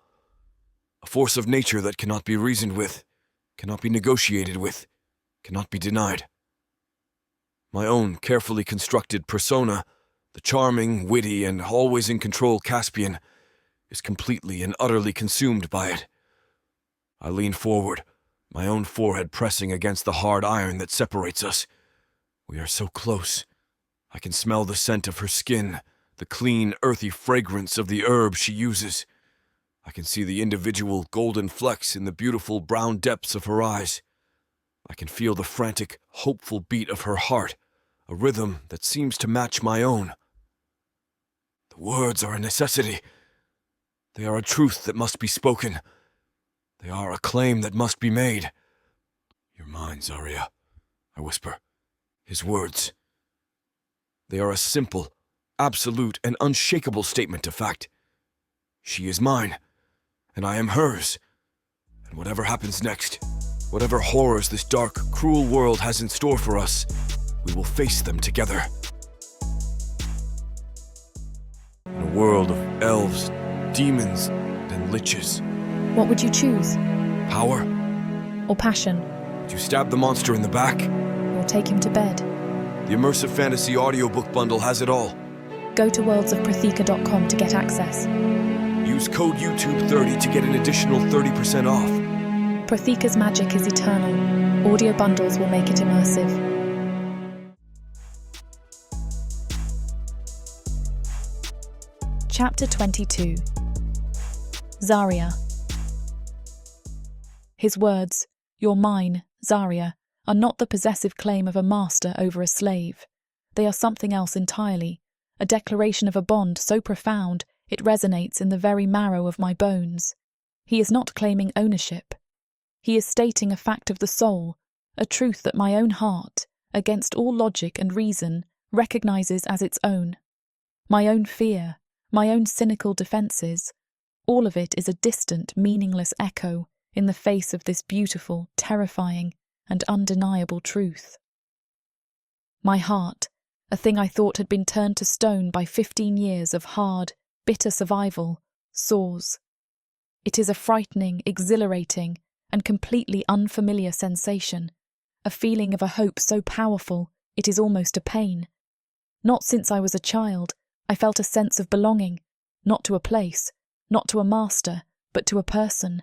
[SPEAKER 2] A force of nature that cannot be reasoned with, cannot be negotiated with, cannot be denied. My own carefully constructed persona, the charming, witty, and always in control Caspian, is completely and utterly consumed by it. I lean forward, my own forehead pressing against the hard iron that separates us. We are so close. I can smell the scent of her skin, the clean, earthy fragrance of the herb she uses. I can see the individual golden flecks in the beautiful brown depths of her eyes. I can feel the frantic, hopeful beat of her heart, a rhythm that seems to match my own. The words are a necessity. They are a truth that must be spoken. They are a claim that must be made. You're mine, Zaria, I whisper. His words. They are a simple, absolute, and unshakable statement of fact. She is mine, and I am hers. And whatever happens next, whatever horrors this dark, cruel world has in store for us, we will face them together. In a world of elves, demons, and liches.
[SPEAKER 1] What would you choose?
[SPEAKER 2] Power?
[SPEAKER 1] Or passion?
[SPEAKER 2] Would you stab the monster in the back?
[SPEAKER 1] Or take him to bed?
[SPEAKER 2] The immersive fantasy audiobook bundle has it all.
[SPEAKER 1] Go to worldsofprotheka.com to get access.
[SPEAKER 2] Use code YouTube30 to get an additional 30% off.
[SPEAKER 1] Protheka's magic is eternal. Audio bundles will make it immersive. Chapter 22. Zaria. His words, "You're mine, Zaria," are not the possessive claim of a master over a slave. They are something else entirely, a declaration of a bond so profound it resonates in the very marrow of my bones. He is not claiming ownership. He is stating a fact of the soul, a truth that my own heart, against all logic and reason, recognizes as its own. My own fear, my own cynical defences, all of it is a distant, meaningless echo in the face of this beautiful, terrifying, and undeniable truth. My heart, a thing I thought had been turned to stone by 15 years of hard, bitter survival, soars. It is a frightening, exhilarating, and completely unfamiliar sensation, a feeling of a hope so powerful it is almost a pain. Not since I was a child, I felt a sense of belonging, not to a place, not to a master, but to a person.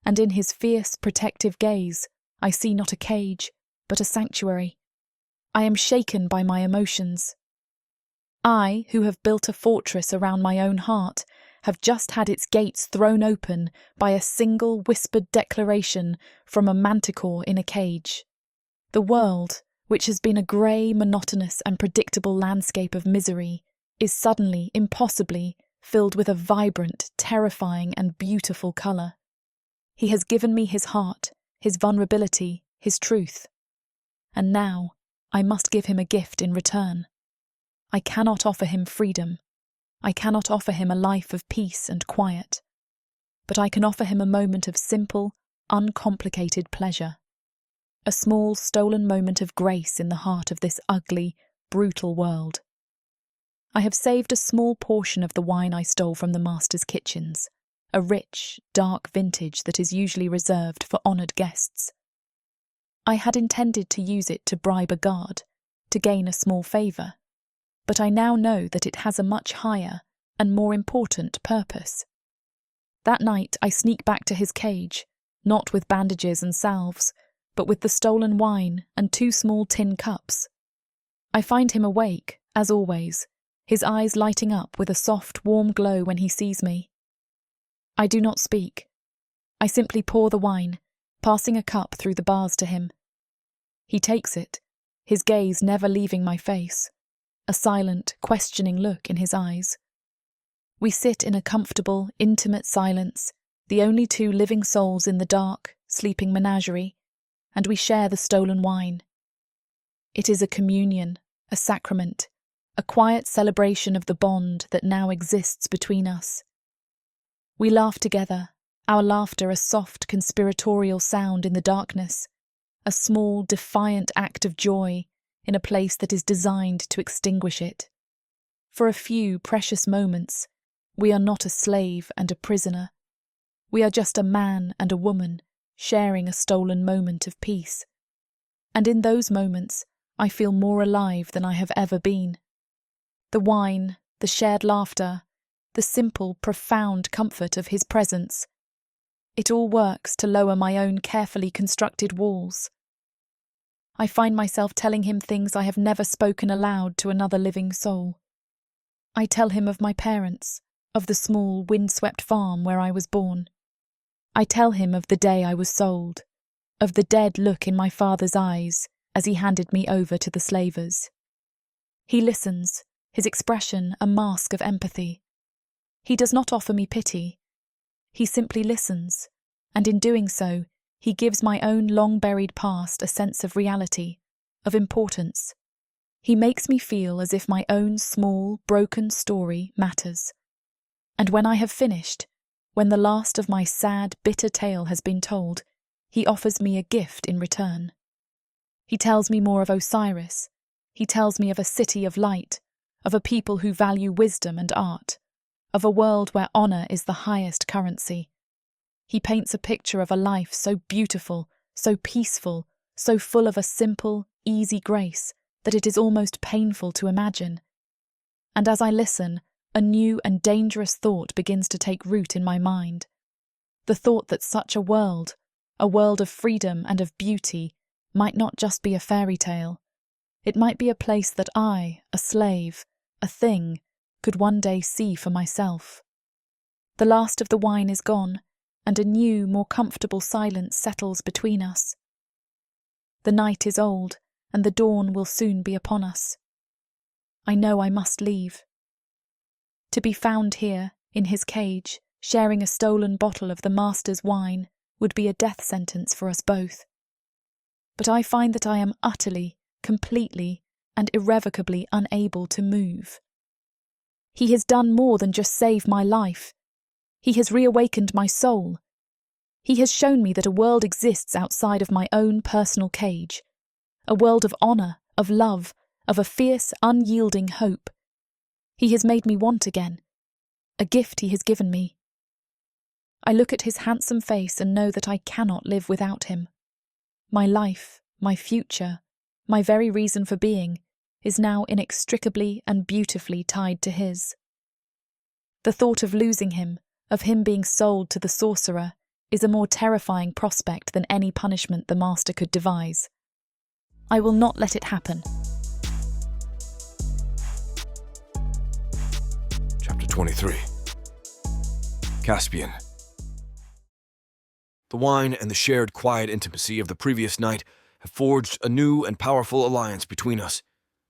[SPEAKER 1] And in his fierce, protective gaze, I see not a cage, but a sanctuary. I am shaken by my emotions. I, who have built a fortress around my own heart, have just had its gates thrown open by a single whispered declaration from a manticore in a cage. The world, which has been a grey, monotonous and predictable landscape of misery, is suddenly, impossibly, filled with a vibrant, terrifying and beautiful colour. He has given me his heart, his vulnerability, his truth. And now, I must give him a gift in return. I cannot offer him freedom. I cannot offer him a life of peace and quiet. But I can offer him a moment of simple, uncomplicated pleasure. A small, stolen moment of grace in the heart of this ugly, brutal world. I have saved a small portion of the wine I stole from the master's kitchens, a rich, dark vintage that is usually reserved for honoured guests. I had intended to use it to bribe a guard, to gain a small favour, but I now know that it has a much higher and more important purpose. That night I sneak back to his cage, not with bandages and salves, but with the stolen wine and 2 small tin cups. I find him awake, as always, his eyes lighting up with a soft, warm glow when he sees me. I do not speak. I simply pour the wine, passing a cup through the bars to him. He takes it, his gaze never leaving my face, a silent, questioning look in his eyes. We sit in a comfortable, intimate silence, the only 2 living souls in the dark, sleeping menagerie, and we share the stolen wine. It is a communion, a sacrament, a quiet celebration of the bond that now exists between us. We laugh together, our laughter a soft, conspiratorial sound in the darkness, a small, defiant act of joy in a place that is designed to extinguish it. For a few precious moments, we are not a slave and a prisoner. We are just a man and a woman sharing a stolen moment of peace. And in those moments, I feel more alive than I have ever been. The wine, the shared laughter, the simple, profound comfort of his presence. It all works to lower my own carefully constructed walls. I find myself telling him things I have never spoken aloud to another living soul. I tell him of my parents, of the small, windswept farm where I was born. I tell him of the day I was sold, of the dead look in my father's eyes as he handed me over to the slavers. He listens, his expression a mask of empathy. He does not offer me pity. He simply listens, and in doing so, he gives my own long-buried past a sense of reality, of importance. He makes me feel as if my own small, broken story matters. And when I have finished, when the last of my sad, bitter tale has been told, he offers me a gift in return. He tells me more of Osiris. He tells me of a city of light, of a people who value wisdom and art, of a world where honour is the highest currency. He paints a picture of a life so beautiful, so peaceful, so full of a simple, easy grace that it is almost painful to imagine. And as I listen, a new and dangerous thought begins to take root in my mind. The thought that such a world of freedom and of beauty, might not just be a fairy tale. It might be a place that I, a slave, a thing, could one day see for myself. The last of the wine is gone, and a new, more comfortable silence settles between us. The night is old, and the dawn will soon be upon us. I know I must leave. To be found here, in his cage, sharing a stolen bottle of the master's wine, would be a death sentence for us both. But I find that I am utterly, completely, and irrevocably unable to move. He has done more than just save my life. He has reawakened my soul. He has shown me that a world exists outside of my own personal cage, a world of honour, of love, of a fierce, unyielding hope. He has made me want again, a gift he has given me. I look at his handsome face and know that I cannot live without him. My life, my future, my very reason for being, is now inextricably and beautifully tied to his. The thought of losing him, of him being sold to the sorcerer, is a more terrifying prospect than any punishment the master could devise. I will not let it happen.
[SPEAKER 2] Chapter 23. Caspian. The wine and the shared quiet intimacy of the previous night have forged a new and powerful alliance between us.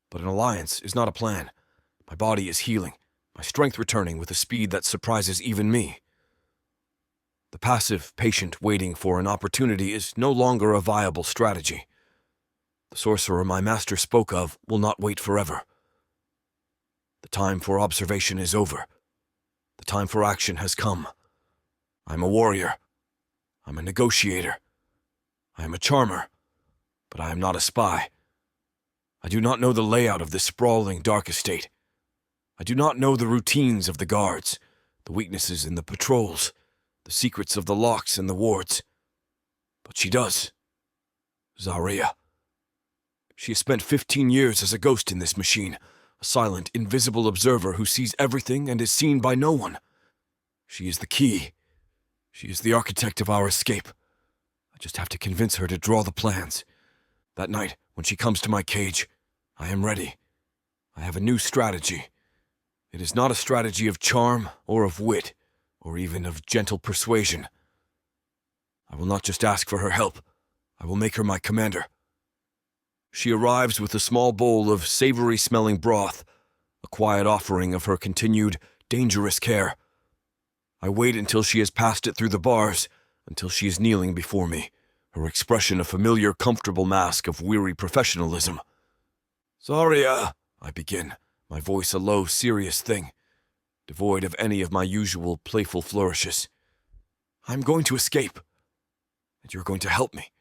[SPEAKER 2] But an alliance is not a plan. My body is healing, my strength returning with a speed that surprises even me. The passive, patient waiting for an opportunity is no longer a viable strategy. The sorcerer my master spoke of will not wait forever. The time for observation is over. The time for action has come. I am a warrior. I'm a negotiator. I am a charmer. But I am not a spy. I do not know the layout of this sprawling, dark estate. I do not know the routines of the guards, the weaknesses in the patrols, the secrets of the locks and the wards. But she does. Zaria. She has spent 15 years as a ghost in this machine, a silent, invisible observer who sees everything and is seen by no one. She is the key. She is the architect of our escape. I just have to convince her to draw the plans. That night, when she comes to my cage, I am ready. I have a new strategy. It is not a strategy of charm or of wit, or even of gentle persuasion. I will not just ask for her help. I will make her my commander. She arrives with a small bowl of savory-smelling broth, a quiet offering of her continued, dangerous care. I wait until she has passed it through the bars, until she is kneeling before me, her expression a familiar, comfortable mask of weary professionalism. "Zaria," I begin, my voice a low, serious thing, devoid of any of my usual playful flourishes. "I'm going to escape, and you're going to help me."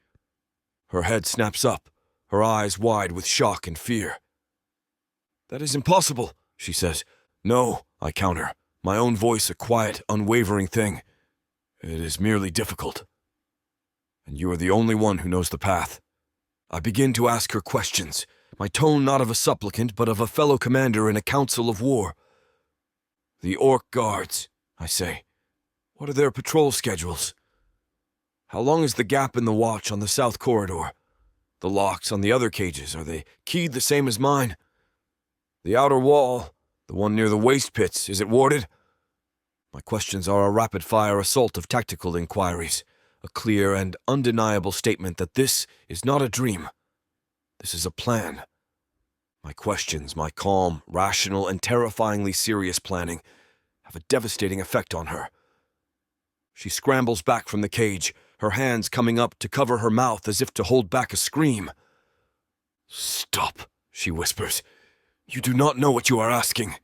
[SPEAKER 2] Her head snaps up, her eyes wide with shock and fear. "That is impossible," she says. "No," I counter, my own voice a quiet, unwavering thing. "It is merely difficult. And you are the only one who knows the path." I begin to ask her questions, my tone not of a supplicant, but of a fellow commander in a council of war. "The Orc guards," I say. "What are their patrol schedules? How long is the gap in the watch on the south corridor? The locks on the other cages, are they keyed the same as mine? The outer wall, the one near the waste pits, is it warded?" My questions are a rapid-fire assault of tactical inquiries, a clear and undeniable statement that this is not a dream. This is a plan. My questions, my calm, rational, and terrifyingly serious planning, have a devastating effect on her. She scrambles back from the cage, her hands coming up to cover her mouth as if to hold back a scream. "Stop," she whispers. "You do not know what you are asking."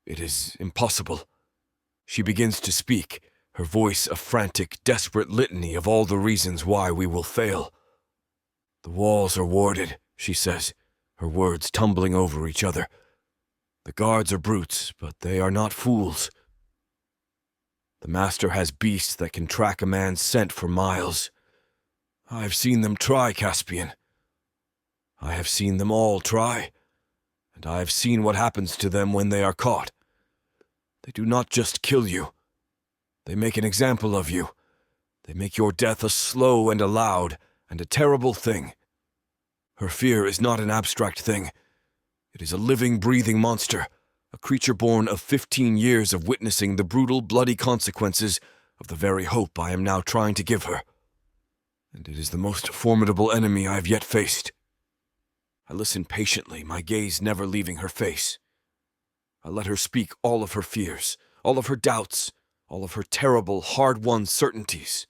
[SPEAKER 2] "It is impossible." She begins to speak, her voice a frantic, desperate litany of all the reasons why we will fail. "The walls are warded," she says, her words tumbling over each other. "The guards are brutes, but they are not fools. The master has beasts that can track a man's scent for miles. I've seen them try, Caspian. I have seen them all try, and I have seen what happens to them when they are caught. They do not just kill you. They make an example of you. They make your death a slow and a loud and a terrible thing. Her fear is not an abstract thing. It is a living, breathing monster, a creature born of 15 years of witnessing the brutal, bloody consequences of the very hope I am now trying to give her. And it is the most formidable enemy I have yet faced. I listen patiently, my gaze never leaving her face. I let her speak all of her fears, all of her doubts, all of her terrible, hard-won certainties.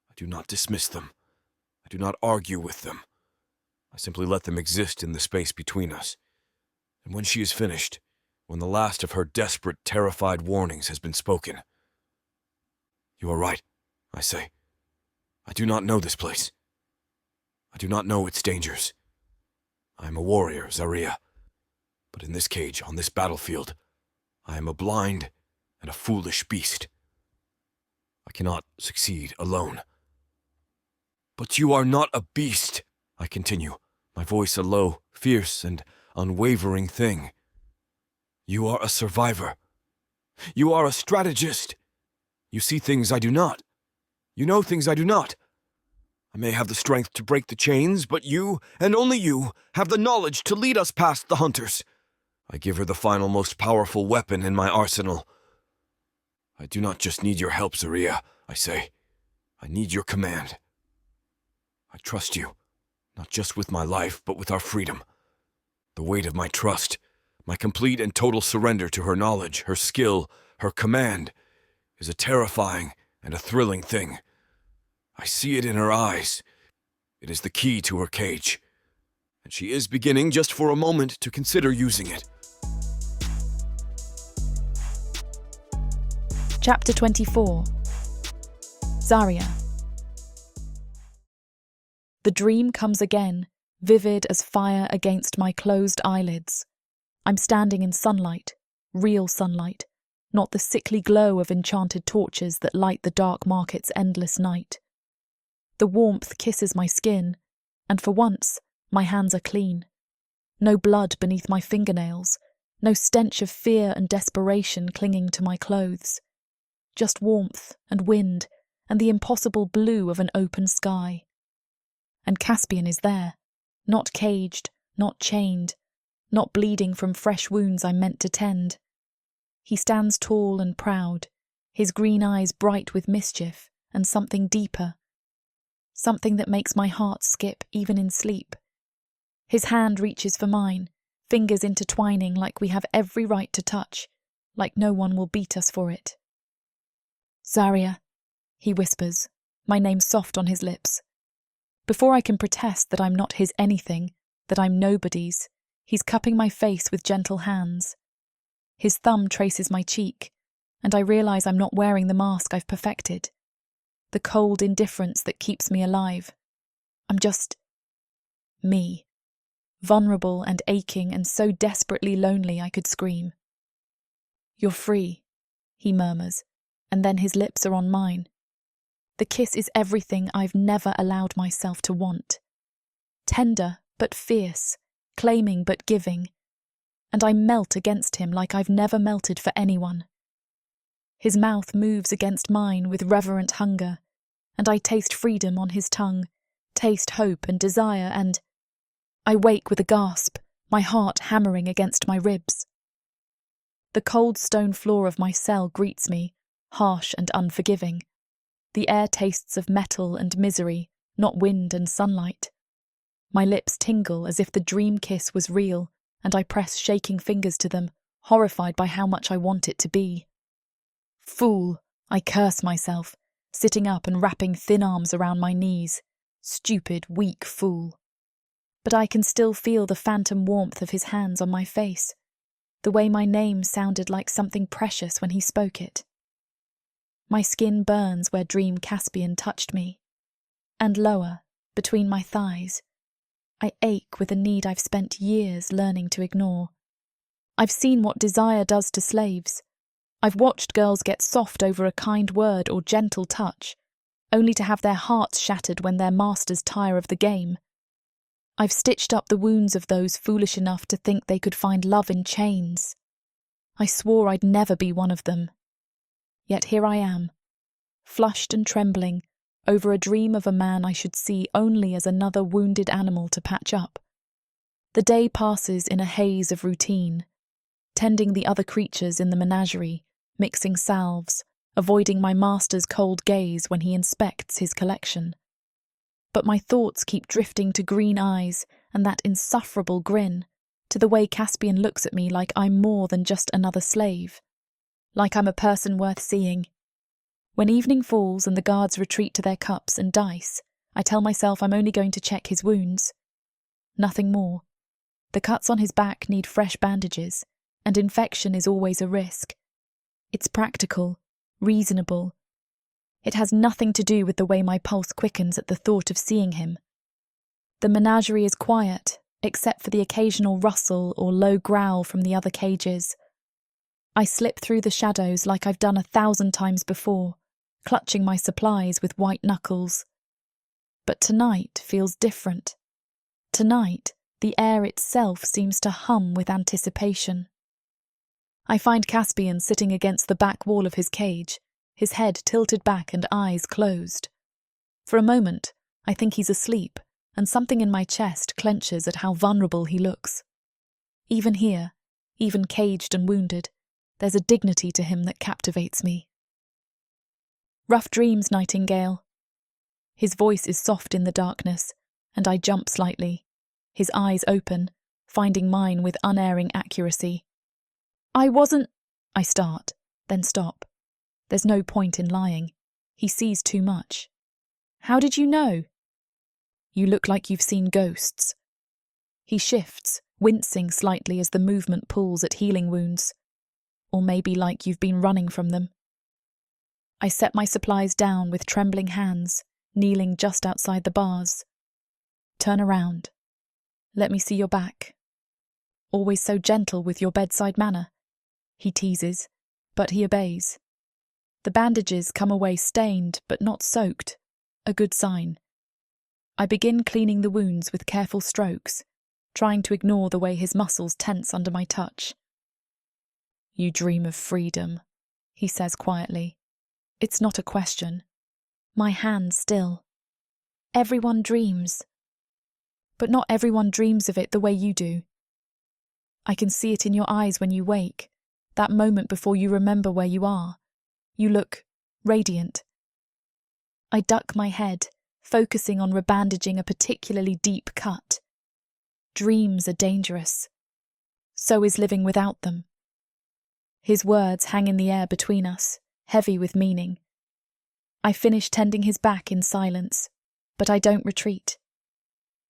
[SPEAKER 2] I do not dismiss them. I do not argue with them. I simply let them exist in the space between us. And when she is finished, when the last of her desperate, terrified warnings has been spoken, "You are right," I say. "I do not know this place. I do not know its dangers. I am a warrior, Zaria. But in this cage, on this battlefield, I am a blind and a foolish beast. I cannot succeed alone." "But you are not a beast," I continue, my voice a low, fierce, and unwavering thing. "You are a survivor. You are a strategist. You see things I do not. You know things I do not. I may have the strength to break the chains, but you, and only you, have the knowledge to lead us past the hunters." I give her the final, most powerful weapon in my arsenal. "I do not just need your help, Zaria," I say. "I need your command. I trust you, not just with my life, but with our freedom. The weight of my trust, my complete and total surrender to her knowledge, her skill, her command, is a terrifying and a thrilling thing. I see it in her eyes. It is the key to her cage. And she is beginning, just for a moment, to consider using it."
[SPEAKER 1] Chapter 24. Zaria. The dream comes again, vivid as fire against my closed eyelids. I'm standing in sunlight, real sunlight, not the sickly glow of enchanted torches that light the dark market's endless night. The warmth kisses my skin, and for once, my hands are clean. No blood beneath my fingernails, no stench of fear and desperation clinging to my clothes. Just warmth and wind and the impossible blue of an open sky. And Caspian is there, not caged, not chained, not bleeding from fresh wounds I meant to tend. He stands tall and proud, his green eyes bright with mischief and something deeper, something that makes my heart skip even in sleep. His hand reaches for mine, fingers intertwining like we have every right to touch, like no one will beat us for it. "Zaria," he whispers, my name soft on his lips. Before I can protest that I'm not his anything, that I'm nobody's, he's cupping my face with gentle hands. His thumb traces my cheek, and I realise I'm not wearing the mask I've perfected. The cold indifference that keeps me alive. I'm just me. Vulnerable and aching and so desperately lonely I could scream. "You're free," he murmurs, and then his lips are on mine. The kiss is everything I've never allowed myself to want. Tender but fierce, claiming but giving. And I melt against him like I've never melted for anyone. His mouth moves against mine with reverent hunger, and I taste freedom on his tongue, taste hope and desire, and I wake with a gasp, my heart hammering against my ribs. The cold stone floor of my cell greets me, harsh and unforgiving. The air tastes of metal and misery, not wind and sunlight. My lips tingle as if the dream kiss was real, and I press shaking fingers to them, horrified by how much I want it to be. Fool, I curse myself, sitting up and wrapping thin arms around my knees. Stupid, weak fool. But I can still feel the phantom warmth of his hands on my face, the way my name sounded like something precious when he spoke it. My skin burns where Dream Caspian touched me, and lower, between my thighs, I ache with a need I've spent years learning to ignore. I've seen what desire does to slaves. I've watched girls get soft over a kind word or gentle touch, only to have their hearts shattered when their masters tire of the game. I've stitched up the wounds of those foolish enough to think they could find love in chains. I swore I'd never be one of them. Yet here I am, flushed and trembling, over a dream of a man I should see only as another wounded animal to patch up. The day passes in a haze of routine. tending the other creatures in the menagerie, mixing salves, avoiding my master's cold gaze when he inspects his collection. But my thoughts keep drifting to green eyes and that insufferable grin, to the way Caspian looks at me like I'm more than just another slave, like I'm a person worth seeing. When evening falls and the guards retreat to their cups and dice, I tell myself I'm only going to check his wounds. Nothing more. The cuts on his back need fresh bandages, and infection is always a risk. It's practical, reasonable. It has nothing to do with the way my pulse quickens at the thought of seeing him. The menagerie is quiet, except for the occasional rustle or low growl from the other cages. I slip through the shadows like I've done 1,000 times before, clutching my supplies with white knuckles. But tonight feels different. Tonight, the air itself seems to hum with anticipation. I find Caspian sitting against the back wall of his cage, his head tilted back and eyes closed. For a moment, I think he's asleep, and something in my chest clenches at how vulnerable he looks. Even here, even caged and wounded, there's a dignity to him that captivates me. "Rough dreams, Nightingale." His voice is soft in the darkness, and I jump slightly, his eyes open, finding mine with unerring accuracy. "I wasn't—" I start, then stop. There's no point in lying. He sees too much. "How did you know?" "You look like you've seen ghosts." He shifts, wincing slightly as the movement pulls at healing wounds. Or maybe like you've been running from them. I set my supplies down with trembling hands, kneeling just outside the bars. "Turn around. Let me see your back." "Always so gentle with your bedside manner," he teases, but he obeys. The bandages come away stained but not soaked, a good sign. I begin cleaning the wounds with careful strokes, trying to ignore the way his muscles tense under my touch. "You dream of freedom," he says quietly. It's not a question. My hand still. "Everyone dreams. But not everyone dreams of it the way you do. I can see it in your eyes when you wake, that moment before you remember where you are. You look radiant." I duck my head, focusing on rebandaging a particularly deep cut. Dreams are dangerous. So is living without them. His words hang in the air between us, heavy with meaning. I finish tending his back in silence, but I don't retreat.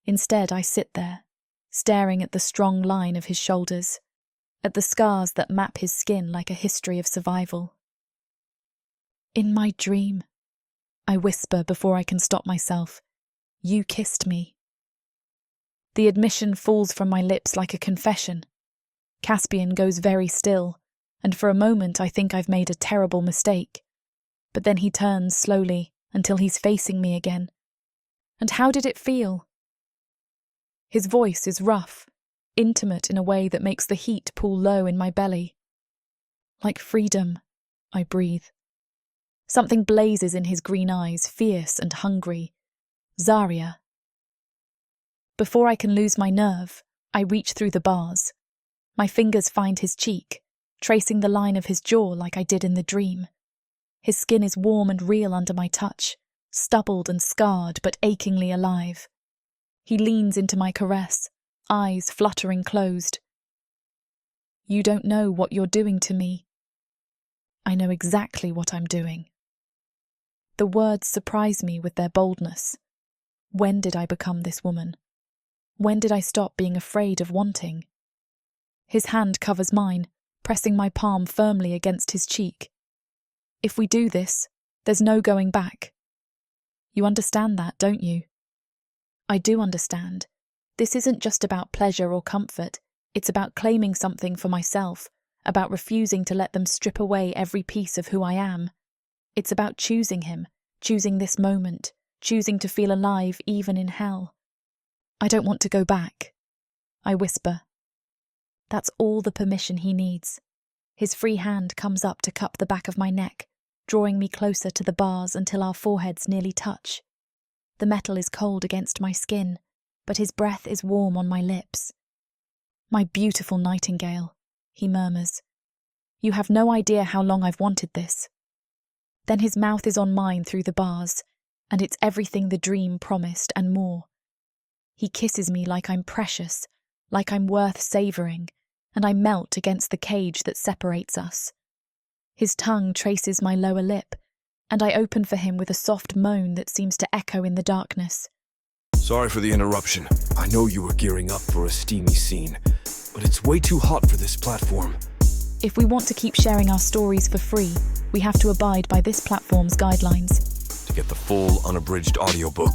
[SPEAKER 1] Instead, I sit there, staring at the strong line of his shoulders, at the scars that map his skin like a history of survival. "In my dream," I whisper before I can stop myself, "you kissed me." The admission falls from my lips like a confession. Caspian goes very still, and for a moment I think I've made a terrible mistake. But then he turns slowly until he's facing me again. "And how did it feel?" His voice is rough, intimate in a way that makes the heat pool low in my belly. "Like freedom," I breathe. Something blazes in his green eyes, fierce and hungry. "Zaria." Before I can lose my nerve, I reach through the bars. My fingers find his cheek, tracing the line of his jaw like I did in the dream. His skin is warm and real under my touch, stubbled and scarred but achingly alive. He leans into my caress, eyes fluttering closed. "You don't know what you're doing to me." I know exactly what I'm doing. The words surprise me with their boldness. When did I become this woman? When did I stop being afraid of wanting? His hand covers mine, pressing my palm firmly against his cheek. "If we do this, there's no going back. You understand that, don't you?" I do understand. This isn't just about pleasure or comfort. It's about claiming something for myself, about refusing to let them strip away every piece of who I am. It's about choosing him, choosing this moment, choosing to feel alive even in hell. "I don't want to go back," I whisper. That's all the permission he needs. His free hand comes up to cup the back of my neck, drawing me closer to the bars until our foreheads nearly touch. The metal is cold against my skin, but his breath is warm on my lips. "My beautiful Nightingale," he murmurs. You have no idea how long I've wanted this. Then his mouth is on mine through the bars, and it's everything the dream promised and more. He kisses me like I'm precious, like I'm worth savouring, and I melt against the cage that separates us. His tongue traces my lower lip, and I open for him with a soft moan that seems to echo in the darkness.
[SPEAKER 2] Sorry for the interruption. I know you were gearing up for a steamy scene, but it's way too hot for this platform.
[SPEAKER 1] If we want to keep sharing our stories for free, we have to abide by this platform's guidelines.
[SPEAKER 2] To get the full unabridged audiobook,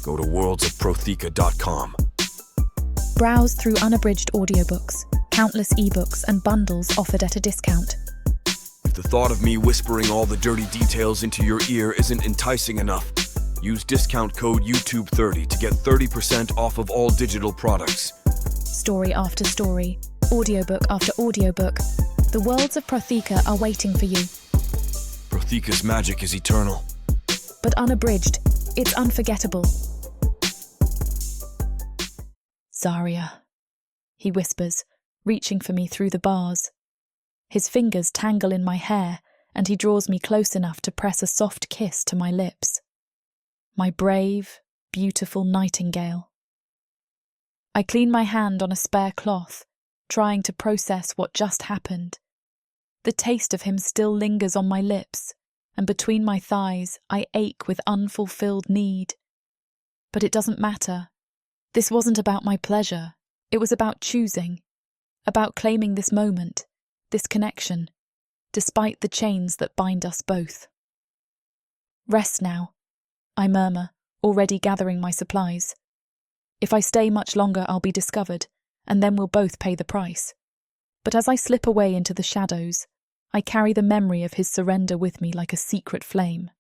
[SPEAKER 2] go to worldsofprotheka.com.
[SPEAKER 1] Browse through unabridged audiobooks, countless ebooks and bundles offered at a discount.
[SPEAKER 2] If the thought of me whispering all the dirty details into your ear isn't enticing enough, use discount code YouTube30 to get 30% off of all digital products.
[SPEAKER 1] Story after story, audiobook after audiobook, the Worlds of Protheka are waiting for you.
[SPEAKER 2] Protheka's magic is eternal.
[SPEAKER 1] But unabridged, it's unforgettable. Zaria, he whispers, reaching for me through the bars. His fingers tangle in my hair, and he draws me close enough to press a soft kiss to my lips. My brave, beautiful nightingale. I clean my hand on a spare cloth, trying to process what just happened. The taste of him still lingers on my lips, and between my thighs I ache with unfulfilled need. But it doesn't matter. This wasn't about my pleasure. It was about choosing, about claiming this moment, this connection, despite the chains that bind us both. Rest now, I murmur, already gathering my supplies. If I stay much longer, I'll be discovered, and then we'll both pay the price. But as I slip away into the shadows, I carry the memory of his surrender with me like a secret flame.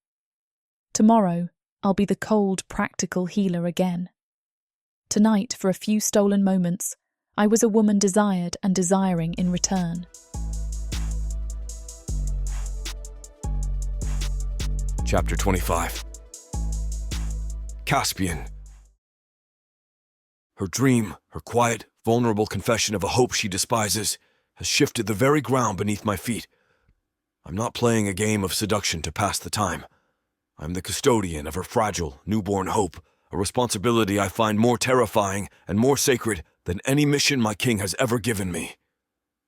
[SPEAKER 1] Tomorrow, I'll be the cold, practical healer again. Tonight, for a few stolen moments, I was a woman desired and desiring in return.
[SPEAKER 2] Chapter 25. Caspian. Her dream, her quiet, vulnerable confession of a hope she despises, has shifted the very ground beneath my feet. I'm not playing a game of seduction to pass the time. I'm the custodian of her fragile, newborn hope, a responsibility I find more terrifying and more sacred than any mission my king has ever given me.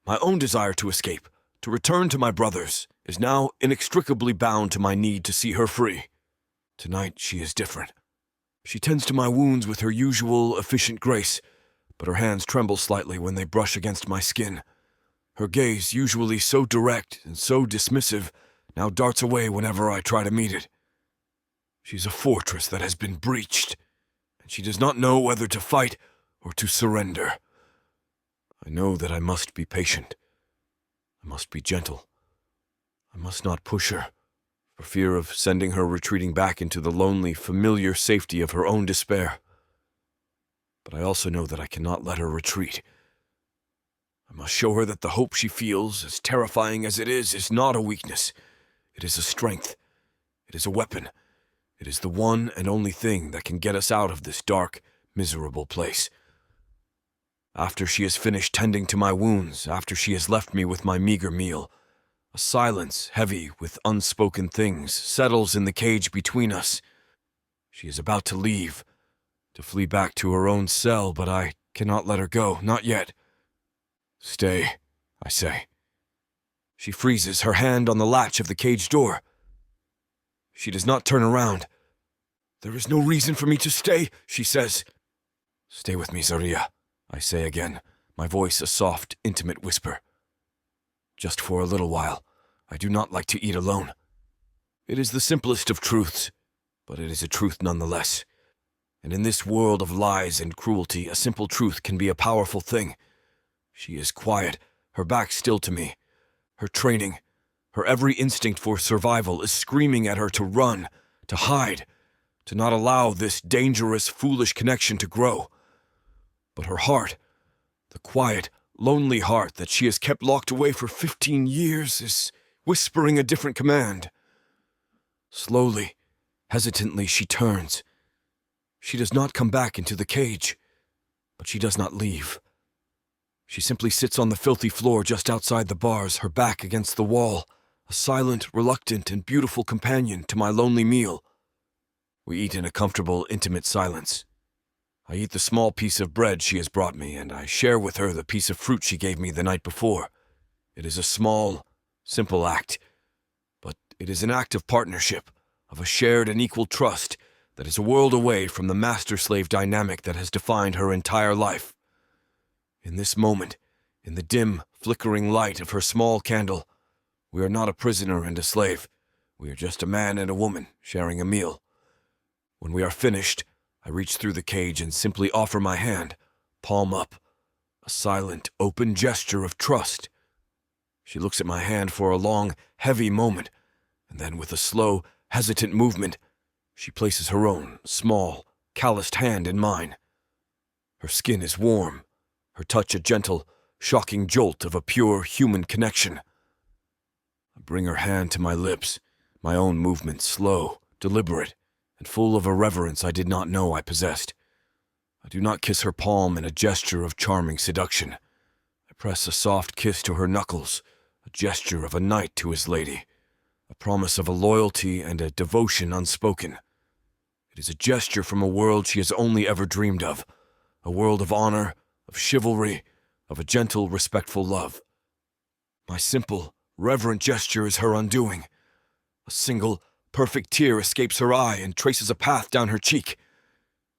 [SPEAKER 2] My own desire to escape, to return to my brothers, is now inextricably bound to my need to see her free. Tonight she is different. She tends to my wounds with her usual efficient grace, but her hands tremble slightly when they brush against my skin. Her gaze, usually so direct and so dismissive, now darts away whenever I try to meet it. She's a fortress that has been breached, and she does not know whether to fight or to surrender. I know that I must be patient. I must be gentle. I must not push her, for fear of sending her retreating back into the lonely, familiar safety of her own despair. But I also know that I cannot let her retreat. I must show her that the hope she feels, as terrifying as it is not a weakness. It is a strength. It is a weapon. It is the one and only thing that can get us out of this dark, miserable place. After she has finished tending to my wounds, after she has left me with my meager meal, a silence heavy with unspoken things settles in the cage between us. She is about to leave, to flee back to her own cell, but I cannot let her go, not yet. Stay, I say. She freezes, her hand on the latch of the cage door. She does not turn around. There is no reason for me to stay, she says. Stay with me, Zaria, I say again, my voice a soft, intimate whisper. Just for a little while. I do not like to eat alone. It is the simplest of truths, but it is a truth nonetheless. And in this world of lies and cruelty, a simple truth can be a powerful thing. She is quiet, her back still to me. Her training, her every instinct for survival is screaming at her to run, to hide, to not allow this dangerous, foolish connection to grow. But her heart, the quiet, lonely heart that she has kept locked away for 15 years, is whispering a different command. Slowly, hesitantly, she turns. She does not come back into the cage, but she does not leave. She simply sits on the filthy floor just outside the bars, her back against the wall, a silent, reluctant, and beautiful companion to my lonely meal. We eat in a comfortable, intimate silence. I eat the small piece of bread she has brought me, and I share with her the piece of fruit she gave me the night before. It is a small, simple act, but it is an act of partnership, of a shared and equal trust that is a world away from the master-slave dynamic that has defined her entire life. In this moment, in the dim, flickering light of her small candle, we are not a prisoner and a slave. We are just a man and a woman sharing a meal. When we are finished, I reach through the cage and simply offer my hand, palm up, a silent, open gesture of trust. She looks at my hand for a long, heavy moment, and then with a slow, hesitant movement, she places her own, small, calloused hand in mine. Her skin is warm, her touch a gentle, shocking jolt of a pure human connection. I bring her hand to my lips, my own movements slow, deliberate, and full of a reverence I did not know I possessed. I do not kiss her palm in a gesture of charming seduction. I press a soft kiss to her knuckles, a gesture of a knight to his lady, a promise of a loyalty and a devotion unspoken. It is a gesture from a world she has only ever dreamed of, a world of honor, of chivalry, of a gentle, respectful love. My simple, reverent gesture is her undoing. A single, perfect tear escapes her eye and traces a path down her cheek.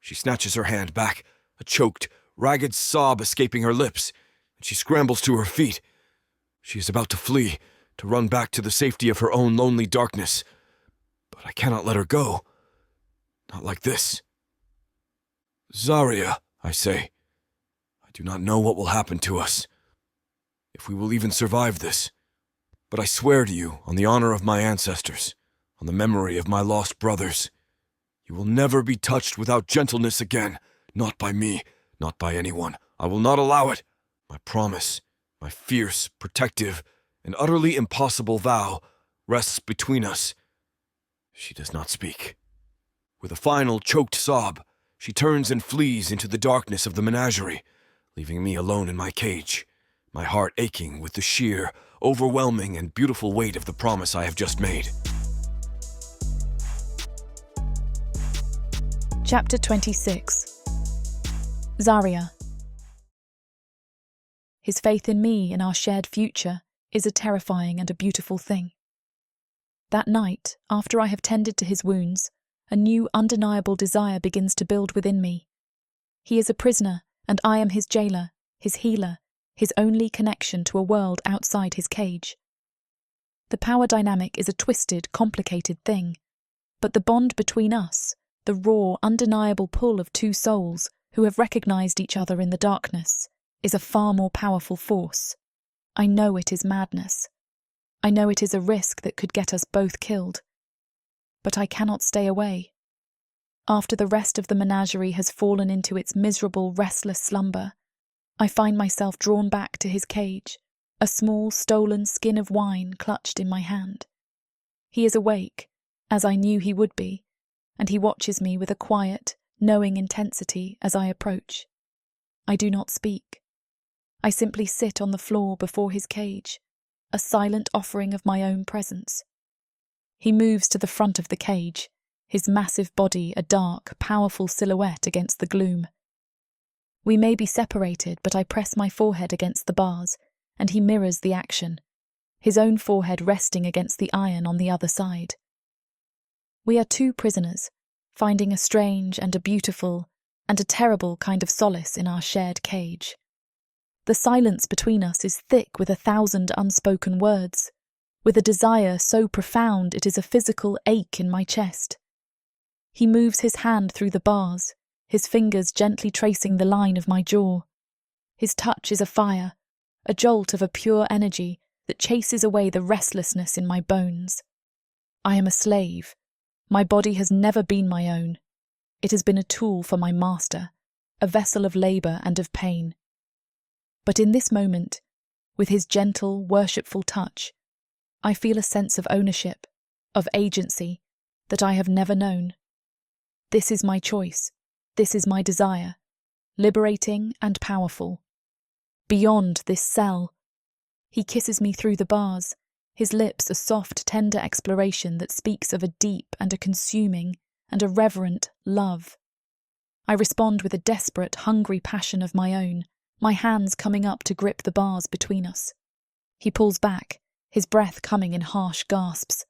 [SPEAKER 2] She snatches her hand back, a choked, ragged sob escaping her lips, and she scrambles to her feet. She is about to flee, to run back to the safety of her own lonely darkness. But I cannot let her go. Not like this. Zaria, I say, I do not know what will happen to us, if we will even survive this. But I swear to you, on the honor of my ancestors, on the memory of my lost brothers, you will never be touched without gentleness again, not by me, not by anyone. I will not allow it. My promise, my fierce, protective, and utterly impossible vow rests between us. She does not speak. With a final, choked sob, she turns and flees into the darkness of the menagerie, leaving me alone in my cage, my heart aching with the sheer, overwhelming, and beautiful weight of the promise I have just made.
[SPEAKER 1] Chapter 26. Zaria. His faith in me and our shared future is a terrifying and a beautiful thing. That night, after I have tended to his wounds, a new undeniable desire begins to build within me. He is a prisoner, and I am his jailer, his healer, his only connection to a world outside his cage. The power dynamic is a twisted, complicated thing, but the bond between us, the raw, undeniable pull of two souls who have recognized each other in the darkness, is a far more powerful force. I know it is madness. I know it is a risk that could get us both killed. But I cannot stay away. After the rest of the menagerie has fallen into its miserable, restless slumber, I find myself drawn back to his cage, a small, stolen skin of wine clutched in my hand. He is awake, as I knew he would be, and he watches me with a quiet, knowing intensity as I approach. I do not speak. I simply sit on the floor before his cage, a silent offering of my own presence. He moves to the front of the cage, his massive body a dark, powerful silhouette against the gloom. We may be separated, but I press my forehead against the bars, and he mirrors the action, his own forehead resting against the iron on the other side. We are two prisoners, finding a strange and a beautiful and a terrible kind of solace in our shared cage. The silence between us is thick with 1,000 unspoken words, with a desire so profound it is a physical ache in my chest. He moves his hand through the bars, his fingers gently tracing the line of my jaw. His touch is a fire, a jolt of a pure energy that chases away the restlessness in my bones. I am a slave. My body has never been my own. It has been a tool for my master, a vessel of labour and of pain. But in this moment, with his gentle, worshipful touch, I feel a sense of ownership, of agency, that I have never known. This is my choice. This is my desire, liberating and powerful. beyond this cell. He kisses me through the bars, his lips a soft, tender exploration that speaks of a deep and a consuming and a reverent love. I respond with a desperate, hungry passion of my own, my hands coming up to grip the bars between us. He pulls back, his breath coming in harsh gasps.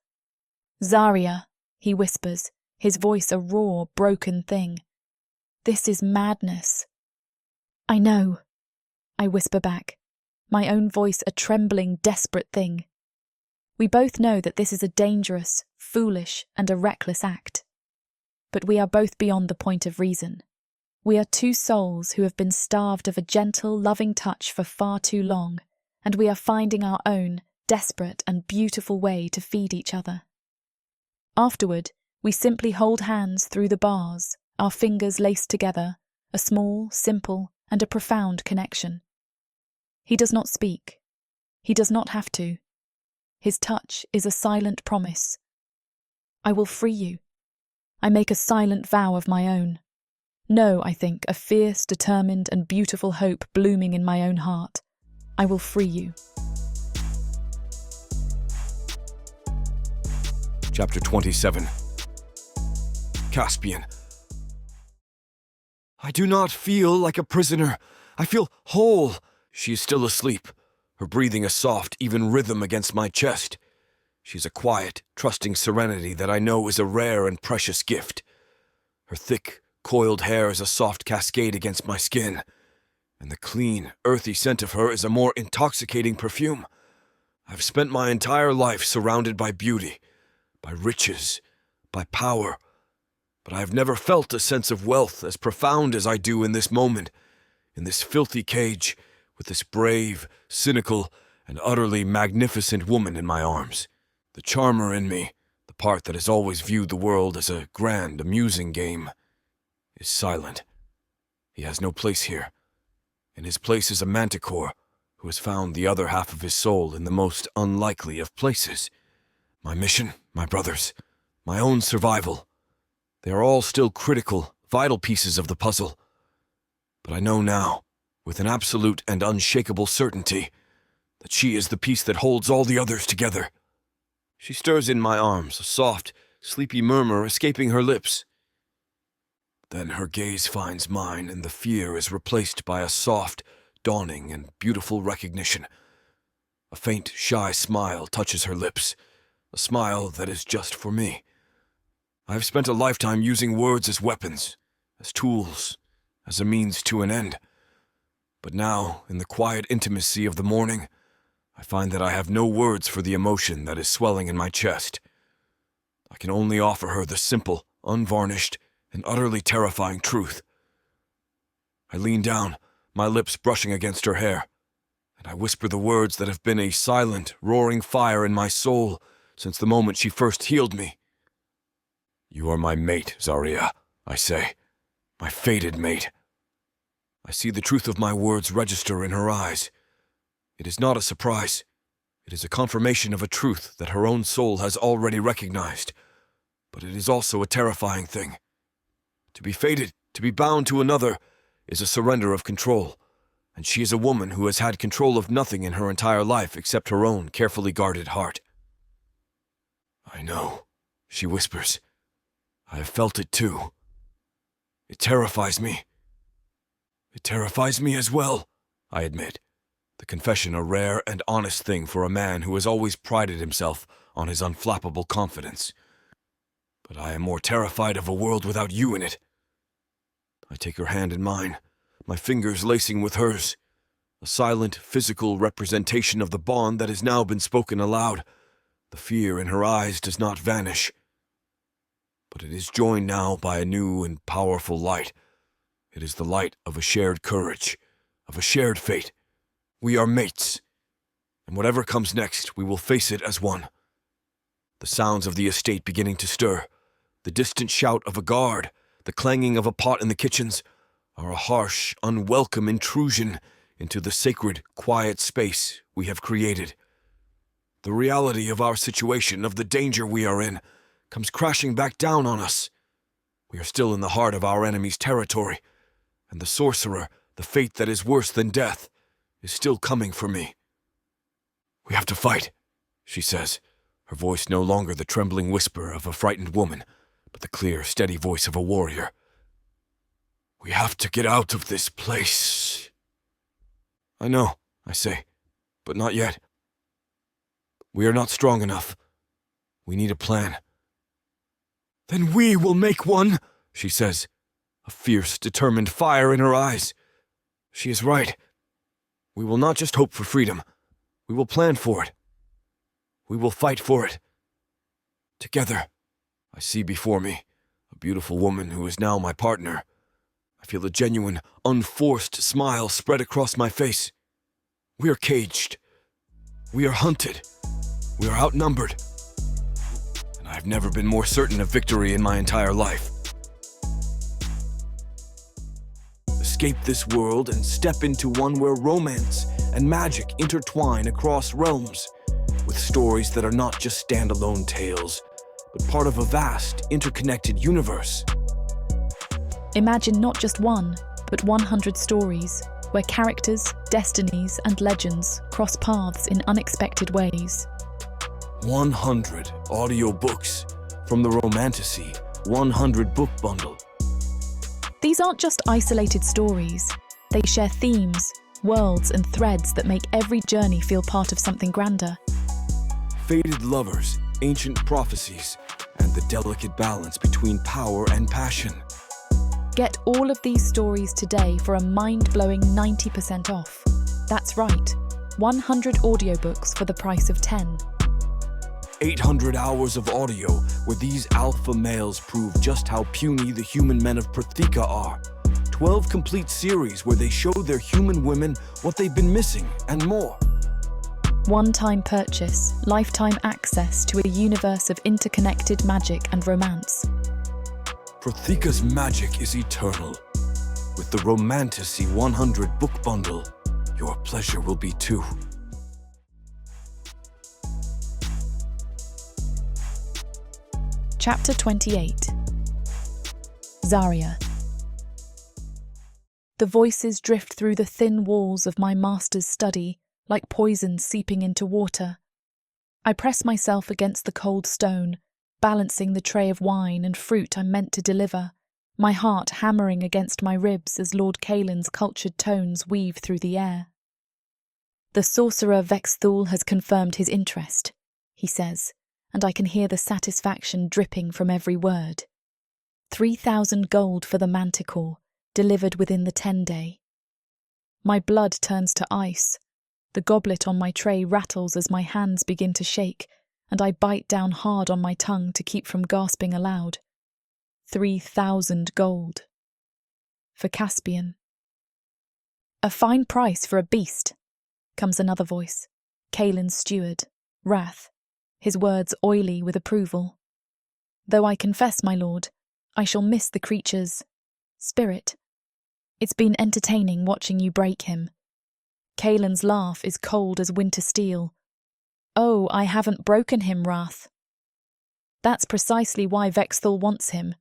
[SPEAKER 1] "Zaria," he whispers, his voice a raw, broken thing. "This is madness." "I know," I whisper back, my own voice a trembling, desperate thing. We both know that this is a dangerous, foolish, and a reckless act. But we are both beyond the point of reason. We are two souls who have been starved of a gentle, loving touch for far too long, and we are finding our own desperate and beautiful way to feed each other. Afterward, we simply hold hands through the bars, our fingers laced together, a small, simple, and a profound connection. He does not speak. He does not have to. His touch is a silent promise. I will free you. I make a silent vow of my own. No, I think, a fierce, determined, and beautiful hope blooming in my own heart. I will free you.
[SPEAKER 2] Chapter 27. Caspian. I do not feel like a prisoner. I feel whole. She is still asleep, her breathing a soft, even rhythm against my chest. She has a quiet, trusting serenity that I know is a rare and precious gift. Her thick, coiled hair is a soft cascade against my skin, and the clean, earthy scent of her is a more intoxicating perfume. I've spent my entire life surrounded by beauty, by riches, by power, but I have never felt a sense of wealth as profound as I do in this moment, in this filthy cage, with this brave, cynical, and utterly magnificent woman in my arms. The charmer in me, the part that has always viewed the world as a grand, amusing game, is silent. He has no place here. In his place is a manticore, who has found the other half of his soul in the most unlikely of places. My mission, my brothers, my own survival, they are all still critical, vital pieces of the puzzle. But I know now, with an absolute and unshakable certainty, that she is the piece that holds all the others together. She stirs in my arms, a soft, sleepy murmur escaping her lips. Then her gaze finds mine, and the fear is replaced by a soft, dawning and beautiful recognition. A faint, shy smile touches her lips, a smile that is just for me. I have spent a lifetime using words as weapons, as tools, as a means to an end. But now, in the quiet intimacy of the morning, I find that I have no words for the emotion that is swelling in my chest. I can only offer her the simple, unvarnished, and utterly terrifying truth. I lean down, my lips brushing against her hair, and I whisper the words that have been a silent, roaring fire in my soul since the moment she first healed me. You are my mate, Zaria, I say, my fated mate. I see the truth of my words register in her eyes. It is not a surprise. It is a confirmation of a truth that her own soul has already recognized. But it is also a terrifying thing. To be fated, to be bound to another, is a surrender of control, and she is a woman who has had control of nothing in her entire life except her own carefully guarded heart. I know, she whispers. I have felt it too. It terrifies me. It terrifies me as well, I admit, the confession a rare and honest thing for a man who has always prided himself on his unflappable confidence. But I am more terrified of a world without you in it. I take her hand in mine, my fingers lacing with hers, a silent, physical representation of the bond that has now been spoken aloud. The fear in her eyes does not vanish, but it is joined now by a new and powerful light. It is the light of a shared courage, of a shared fate. We are mates, and whatever comes next, we will face it as one. The sounds of the estate beginning to stir, the distant shout of a guard, the clanging of a pot in the kitchens, are a harsh, unwelcome intrusion into the sacred, quiet space we have created. The reality of our situation, of the danger we are in, comes crashing back down on us. We are still in the heart of our enemy's territory, and the sorcerer, the fate that is worse than death, is still coming for me. We have to fight, she says, her voice no longer the trembling whisper of a frightened woman, but the clear, steady voice of a warrior. We have to get out of this place. I know, I say, but not yet. We are not strong enough. We need a plan. Then we will make one, she says, a fierce, determined fire in her eyes. She is right. We will not just hope for freedom. We will plan for it. We will fight for it. Together, I see before me a beautiful woman who is now my partner. I feel a genuine, unforced smile spread across my face. We are caged. We are hunted. We are outnumbered. And I've never been more certain of victory in my entire life. Escape this world and step into one where romance and magic intertwine across realms, with stories that are not just standalone tales, but part of a vast, interconnected universe.
[SPEAKER 1] Imagine not just one, but 100 stories, where characters, destinies, and legends cross paths in unexpected ways.
[SPEAKER 2] 100 audiobooks from the Romantasy 100 book bundle.
[SPEAKER 1] These aren't just isolated stories. They share themes, worlds, and threads that make every journey feel part of something grander.
[SPEAKER 2] Fated lovers, ancient prophecies, and the delicate balance between power and passion.
[SPEAKER 1] Get all of these stories today for a mind-blowing 90% off. That's right, 100 audiobooks for the price of 10.
[SPEAKER 2] 800 hours of audio where these alpha males prove just how puny the human men of Protheka are. 12 complete series where they show their human women what they've been missing and more.
[SPEAKER 1] One-time purchase, lifetime access to a universe of interconnected magic and romance.
[SPEAKER 2] Protheka's magic is eternal. With the Romantasy 100 book bundle, your pleasure will be too.
[SPEAKER 1] Chapter 28. Zaria. The voices drift through the thin walls of my master's study, like poison seeping into water. I press myself against the cold stone, balancing the tray of wine and fruit I'm meant to deliver, my heart hammering against my ribs as Lord Kaelin's cultured tones weave through the air. The sorcerer Vexthul has confirmed his interest, he says, and I can hear the satisfaction dripping from every word. 3,000 gold for the manticore, delivered within the 10-day. My blood turns to ice. The goblet on my tray rattles as my hands begin to shake, and I bite down hard on my tongue to keep from gasping aloud. 3,000 gold. For Caspian. A fine price for a beast, comes another voice, Kaelin's steward, Wrath, his words oily with approval. Though I confess, my lord, I shall miss the creature's spirit. It's been entertaining watching you break him. Kaelin's laugh is cold as winter steel. Oh, I haven't broken him, Wrath. That's precisely why Vexthul wants him.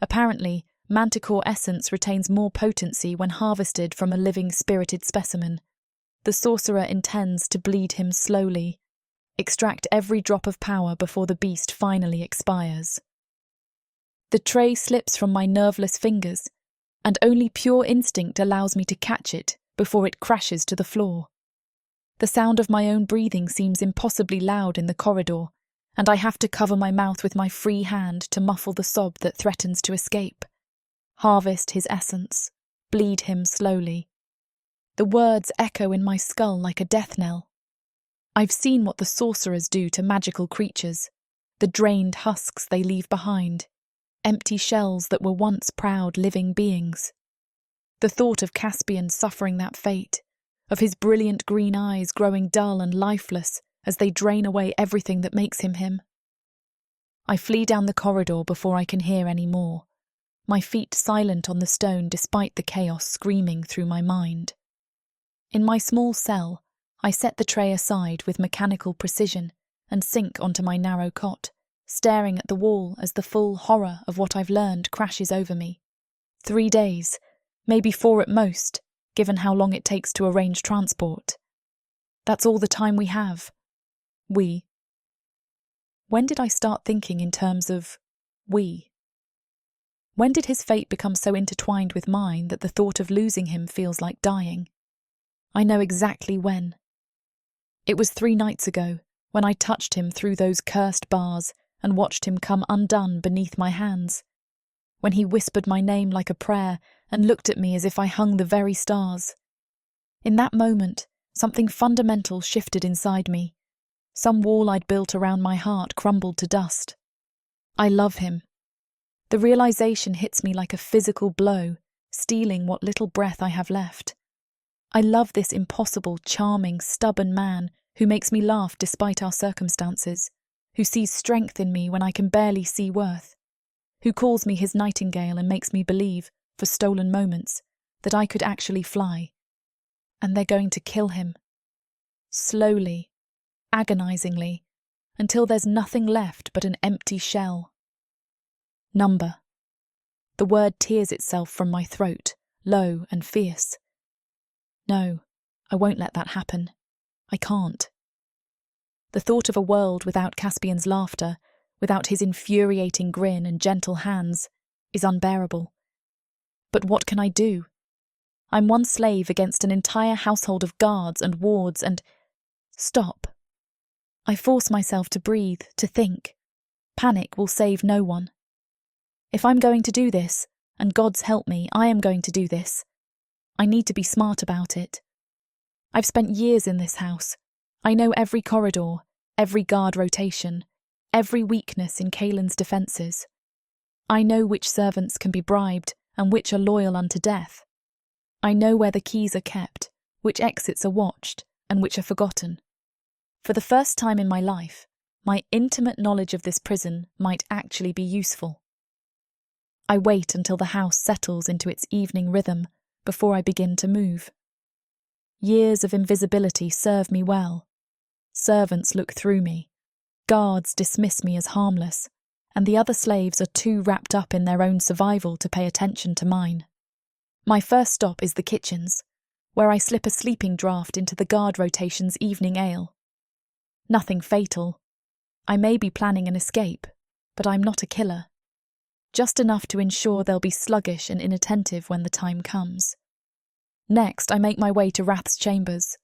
[SPEAKER 1] Apparently, manticore essence retains more potency when harvested from a living spirited specimen. The sorcerer intends to bleed him slowly, extract every drop of power before the beast finally expires. The tray slips from my nerveless fingers, and only pure instinct allows me to catch it before it crashes to the floor. The sound of my own breathing seems impossibly loud in the corridor, and I have to cover my mouth with my free hand to muffle the sob that threatens to escape. Harvest his essence, bleed him slowly. The words echo in my skull like a death knell. I've seen what the sorcerers do to magical creatures, the drained husks they leave behind, empty shells that were once proud living beings. The thought of Caspian suffering that fate, of his brilliant green eyes growing dull and lifeless as they drain away everything that makes him him. I flee down the corridor before I can hear any more, my feet silent on the stone despite the chaos screaming through my mind. In my small cell, I set the tray aside with mechanical precision and sink onto my narrow cot, staring at the wall as the full horror of what I've learned crashes over me. 3 days, maybe 4 at most, given how long it takes to arrange transport. That's all the time we have. We. When did I start thinking in terms of we? When did his fate become so intertwined with mine that the thought of losing him feels like dying? I know exactly when. It was 3 nights ago, when I touched him through those cursed bars and watched him come undone beneath my hands. When he whispered my name like a prayer and looked at me as if I hung the very stars. In that moment, something fundamental shifted inside me. Some wall I'd built around my heart crumbled to dust. I love him. The realization hits me like a physical blow, stealing what little breath I have left. I love this impossible, charming, stubborn man who makes me laugh despite our circumstances, who sees strength in me when I can barely see worth, who calls me his nightingale and makes me believe, for stolen moments, that I could actually fly. And they're going to kill him. Slowly, agonizingly, until there's nothing left but an empty shell. Number. The word tears itself from my throat, low and fierce. No, I won't let that happen. I can't. The thought of a world without Caspian's laughter, without his infuriating grin and gentle hands, is unbearable. But what can I do? I'm one slave against an entire household of guards and wards and... Stop. I force myself to breathe, to think. Panic will save no one. If I'm going to do this, and God's help me, I am going to do this. I need to be smart about it. I've spent years in this house. I know every corridor, every guard rotation, every weakness in Kaelin's defences. I know which servants can be bribed and which are loyal unto death. I know where the keys are kept, which exits are watched, and which are forgotten. For the first time in my life, my intimate knowledge of this prison might actually be useful. I wait until the house settles into its evening rhythm before I begin to move. Years of invisibility serve me well. Servants look through me. Guards dismiss me as harmless, and the other slaves are too wrapped up in their own survival to pay attention to mine. My first stop is the kitchens, where I slip a sleeping draught into the guard rotation's evening ale. Nothing fatal. I may be planning an escape, but I'm not a killer. Just enough to ensure they'll be sluggish and inattentive when the time comes. Next, I make my way to Rath's chambers.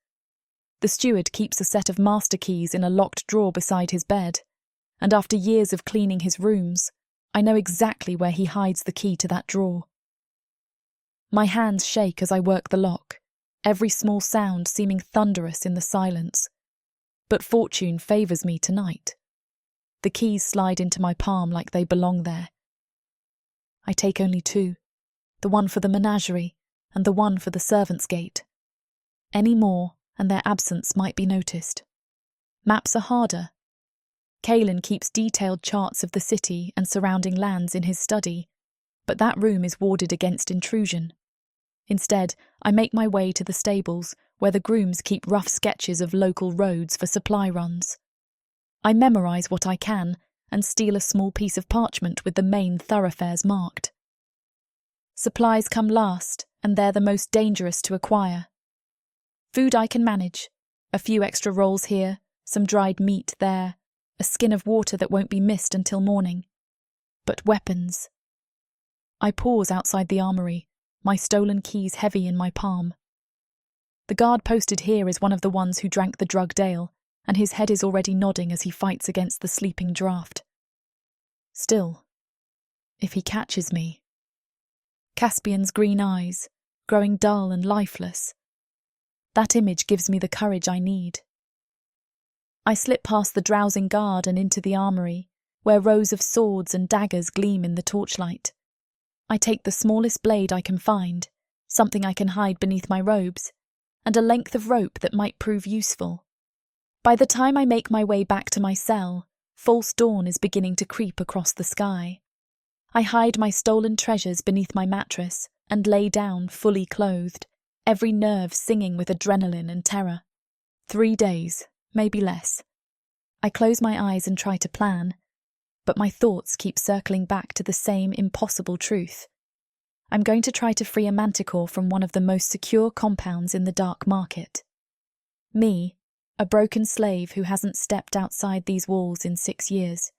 [SPEAKER 1] The steward keeps a set of master keys in a locked drawer beside his bed, and after years of cleaning his rooms, I know exactly where he hides the key to that drawer. My hands shake as I work the lock, every small sound seeming thunderous in the silence. But fortune favours me tonight. The keys slide into my palm like they belong there. I take only 2, the one for the menagerie and the one for the servants' gate. Any more, and their absence might be noticed. Maps are harder. Kaelin keeps detailed charts of the city and surrounding lands in his study, but that room is warded against intrusion. Instead, I make my way to the stables, where the grooms keep rough sketches of local roads for supply runs. I memorise what I can, and steal a small piece of parchment with the main thoroughfares marked. Supplies come last, and they're the most dangerous to acquire. Food I can manage, a few extra rolls here, some dried meat there, a skin of water that won't be missed until morning. But weapons. I pause outside the armoury, my stolen keys heavy in my palm. The guard posted here is one of the ones who drank the drugged ale, and his head is already nodding as he fights against the sleeping draught. Still, if he catches me... Caspian's green eyes, growing dull and lifeless. That image gives me the courage I need. I slip past the drowsing guard and into the armoury, where rows of swords and daggers gleam in the torchlight. I take the smallest blade I can find, something I can hide beneath my robes, and a length of rope that might prove useful. By the time I make my way back to my cell, false dawn is beginning to creep across the sky. I hide my stolen treasures beneath my mattress and lay down fully clothed, every nerve singing with adrenaline and terror. 3 days, maybe less. I close my eyes and try to plan, but my thoughts keep circling back to the same impossible truth. I'm going to try to free a manticore from one of the most secure compounds in the dark market. Me, a broken slave who hasn't stepped outside these walls in 6 years.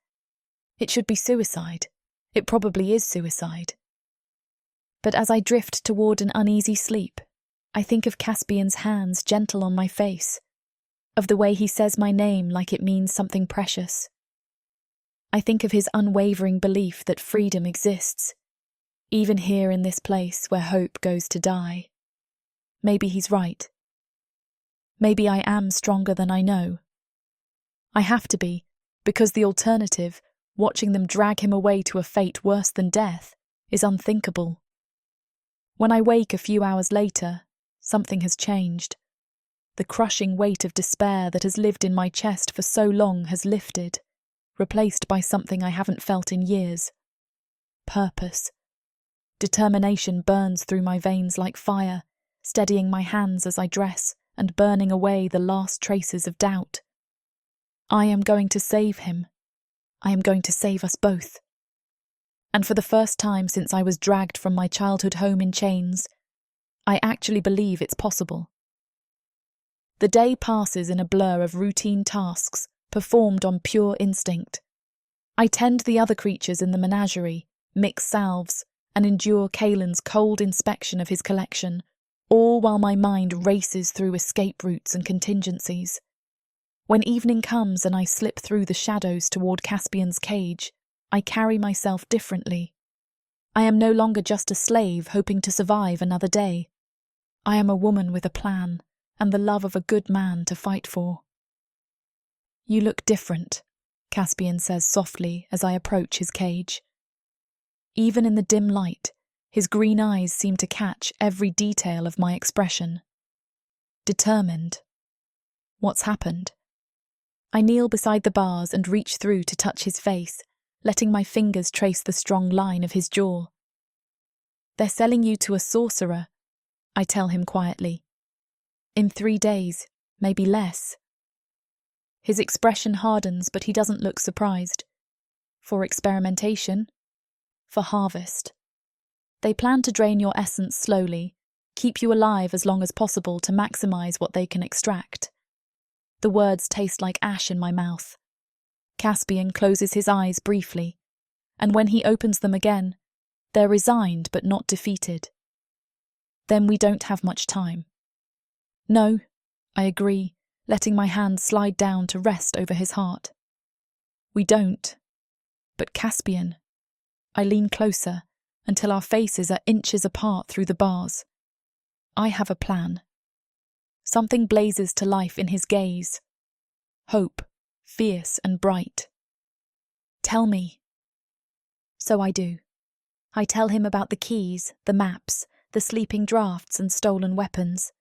[SPEAKER 1] It should be suicide. It probably is suicide. But as I drift toward an uneasy sleep, I think of Caspian's hands gentle on my face, of the way he says my name like it means something precious. I think of his unwavering belief that freedom exists, even here in this place where hope goes to die. Maybe he's right. Maybe I am stronger than I know. I have to be, because the alternative, watching them drag him away to a fate worse than death, is unthinkable. When I wake a few hours later, something has changed. The crushing weight of despair that has lived in my chest for so long has lifted, replaced by something I haven't felt in years. Purpose. Determination burns through my veins like fire, steadying my hands as I dress and burning away the last traces of doubt. I am going to save him. I am going to save us both. And for the first time since I was dragged from my childhood home in chains, I actually believe it's possible. The day passes in a blur of routine tasks performed on pure instinct. I tend the other creatures in the menagerie, mix salves, and endure Kalen's cold inspection of his collection, all while my mind races through escape routes and contingencies. When evening comes and I slip through the shadows toward Caspian's cage, I carry myself differently. I am no longer just a slave hoping to survive another day. I am a woman with a plan and the love of a good man to fight for. You look different, Caspian says softly as I approach his cage. Even in the dim light, his green eyes seem to catch every detail of my expression. Determined. What's happened? I kneel beside the bars and reach through to touch his face, letting my fingers trace the strong line of his jaw. They're selling you to a sorcerer, I tell him quietly. In 3 days, maybe less. His expression hardens, but he doesn't look surprised. For experimentation? For harvest. They plan to drain your essence slowly, keep you alive as long as possible to maximize what they can extract. The words taste like ash in my mouth. Caspian closes his eyes briefly, and when he opens them again, they're resigned but not defeated. Then we don't have much time. No, I agree, letting my hand slide down to rest over his heart. We don't. But Caspian. I lean closer until our faces are inches apart through the bars. I have a plan. Something blazes to life in his gaze. Hope, fierce and bright. Tell me. So I do. I tell him about the keys, the maps, the sleeping drafts and stolen weapons.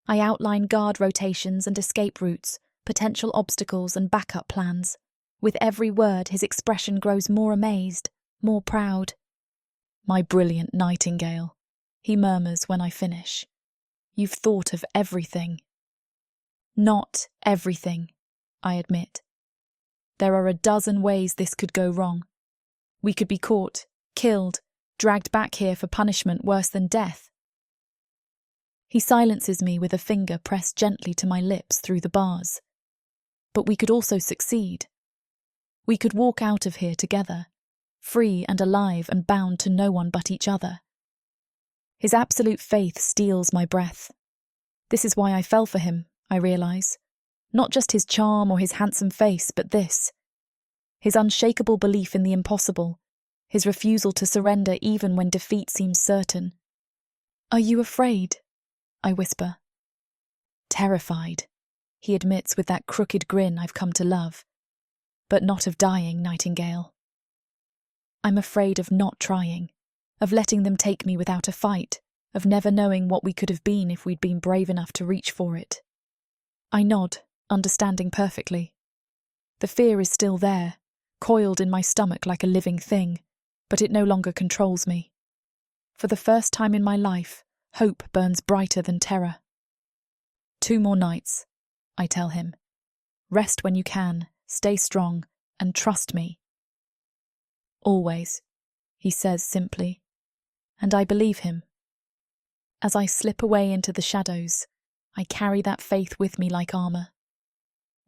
[SPEAKER 1] I outline guard rotations and escape routes, potential obstacles and backup plans. With every word, his expression grows more amazed, more proud. My brilliant nightingale, he murmurs when I finish. You've thought of everything. Not everything, I admit. There are a dozen ways this could go wrong. We could be caught, killed, dragged back here for punishment worse than death. He silences me with a finger pressed gently to my lips through the bars. But we could also succeed. We could walk out of here together, free and alive and bound to no one but each other. His absolute faith steals my breath. This is why I fell for him, I realise. Not just his charm or his handsome face, but this. His unshakable belief in the impossible, his refusal to surrender even when defeat seems certain. Are you afraid? I whisper. Terrified, he admits with that crooked grin I've come to love. But not of dying, Nightingale. I'm afraid of not trying, of letting them take me without a fight, of never knowing what we could have been if we'd been brave enough to reach for it. I nod, understanding perfectly. The fear is still there, coiled in my stomach like a living thing, but it no longer controls me. For the first time in my life, hope burns brighter than terror. 2 more nights, I tell him. Rest when you can, stay strong, and trust me. Always, he says simply. and I believe him. As I slip away into the shadows, I carry that faith with me like armour.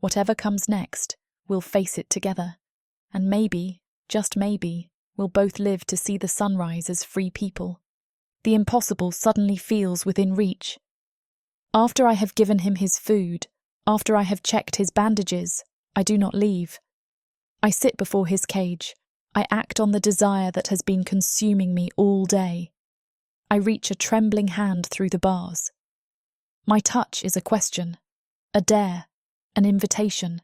[SPEAKER 1] Whatever comes next, we'll face it together, and maybe, just maybe, we'll both live to see the sunrise as free people. The impossible suddenly feels within reach. After I have given him his food, after I have checked his bandages, I do not leave. I sit before his cage. I act on the desire that has been consuming me all day. I reach a trembling hand through the bars. My touch is a question, a dare, an invitation.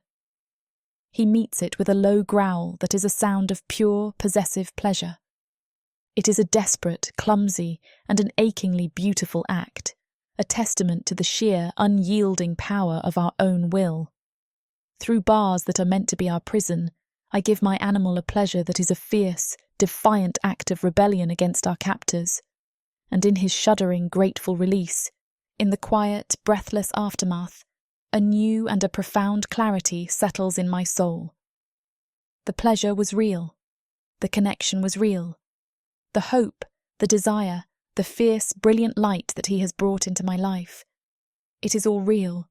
[SPEAKER 1] He meets it with a low growl that is a sound of pure, possessive pleasure. It is a desperate, clumsy, and an achingly beautiful act, a testament to the sheer, unyielding power of our own will. Through bars that are meant to be our prison, I give my animal a pleasure that is a fierce, defiant act of rebellion against our captors. And in his shuddering, grateful release, in the quiet, breathless aftermath, a new and a profound clarity settles in my soul. The pleasure was real. The connection was real. The hope, the desire, the fierce, brilliant light that he has brought into my life. It is all real.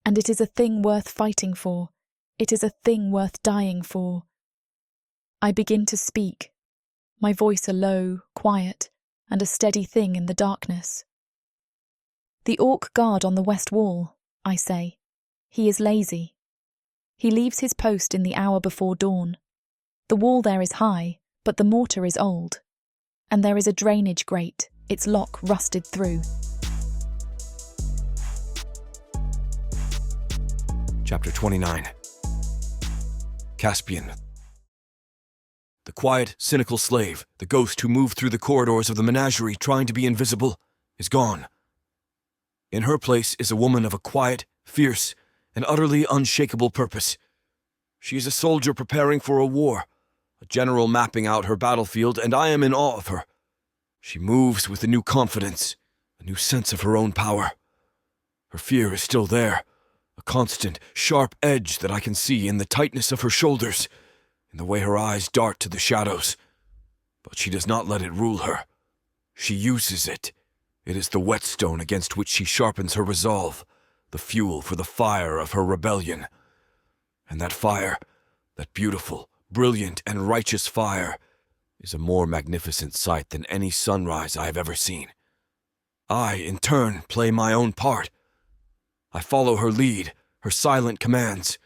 [SPEAKER 1] And it is a thing worth fighting for. It is a thing worth dying for. I begin to speak, my voice a low, quiet, and a steady thing in the darkness. The orc guard on the west wall, I say. He is lazy. He leaves his post in the hour before dawn. The wall there is high, but the mortar is old. And there is a drainage grate, its lock rusted through.
[SPEAKER 2] Chapter 29. Caspian. The quiet, cynical slave, the ghost who moved through the corridors of the menagerie trying to be invisible, is gone. In her place is a woman of a quiet, fierce, and utterly unshakable purpose. She is a soldier preparing for a war, a general mapping out her battlefield, and I am in awe of her. She moves with a new confidence, a new sense of her own power. Her fear is still there, a constant, sharp edge that I can see in the tightness of her shoulders, in the way her eyes dart to the shadows. But she does not let it rule her. She uses it. It is the whetstone against which she sharpens her resolve, the fuel for the fire of her rebellion. And that fire, that beautiful, brilliant, and righteous fire, is a more magnificent sight than any sunrise I have ever seen. I, in turn, play my own part. I follow her lead, her silent commands.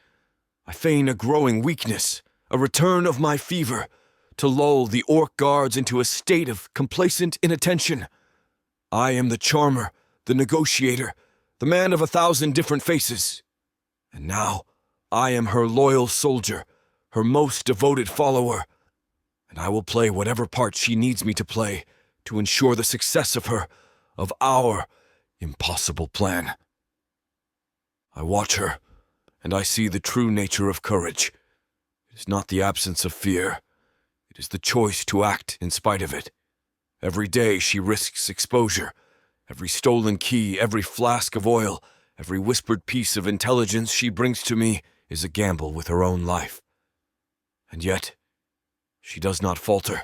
[SPEAKER 2] I feign a growing weakness, a return of my fever, to lull the orc guards into a state of complacent inattention. I am the charmer, the negotiator, the man of 1,000 different faces. And now, I am her loyal soldier, her most devoted follower, and I will play whatever part she needs me to play to ensure the success of our impossible plan. I watch her, and I see the true nature of courage. It is not the absence of fear. It is the choice to act in spite of it. Every day she risks exposure. Every stolen key, every flask of oil, every whispered piece of intelligence she brings to me is a gamble with her own life. And yet, she does not falter.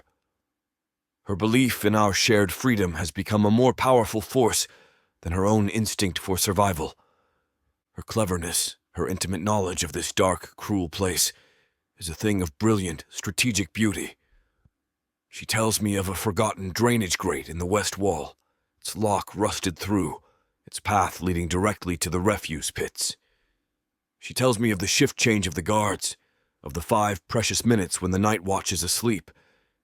[SPEAKER 2] Her belief in our shared freedom has become a more powerful force than her own instinct for survival. Her cleverness, her intimate knowledge of this dark, cruel place, is a thing of brilliant, strategic beauty. She tells me of a forgotten drainage grate in the west wall, its lock rusted through, its path leading directly to the refuse pits. She tells me of the shift change of the guards, of the 5 precious minutes when the night watch is asleep,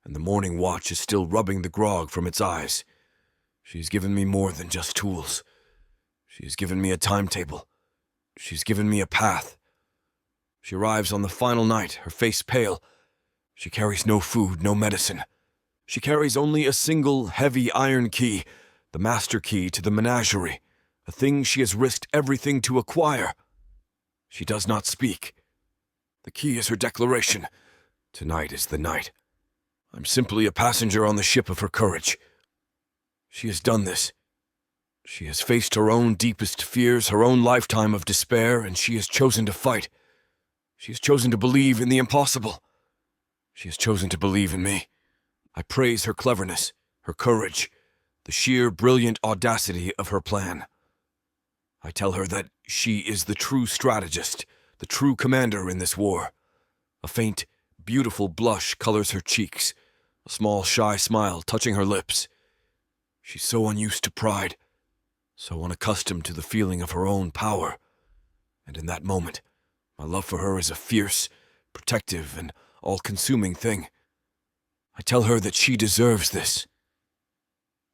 [SPEAKER 2] and the morning watch is still rubbing the grog from its eyes. She has given me more than just tools. She has given me a timetable. She's given me a path. She arrives on the final night, her face pale. She carries no food, no medicine. She carries only a single, heavy iron key, the master key to the menagerie, a thing she has risked everything to acquire. She does not speak. The key is her declaration. Tonight is the night. I'm simply a passenger on the ship of her courage. She has done this. She has faced her own deepest fears, her own lifetime of despair, and she has chosen to fight. She has chosen to believe in the impossible. She has chosen to believe in me. I praise her cleverness, her courage, the sheer brilliant audacity of her plan. I tell her that she is the true strategist, the true commander in this war. A faint, beautiful blush colors her cheeks, a small shy smile touching her lips. She's so unused to pride, so unaccustomed to the feeling of her own power. And in that moment, my love for her is a fierce, protective, and all-consuming thing. I tell her that she deserves this.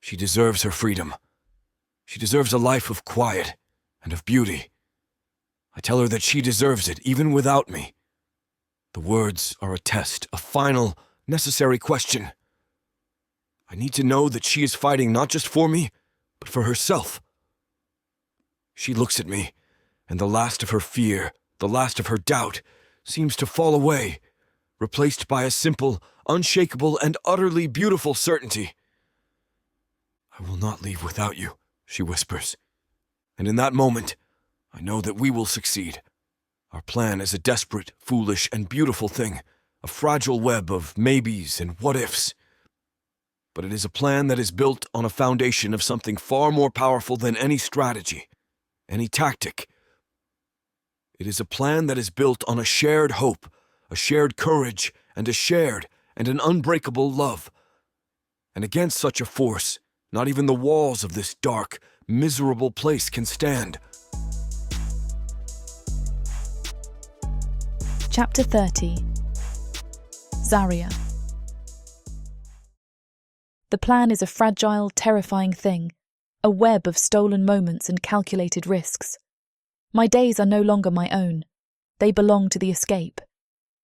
[SPEAKER 2] She deserves her freedom. She deserves a life of quiet and of beauty. I tell her that she deserves it, even without me. The words are a test, a final, necessary question. I need to know that she is fighting not just for me, but for herself. She looks at me, and the last of her fear, the last of her doubt, seems to fall away, replaced by a simple, unshakable, and utterly beautiful certainty. "I will not leave without you," she whispers. And in that moment, I know that we will succeed. Our plan is a desperate, foolish, and beautiful thing, a fragile web of maybes and what-ifs. But it is a plan that is built on a foundation of something far more powerful than any strategy, any tactic. It is a plan that is built on a shared hope, a shared courage, and a shared and an unbreakable love. And against such a force, not even the walls of this dark, miserable place can stand.
[SPEAKER 1] Chapter 30. Zaria. The plan is a fragile, terrifying thing, a web of stolen moments and calculated risks. My days are no longer my own. They belong to the escape.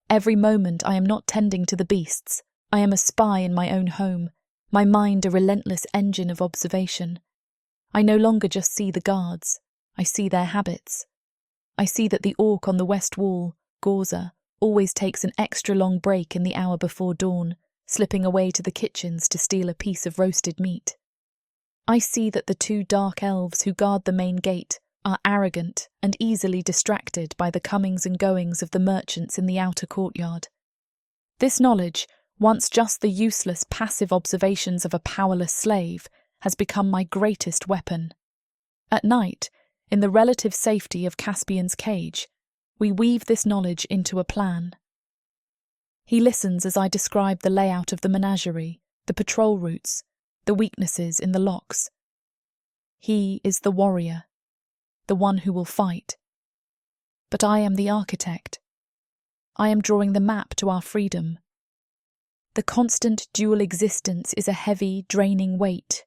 [SPEAKER 1] Every moment I am not tending to the beasts. I am a spy in my own home, my mind a relentless engine of observation. I no longer just see the guards. I see their habits. I see that the orc on the west wall, Gorza, always takes an extra long break in the hour before dawn, slipping away to the kitchens to steal a piece of roasted meat. I see that the 2 dark elves who guard the main gate are arrogant and easily distracted by the comings and goings of the merchants in the outer courtyard. This knowledge, once just the useless passive observations of a powerless slave, has become my greatest weapon. At night, in the relative safety of Caspian's cage, we weave this knowledge into a plan. He listens as I describe the layout of the menagerie, the patrol routes, the weaknesses in the locks. He is the warrior, the one who will fight. But I am the architect. I am drawing the map to our freedom. The constant dual existence is a heavy, draining weight.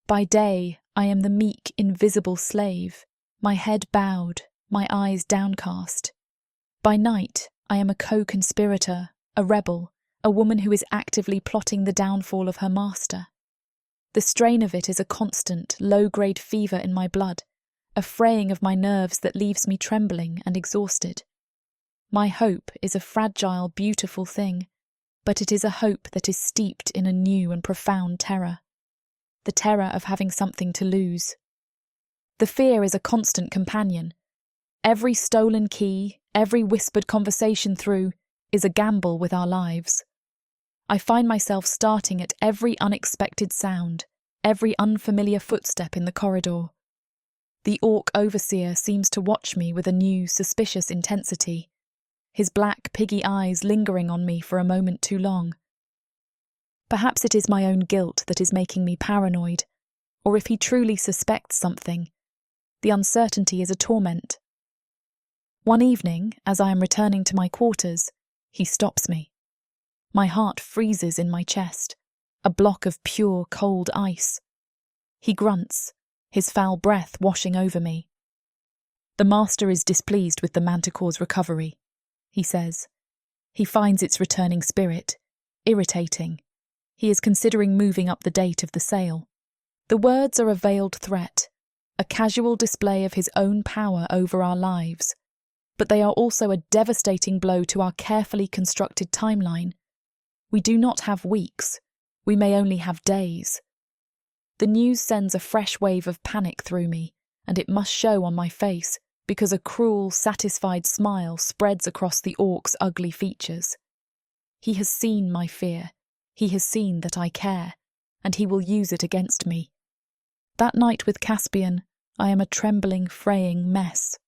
[SPEAKER 1] By day, I am the meek, invisible slave, my head bowed, my eyes downcast. By night, I am a co-conspirator, a rebel, a woman who is actively plotting the downfall of her master. The strain of it is a constant, low-grade fever in my blood, a fraying of my nerves that leaves me trembling and exhausted. My hope is a fragile, beautiful thing, but it is a hope that is steeped in a new and profound terror. The terror of having something to lose. The fear is a constant companion. Every stolen key, every whispered conversation through, is a gamble with our lives. I find myself starting at every unexpected sound, every unfamiliar footstep in the corridor. The orc overseer seems to watch me with a new, suspicious intensity, his black, piggy eyes lingering on me for a moment too long. Perhaps it is my own guilt that is making me paranoid, or if he truly suspects something, the uncertainty is a torment. One evening, as I am returning to my quarters, he stops me. My heart freezes in my chest, a block of pure, cold ice. He grunts, his foul breath washing over me. "The master is displeased with the manticore's recovery," he says. He finds its returning spirit irritating. He is considering moving up the date of the sale. The words are a veiled threat, a casual display of his own power over our lives, but they are also a devastating blow to our carefully constructed timeline. We do not have weeks. We may only have days. The news sends a fresh wave of panic through me, and it must show on my face, because a cruel, satisfied smile spreads across the orc's ugly features. He has seen my fear. He has seen that I care, and he will use it against me. That night with Caspian, I am a trembling, fraying mess.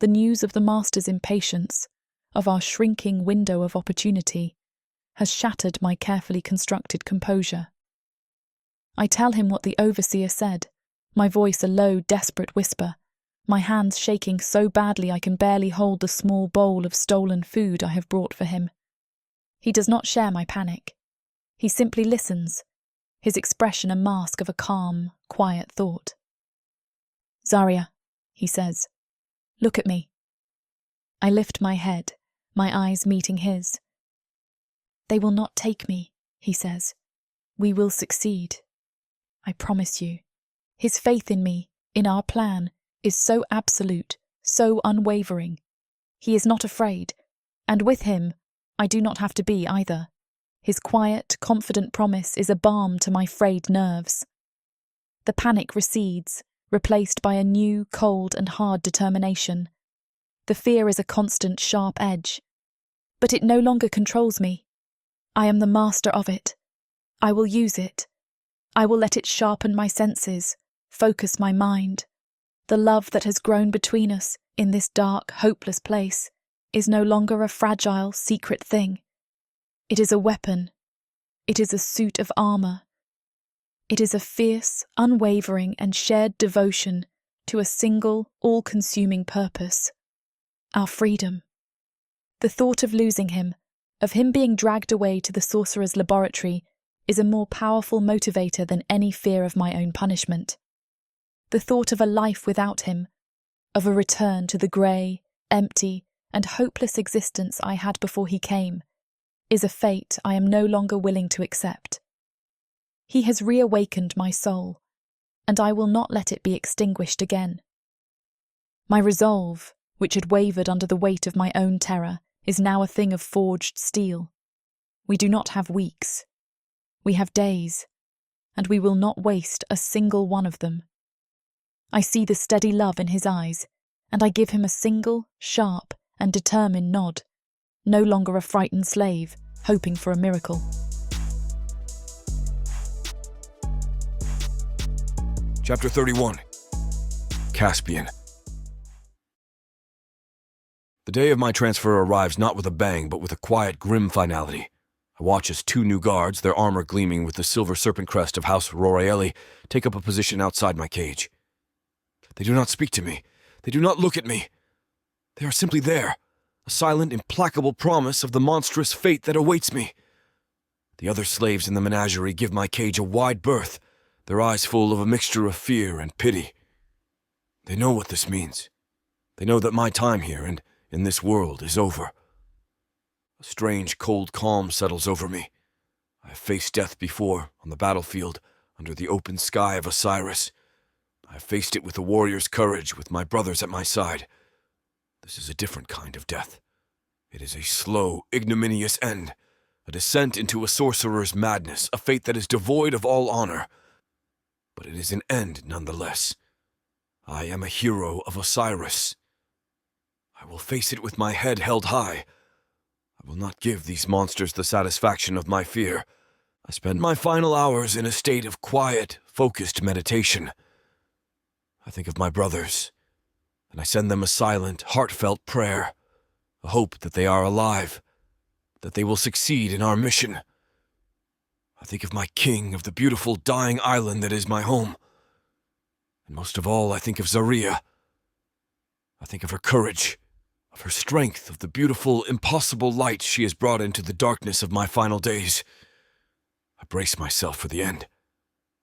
[SPEAKER 1] The news of the master's impatience, of our shrinking window of opportunity, has shattered my carefully constructed composure. I tell him what the overseer said, my voice a low, desperate whisper, my hands shaking so badly I can barely hold the small bowl of stolen food I have brought for him. He does not share my panic. He simply listens, his expression a mask of a calm, quiet thought. "Zaria," he says, "look at me." I lift my head, my eyes meeting his. "They will not take me," he says. "We will succeed. I promise you." His faith in me, in our plan, is so absolute, so unwavering. He is not afraid, and with him, I do not have to be either. His quiet, confident promise is a balm to my frayed nerves. The panic recedes, replaced by a new, cold and hard determination. The fear is a constant, sharp edge. But it no longer controls me. I am the master of it. I will use it. I will let it sharpen my senses, focus my mind. The love that has grown between us in this dark, hopeless place is no longer a fragile, secret thing. It is a weapon. It is a suit of armour. It is a fierce, unwavering and shared devotion to a single, all-consuming purpose: our freedom. The thought of losing him, of him being dragged away to the sorcerer's laboratory, is a more powerful motivator than any fear of my own punishment. The thought of a life without him, of a return to the grey, empty, and hopeless existence I had before he came, is a fate I am no longer willing to accept. He has reawakened my soul, and I will not let it be extinguished again. My resolve, which had wavered under the weight of my own terror, is now a thing of forged steel. We do not have weeks. We have days, and we will not waste a single one of them. I see the steady love in his eyes, and I give him a single, sharp, and determined nod, no longer a frightened slave, hoping for a miracle.
[SPEAKER 2] Chapter 31. Caspian. The day of my transfer arrives not with a bang, but with a quiet, grim finality. I watch as 2 new guards, their armor gleaming with the silver serpent crest of House Roraeli, take up a position outside my cage. They do not speak to me. They do not look at me. They are simply there, a silent, implacable promise of the monstrous fate that awaits me. The other slaves in the menagerie give my cage a wide berth, their eyes full of a mixture of fear and pity. They know what this means. They know that my time here and in this world is over. A strange, cold calm settles over me. I have faced death before, on the battlefield, under the open sky of Osiris. I have faced it with a warrior's courage, with my brothers at my side. This is a different kind of death. It is a slow, ignominious end, a descent into a sorcerer's madness, a fate that is devoid of all honor. But it is an end nonetheless. I am a hero of Osiris. I will face it with my head held high. I will not give these monsters the satisfaction of my fear. I spend my final hours in a state of quiet, focused meditation. I think of my brothers, and I send them a silent, heartfelt prayer, a hope that they are alive, that they will succeed in our mission. I think of my king, of the beautiful dying island that is my home. And most of all, I think of Zaria. I think of her courage, of her strength, of the beautiful, impossible light she has brought into the darkness of my final days. I brace myself for the end,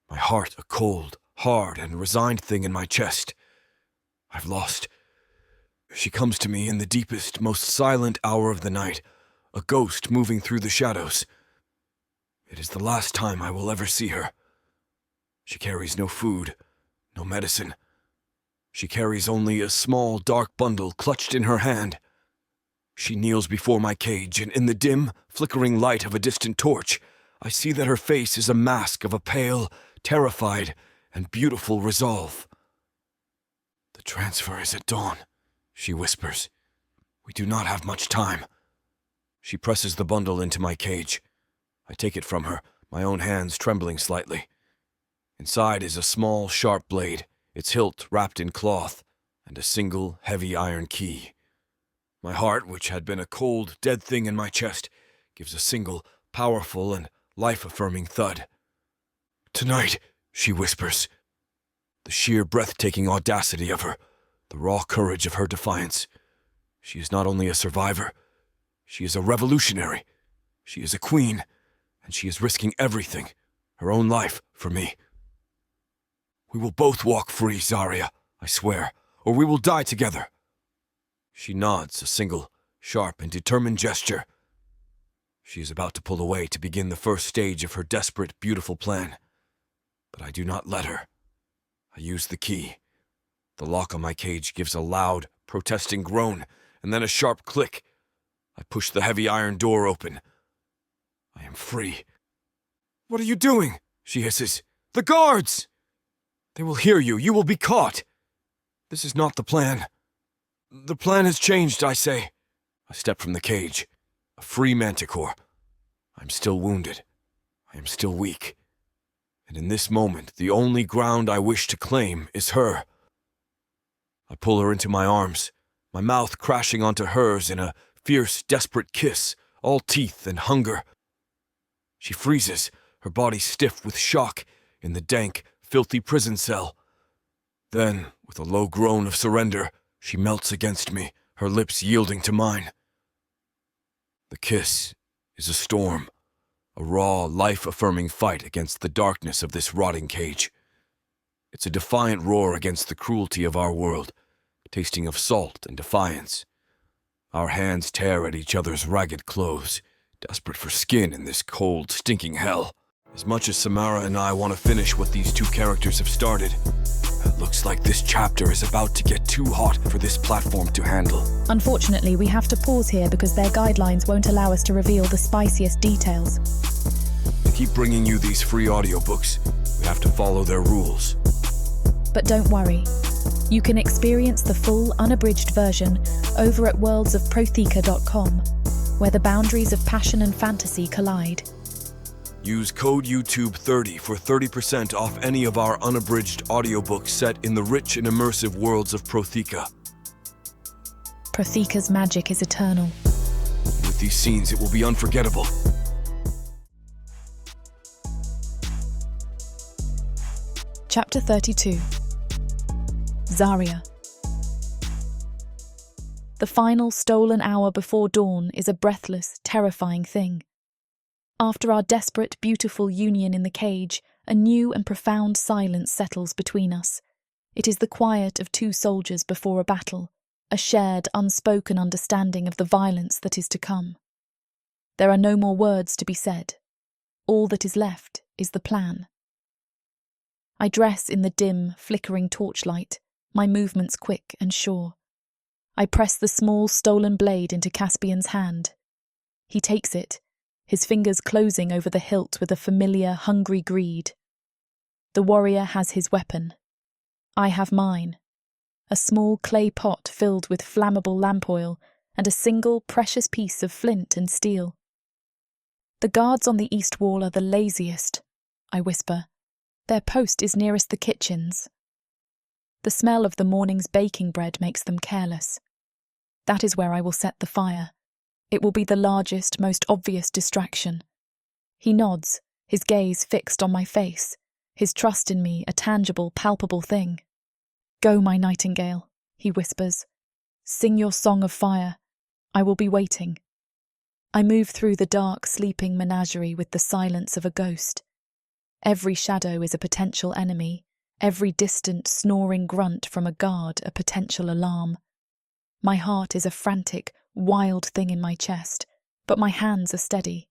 [SPEAKER 2] my heart a cold, hard, and resigned thing in my chest. I've lost. She comes to me in the deepest, most silent hour of the night, a ghost moving through the shadows. It is the last time I will ever see her. She carries no food, no medicine. She carries only a small, dark bundle clutched in her hand. She kneels before my cage, and in the dim, flickering light of a distant torch, I see that her face is a mask of a pale, terrified, and beautiful resolve. "The transfer is at dawn," she whispers. "We do not have much time." She presses the bundle into my cage. I take it from her, my own hands trembling slightly. Inside is a small, sharp blade, its hilt wrapped in cloth, and a single, heavy iron key. My heart, which had been a cold, dead thing in my chest, gives a single, powerful, and life-affirming thud. "Tonight," she whispers. The sheer breathtaking audacity of her, the raw courage of her defiance. She is not only a survivor, she is a revolutionary. She is a queen, and she is risking everything, her own life, for me. "We will both walk free, Zaria, I swear, or we will die together." She nods, a single, sharp, and determined gesture. She is about to pull away to begin the first stage of her desperate, beautiful plan. But I do not let her. I use the key. The lock on my cage gives a loud, protesting groan, and then a sharp click. I push the heavy iron door open. I am free. "What are you doing?" she hisses. "The guards! They will hear you. You will be caught. This is not the plan." "The plan has changed," I say. I step from the cage. A free manticore. I'm still wounded. I am still weak. And in this moment, the only ground I wish to claim is her. I pull her into my arms, my mouth crashing onto hers in a fierce, desperate kiss, all teeth and hunger. She freezes, her body stiff with shock, in the dank, filthy prison cell. Then, with a low groan of surrender, she melts against me, her lips yielding to mine. The kiss is a storm, a raw, life-affirming fight against the darkness of this rotting cage. It's a defiant roar against the cruelty of our world, tasting of salt and defiance. Our hands tear at each other's ragged clothes, desperate for skin in this cold, stinking hell. As much as Samara and I want to finish what these two characters have started, it looks like this chapter is about to get too hot for this platform to handle.
[SPEAKER 1] Unfortunately, we have to pause here because their guidelines won't allow us to reveal the spiciest details.
[SPEAKER 2] To keep bringing you these free audiobooks, we have to follow their rules.
[SPEAKER 1] But don't worry. You can experience the full, unabridged version over at worldsofprotheka.com, where the boundaries of passion and fantasy collide.
[SPEAKER 2] Use code YouTube30 for 30% off any of our unabridged audiobooks set in the rich and immersive worlds of Protheka.
[SPEAKER 1] Protheka's magic is eternal.
[SPEAKER 2] With these scenes, it will be unforgettable.
[SPEAKER 1] Chapter 32. Zaria. The final stolen hour before dawn is a breathless, terrifying thing. After our desperate, beautiful union in the cage, a new and profound silence settles between us. It is the quiet of two soldiers before a battle, a shared, unspoken understanding of the violence that is to come. There are no more words to be said. All that is left is the plan. I dress in the dim, flickering torchlight, my movements quick and sure. I press the small, stolen blade into Caspian's hand. He takes it, his fingers closing over the hilt with a familiar, hungry greed. The warrior has his weapon. I have mine. A small clay pot filled with flammable lamp oil and a single precious piece of flint and steel. The guards on the east wall are the laziest, I whisper. Their post is nearest the kitchens. The smell of the morning's baking bread makes them careless. That is where I will set the fire. It will be the largest, most obvious distraction. He nods, his gaze fixed on my face, his trust in me a tangible, palpable thing. "Go, my nightingale," he whispers. "Sing your song of fire. I will be waiting." I move through the dark, sleeping menagerie with the silence of a ghost. Every shadow is a potential enemy, every distant, snoring grunt from a guard a potential alarm. My heart is a frantic, wild thing in my chest, but my hands are steady.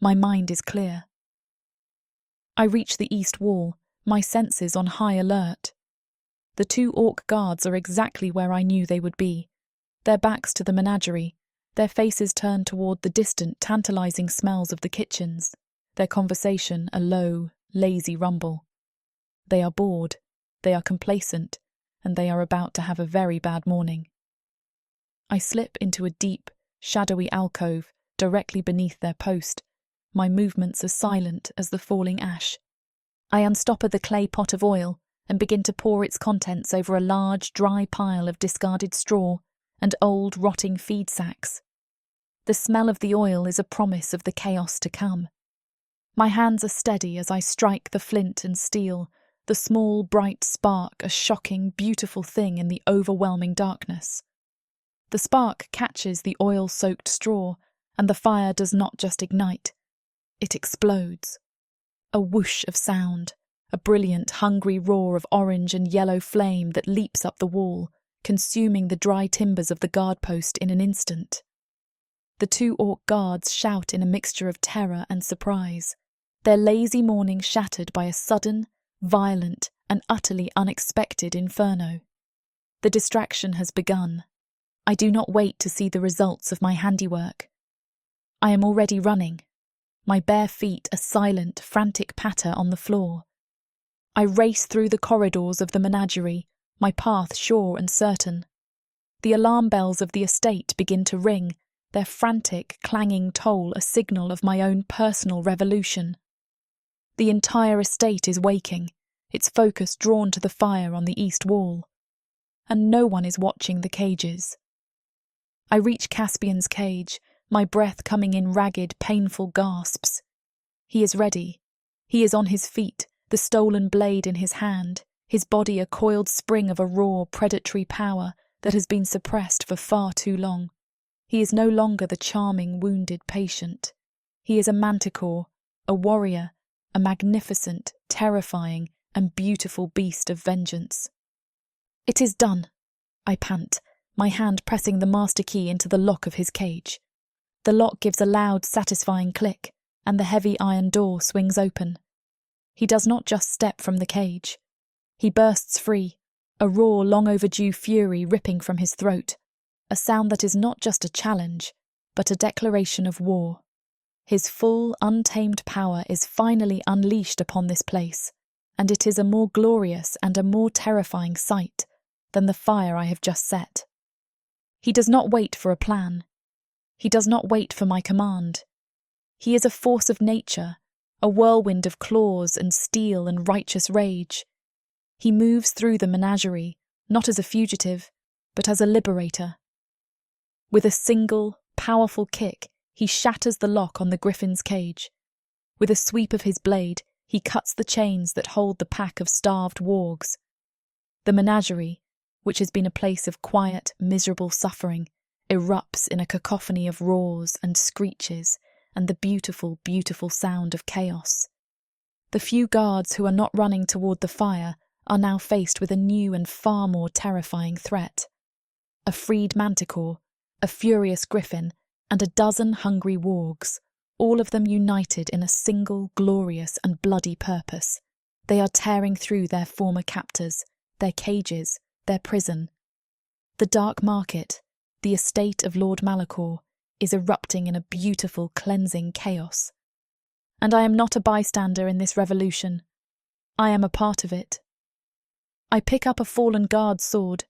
[SPEAKER 1] My mind is clear. I reach the east wall, my senses on high alert. The two orc guards are exactly where I knew they would be, their backs to the menagerie, their faces turned toward the distant, tantalizing smells of the kitchens, their conversation a low, lazy rumble. They are bored, they are complacent, and they are about to have a very bad morning. I slip into a deep, shadowy alcove directly beneath their post, my movements as silent as the falling ash. I unstopper the clay pot of oil and begin to pour its contents over a large, dry pile of discarded straw and old, rotting feed sacks. The smell of the oil is a promise of the chaos to come. My hands are steady as I strike the flint and steel, the small, bright spark a shocking, beautiful thing in the overwhelming darkness. The spark catches the oil-soaked straw, and the fire does not just ignite, it explodes. A whoosh of sound, a brilliant, hungry roar of orange and yellow flame that leaps up the wall, consuming the dry timbers of the guard post in an instant. The 2 orc guards shout in a mixture of terror and surprise, their lazy morning shattered by a sudden, violent, and utterly unexpected inferno. The distraction has begun. I do not wait to see the results of my handiwork. I am already running, my bare feet a silent, frantic patter on the floor. I race through the corridors of the menagerie, my path sure and certain. The alarm bells of the estate begin to ring, their frantic, clanging toll a signal of my own personal revolution. The entire estate is waking, its focus drawn to the fire on the east wall. And no one is watching the cages. I reach Caspian's cage, my breath coming in ragged, painful gasps. He is ready. He is on his feet, the stolen blade in his hand, his body a coiled spring of a raw, predatory power that has been suppressed for far too long. He is no longer the charming, wounded patient. He is a manticore, a warrior, a magnificent, terrifying, and beautiful beast of vengeance. It is done, I pant, my hand pressing the master key into the lock of his cage. The lock gives a loud, satisfying click, and the heavy iron door swings open. He does not just step from the cage. He bursts free, a raw, long-overdue fury ripping from his throat, a sound that is not just a challenge, but a declaration of war. His full, untamed power is finally unleashed upon this place, and it is a more glorious and a more terrifying sight than the fire I have just set. He does not wait for a plan. He does not wait for my command. He is a force of nature, a whirlwind of claws and steel and righteous rage. He moves through the menagerie, not as a fugitive, but as a liberator. With a single, powerful kick, he shatters the lock on the griffin's cage. With a sweep of his blade, he cuts the chains that hold the pack of starved wargs. The menagerie, which has been a place of quiet, miserable suffering, erupts in a cacophony of roars and screeches and the beautiful, beautiful sound of chaos. The few guards who are not running toward the fire are now faced with a new and far more terrifying threat. A freed manticore, a furious griffin, and a dozen hungry wargs, all of them united in a single glorious and bloody purpose. They are tearing through their former captors, their cages, their prison. The dark market, the estate of Lord Malachor, is erupting in a beautiful, cleansing chaos. And I am not a bystander in this revolution. I am a part of it. I pick up a fallen guard's sword,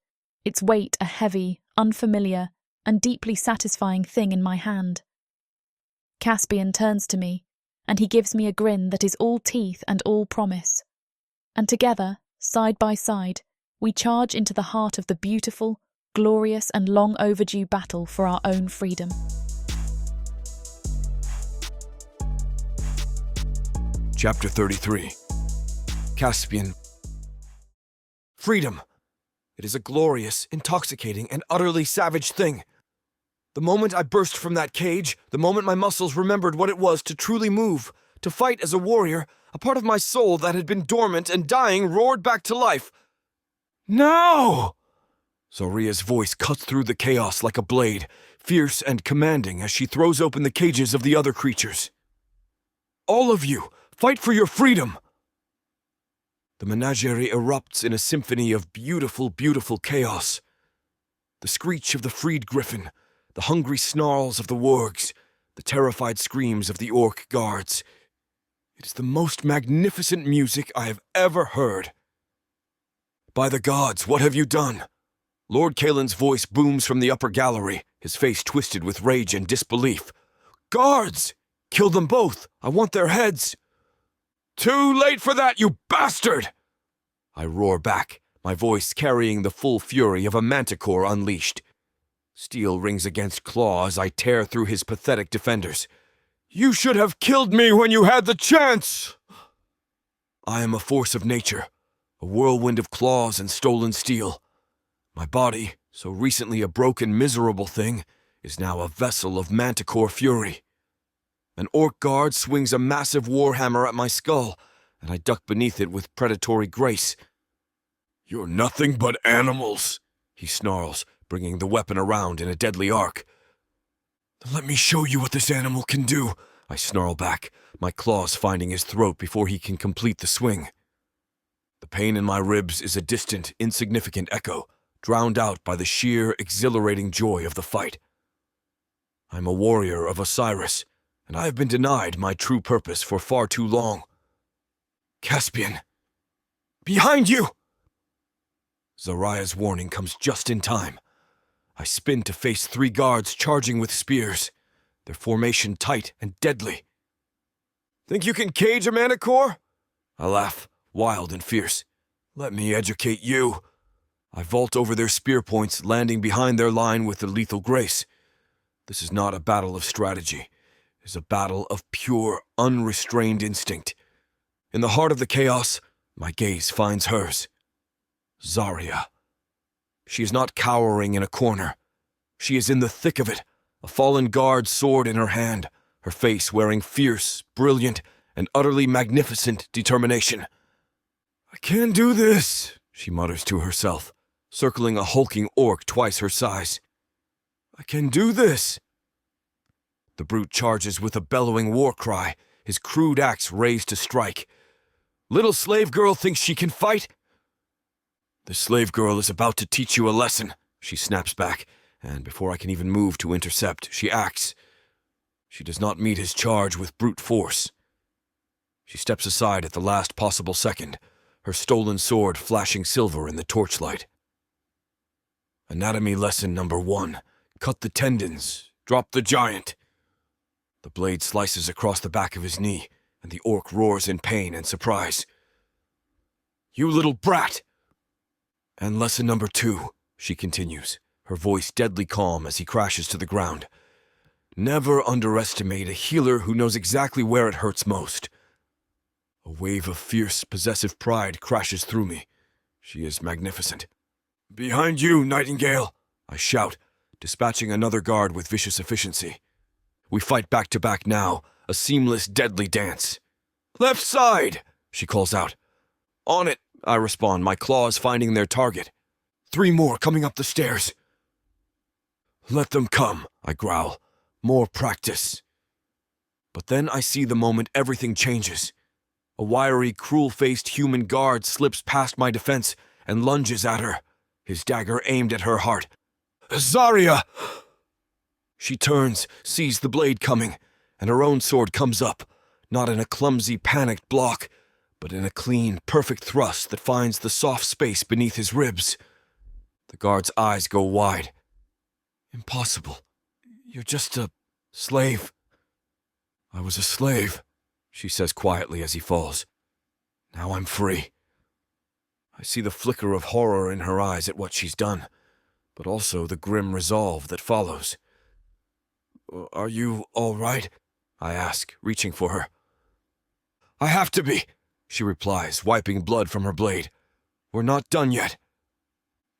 [SPEAKER 1] its weight a heavy, unfamiliar, and deeply satisfying thing in my hand. Caspian turns to me, and he gives me a grin that is all teeth and all promise. And together, side by side, we charge into the heart of the beautiful, glorious and long overdue battle for our own freedom.
[SPEAKER 2] Chapter 33. Caspian. Freedom. It is a glorious, intoxicating, and utterly savage thing. The moment I burst from that cage, the moment my muscles remembered what it was to truly move, to fight as a warrior, a part of my soul that had been dormant and dying roared back to life. No! Zaria's voice cuts through the chaos like a blade, fierce and commanding as she throws open the cages of the other creatures. All of you, fight for your freedom! The menagerie erupts in a symphony of beautiful, beautiful chaos. The screech of the freed griffin, the hungry snarls of the wargs, the terrified screams of the orc guards. It is the most magnificent music I have ever heard. By the gods, what have you done? Lord Kaelin's voice booms from the upper gallery, his face twisted with rage and disbelief. Guards! Kill them both! I want their heads! Too late for that, you bastard! I roar back, my voice carrying the full fury of a manticore unleashed. Steel rings against claw as I tear through his pathetic defenders. You should have killed me when you had the chance! I am a force of nature, a whirlwind of claws and stolen steel. My body, so recently a broken, miserable thing, is now a vessel of manticore fury. An orc guard swings a massive warhammer at my skull, and I duck beneath it with predatory grace. You're nothing but animals, he snarls, bringing the weapon around in a deadly arc. Let me show you what this animal can do, I snarl back, my claws finding his throat before he can complete the swing. The pain in my ribs is a distant, insignificant echo, drowned out by the sheer, exhilarating joy of the fight. I'm a warrior of Osiris, and I have been denied my true purpose for far too long. Caspian! Behind you! Zaria's warning comes just in time. I spin to face 3 guards charging with spears, their formation tight and deadly. Think you can cage a manticore? I laugh, wild and fierce. Let me educate you. I vault over their spear points, landing behind their line with a lethal grace. This is not a battle of strategy. It is a battle of pure, unrestrained instinct. In the heart of the chaos, my gaze finds hers. Zaria. She is not cowering in a corner. She is in the thick of it, a fallen guard's sword in her hand, her face wearing fierce, brilliant, and utterly magnificent determination. I can't do this, she mutters to herself, circling a hulking orc twice her size. I can do this. The brute charges with a bellowing war cry, his crude axe raised to strike. Little slave girl thinks she can fight? The slave girl is about to teach you a lesson, she snaps back, and before I can even move to intercept, she acts. She does not meet his charge with brute force. She steps aside at the last possible second, her stolen sword flashing silver in the torchlight. Anatomy lesson number 1. Cut the tendons. Drop the giant. The blade slices across the back of his knee, and the orc roars in pain and surprise. You little brat! And lesson number 2, she continues, her voice deadly calm as he crashes to the ground. Never underestimate a healer who knows exactly where it hurts most. A wave of fierce, possessive pride crashes through me. She is magnificent. Behind you, Nightingale! I shout, dispatching another guard with vicious efficiency. We fight back to back now, a seamless, deadly dance. Left side! She calls out. On it, I respond, my claws finding their target. 3 more coming up the stairs. Let them come, I growl. More practice. But then I see the moment everything changes. A wiry, cruel-faced human guard slips past my defense and lunges at her, his dagger aimed at her heart. Zaria! She turns, sees the blade coming, and her own sword comes up, not in a clumsy, panicked block, but in a clean, perfect thrust that finds the soft space beneath his ribs. The guard's eyes go wide. Impossible. You're just a slave. I was a slave, she says quietly as he falls. Now I'm free. I see the flicker of horror in her eyes at what she's done, but also the grim resolve that follows. Are you all right? I ask, reaching for her. I have to be, she replies, wiping blood from her blade. We're not done yet.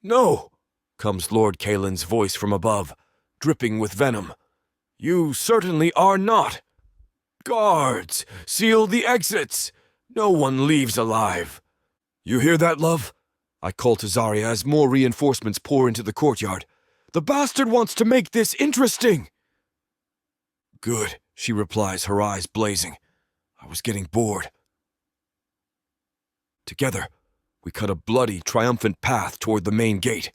[SPEAKER 2] No, comes Lord Kaelin's voice from above, dripping with venom. You certainly are not. Guards, seal the exits. No one leaves alive. You hear that, love? I call to Zaria as more reinforcements pour into the courtyard. The bastard wants to make this interesting. Good, she replies, her eyes blazing. I was getting bored. Together, we cut a bloody, triumphant path toward the main gate.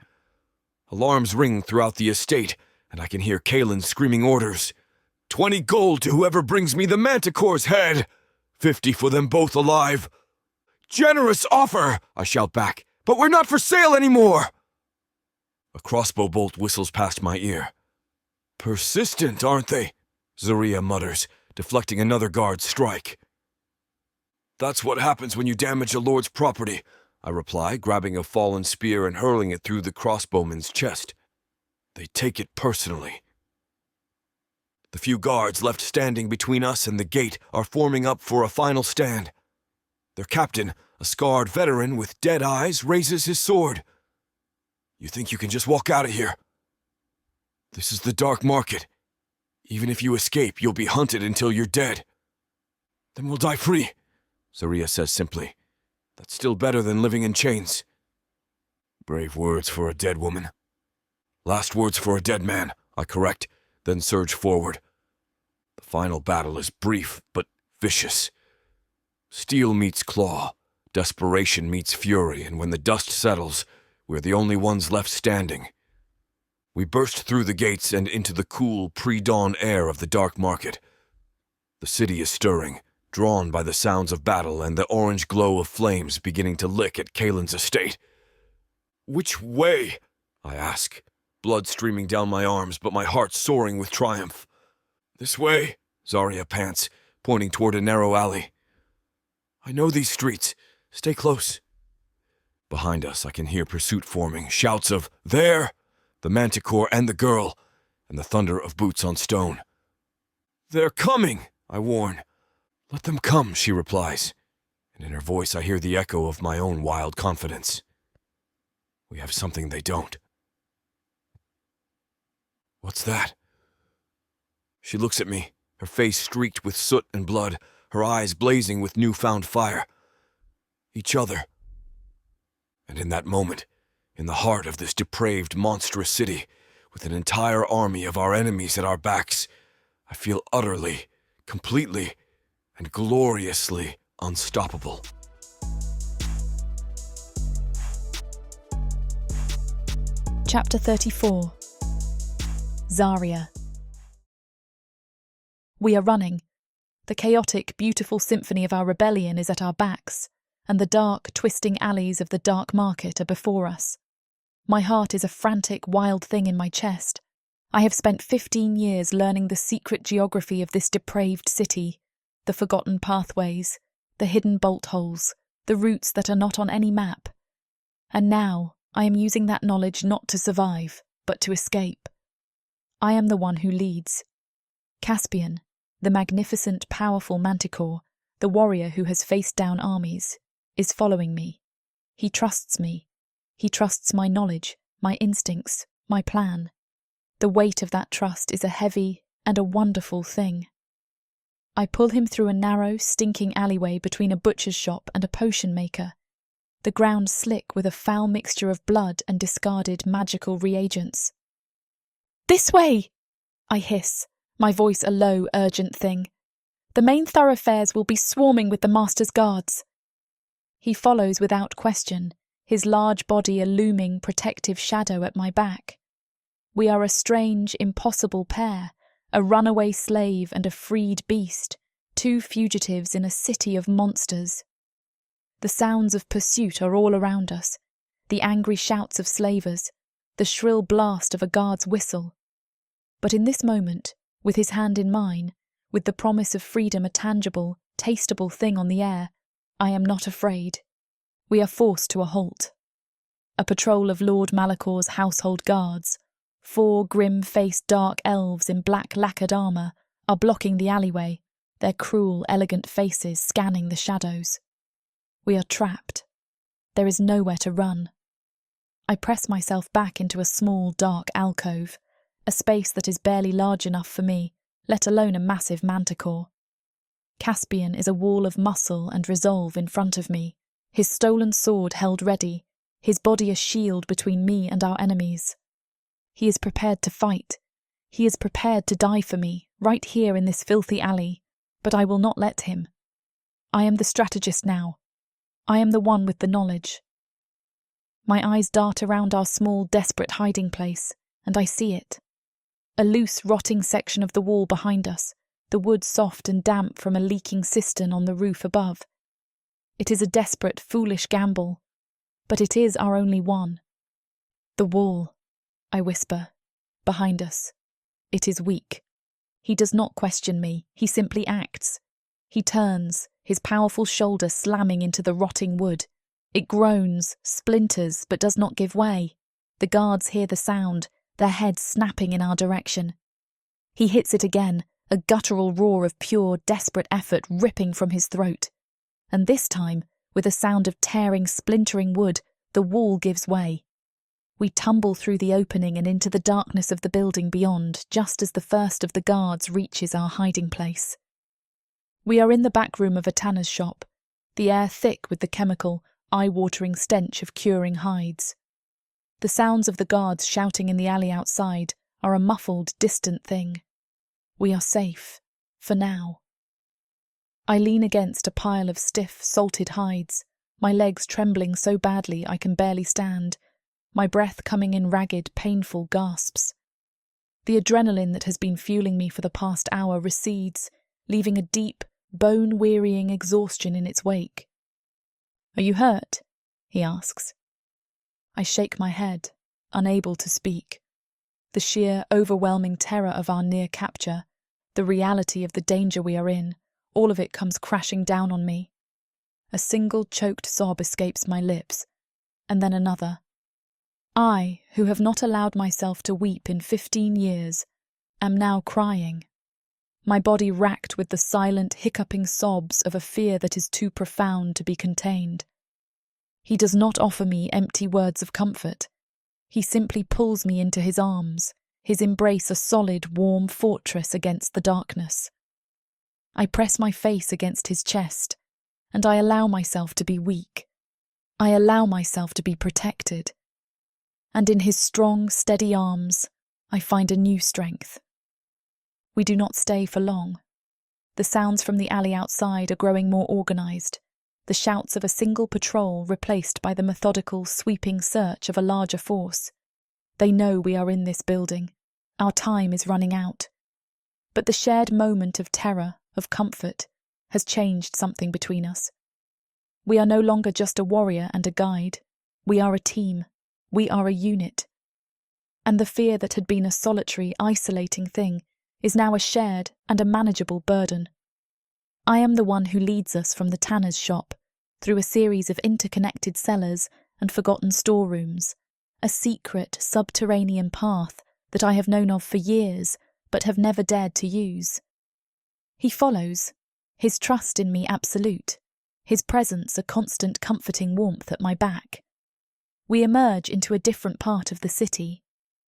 [SPEAKER 2] Alarms ring throughout the estate, and I can hear Kaelin screaming orders. 20 gold to whoever brings me the manticore's head. 50 for them both alive. Generous offer, I shout back, but we're not for sale anymore. A crossbow bolt whistles past my ear. Persistent, aren't they? Zaria mutters, deflecting another guard's strike. "That's what happens when you damage a lord's property," I reply, grabbing a fallen spear and hurling it through the crossbowman's chest. "They take it personally." The few guards left standing between us and the gate are forming up for a final stand. Their captain, a scarred veteran with dead eyes, raises his sword. "You think you can just walk out of here? This is the dark market. Even if you escape, you'll be hunted until you're dead." "Then we'll die free," Zaria says simply. "That's still better than living in chains." "Brave words for a dead woman." "Last words for a dead man," I correct, then surge forward. The final battle is brief, but vicious. Steel meets claw, desperation meets fury, and when the dust settles, we're the only ones left standing. We burst through the gates and into the cool, pre-dawn air of the dark market. The city is stirring, drawn by the sounds of battle and the orange glow of flames beginning to lick at Kalen's estate. "Which way?" I ask, blood streaming down my arms, but my heart soaring with triumph. "This way," Zaria pants, pointing toward a narrow alley. "I know these streets. Stay close." Behind us, I can hear pursuit forming, shouts of "There!" the manticore and the girl, and the thunder of boots on stone. "They're coming," I warn. "Let them come," she replies, and in her voice I hear the echo of my own wild confidence. We have something they don't. "What's that?" She looks at me, her face streaked with soot and blood, her eyes blazing with newfound fire. Each other. And in that moment, in the heart of this depraved, monstrous city, with an entire army of our enemies at our backs, I feel utterly, completely, and gloriously unstoppable.
[SPEAKER 1] Chapter 34. Zaria. We are running. The chaotic, beautiful symphony of our rebellion is at our backs, and the dark, twisting alleys of the dark market are before us. My heart is a frantic, wild thing in my chest. I have spent 15 years learning the secret geography of this depraved city, the forgotten pathways, the hidden bolt holes, the routes that are not on any map. And now I am using that knowledge not to survive, but to escape. I am the one who leads. Caspian, the magnificent, powerful manticore, the warrior who has faced down armies, is following me. He trusts me. He trusts my knowledge, my instincts, my plan. The weight of that trust is a heavy and a wonderful thing. I pull him through a narrow, stinking alleyway between a butcher's shop and a potion maker, the ground slick with a foul mixture of blood and discarded magical reagents. "This way!" I hiss, my voice a low, urgent thing. "The main thoroughfares will be swarming with the Master's guards." He follows without question, his large body a looming, protective shadow at my back. We are a strange, impossible pair, a runaway slave and a freed beast, two fugitives in a city of monsters. The sounds of pursuit are all around us, the angry shouts of slavers, the shrill blast of a guard's whistle. But in this moment, with his hand in mine, with the promise of freedom a tangible, tasteable thing on the air, I am not afraid. We are forced to a halt. A patrol of Lord Malacor's household guards, 4 grim-faced dark elves in black lacquered armour, are blocking the alleyway, their cruel, elegant faces scanning the shadows. We are trapped. There is nowhere to run. I press myself back into a small, dark alcove, a space that is barely large enough for me, let alone a massive manticore. Caspian is a wall of muscle and resolve in front of me, his stolen sword held ready, his body a shield between me and our enemies. He is prepared to fight. He is prepared to die for me, right here in this filthy alley, but I will not let him. I am the strategist now. I am the one with the knowledge. My eyes dart around our small, desperate hiding place, and I see it. A loose, rotting section of the wall behind us, the wood soft and damp from a leaking cistern on the roof above. It is a desperate, foolish gamble, but it is our only one. "The wall," I whisper, behind us. "It is weak. He does not question me, he simply acts. He turns, his powerful shoulder slamming into the rotting wood. It groans, splinters, but does not give way. The guards hear the sound, their heads snapping in our direction. He hits it again, a guttural roar of pure, desperate effort ripping from his throat. And this time, with a sound of tearing, splintering wood, the wall gives way. We tumble through the opening and into the darkness of the building beyond, just as the first of the guards reaches our hiding place. We are in the back room of a tanner's shop, the air thick with the chemical, eye-watering stench of curing hides. The sounds of the guards shouting in the alley outside are a muffled, distant thing. We are safe, for now. I lean against a pile of stiff, salted hides, my legs trembling so badly I can barely stand, my breath coming in ragged, painful gasps. The adrenaline that has been fueling me for the past hour recedes, leaving a deep, bone-wearying exhaustion in its wake. "Are you hurt?" he asks. I shake my head, unable to speak. The sheer, overwhelming terror of our near capture, the reality of the danger we are in, all of it comes crashing down on me. A single choked sob escapes my lips, and then another. I, who have not allowed myself to weep in 15 years, am now crying. My body racked with the silent, hiccuping sobs of a fear that is too profound to be contained. He does not offer me empty words of comfort. He simply pulls me into his arms, his embrace a solid, warm fortress against the darkness. I press my face against his chest, and I allow myself to be weak. I allow myself to be protected. And in his strong, steady arms, I find a new strength. We do not stay for long. The sounds from the alley outside are growing more organised, the shouts of a single patrol replaced by the methodical, sweeping search of a larger force. They know we are in this building. Our time is running out. But the shared moment of terror, of comfort, has changed something between us. We are no longer just a warrior and a guide. We are a team. We are a unit. And the fear that had been a solitary, isolating thing is now a shared and a manageable burden. I am the one who leads us from the tanner's shop, through a series of interconnected cellars and forgotten storerooms, a secret, subterranean path that I have known of for years, but have never dared to use. He follows, his trust in me absolute, his presence a constant comforting warmth at my back. We emerge into a different part of the city,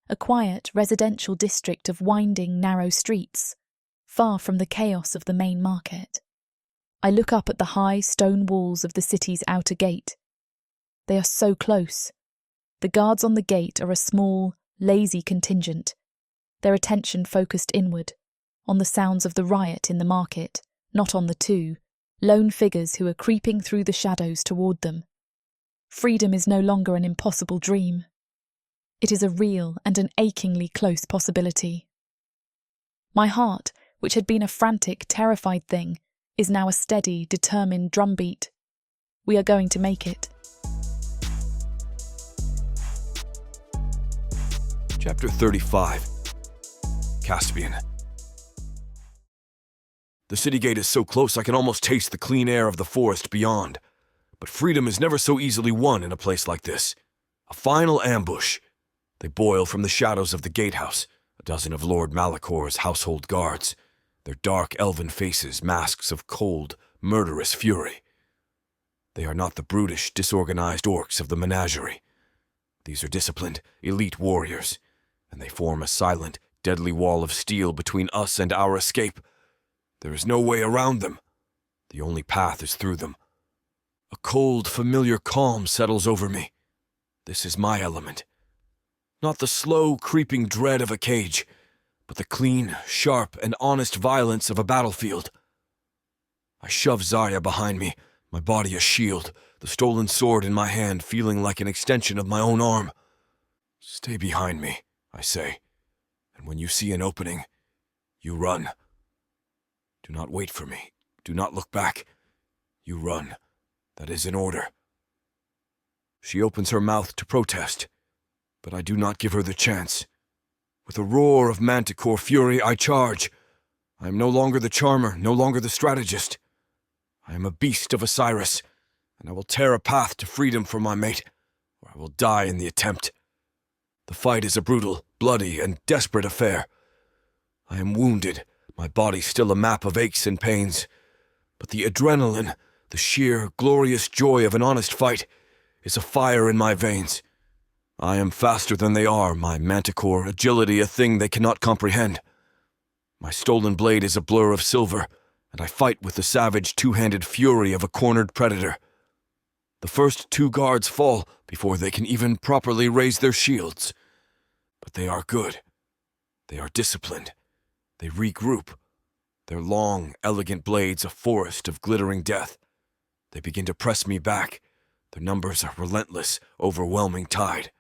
[SPEAKER 1] a quiet residential district of winding, narrow streets, far from the chaos of the main market. I look up at the high stone walls of the city's outer gate. They are so close. The guards on the gate are a small, lazy contingent, their attention focused inward, on the sounds of the riot in the market, not on the two, lone figures who are creeping through the shadows toward them. Freedom is no longer an impossible dream. It is a real and an achingly close possibility. My heart, which had been a frantic, terrified thing, is now a steady, determined drumbeat. We are going to make it.
[SPEAKER 2] Chapter 35. Caspian. The city gate is so close I can almost taste the clean air of the forest beyond. But freedom is never so easily won in a place like this. A final ambush. They boil from the shadows of the gatehouse, a dozen of Lord Malicor's household guards, their dark elven faces masks of cold, murderous fury. They are not the brutish, disorganized orcs of the menagerie. These are disciplined, elite warriors, and they form a silent, deadly wall of steel between us and our escape. There is no way around them. The only path is through them. A cold, familiar calm settles over me. This is my element. Not the slow, creeping dread of a cage, but the clean, sharp, and honest violence of a battlefield. I shove Zaria behind me, my body a shield, the stolen sword in my hand feeling like an extension of my own arm. Stay behind me, I say, and when you see an opening, you run. Do not wait for me. Do not look back. You run. That is in order. She opens her mouth to protest, but I do not give her the chance. With a roar of manticore fury, I charge. I am no longer the charmer, no longer the strategist. I am a beast of Osiris, and I will tear a path to freedom for my mate, or I will die in the attempt. The fight is a brutal, bloody, and desperate affair. I am wounded, my body still a map of aches and pains, but the adrenaline, the sheer, glorious joy of an honest fight, is a fire in my veins. I am faster than they are, my manticore agility a thing they cannot comprehend. My stolen blade is a blur of silver, and I fight with the savage two-handed fury of a cornered predator. The first 2 guards fall before they can even properly raise their shields. But they are good. They are disciplined. They regroup. Their long, elegant blades a forest of glittering death. They begin to press me back. Their numbers a relentless, overwhelming tide.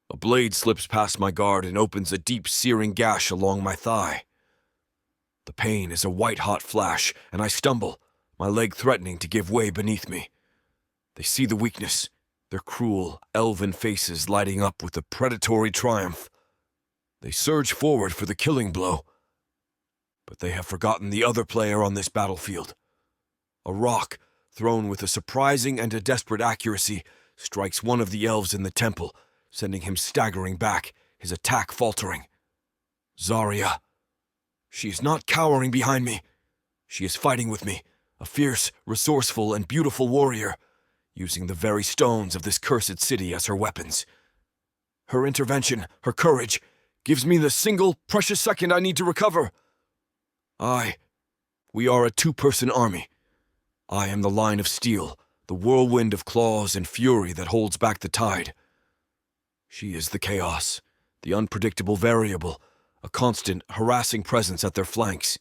[SPEAKER 2] A blade slips past my guard and opens a deep, searing gash along my thigh. The pain is a white-hot flash, and I stumble, my leg threatening to give way beneath me. They see the weakness, their cruel, elven faces lighting up with a predatory triumph. They surge forward for the killing blow. But they have forgotten the other player on this battlefield. A rock, thrown with a surprising and a desperate accuracy, strikes one of the elves in the temple, sending him staggering back, his attack faltering. Zaria. She is not cowering behind me. She is fighting with me, a fierce, resourceful, and beautiful warrior, using the very stones of this cursed city as her weapons. Her intervention, her courage, gives me the single precious second I need to recover. We are a 2-person army. I am the line of steel, the whirlwind of claws and fury that holds back the tide. She is the chaos, the unpredictable variable, a constant, harassing presence at their flanks.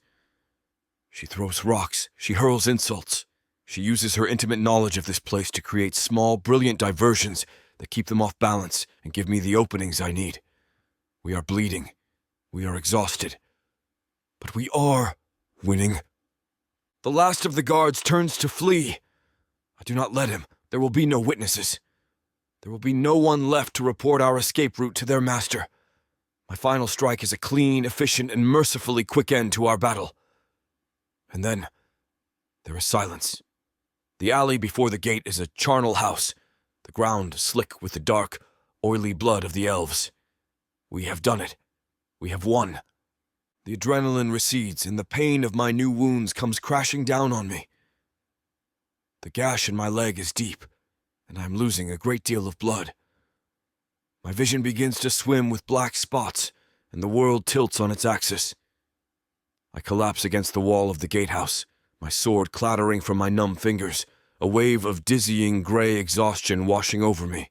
[SPEAKER 2] She throws rocks, she hurls insults. She uses her intimate knowledge of this place to create small, brilliant diversions that keep them off balance and give me the openings I need. We are bleeding. We are exhausted. But we are winning. The last of the guards turns to flee. I do not let him. There will be no witnesses. There will be no one left to report our escape route to their master. My final strike is a clean, efficient, and mercifully quick end to our battle. And then, there is silence. The alley before the gate is a charnel house, the ground slick with the dark, oily blood of the elves. We have done it. We have won. The adrenaline recedes, and the pain of my new wounds comes crashing down on me. The gash in my leg is deep, and I am losing a great deal of blood. My vision begins to swim with black spots, and the world tilts on its axis. I collapse against the wall of the gatehouse, my sword clattering from my numb fingers, a wave of dizzying gray exhaustion washing over me.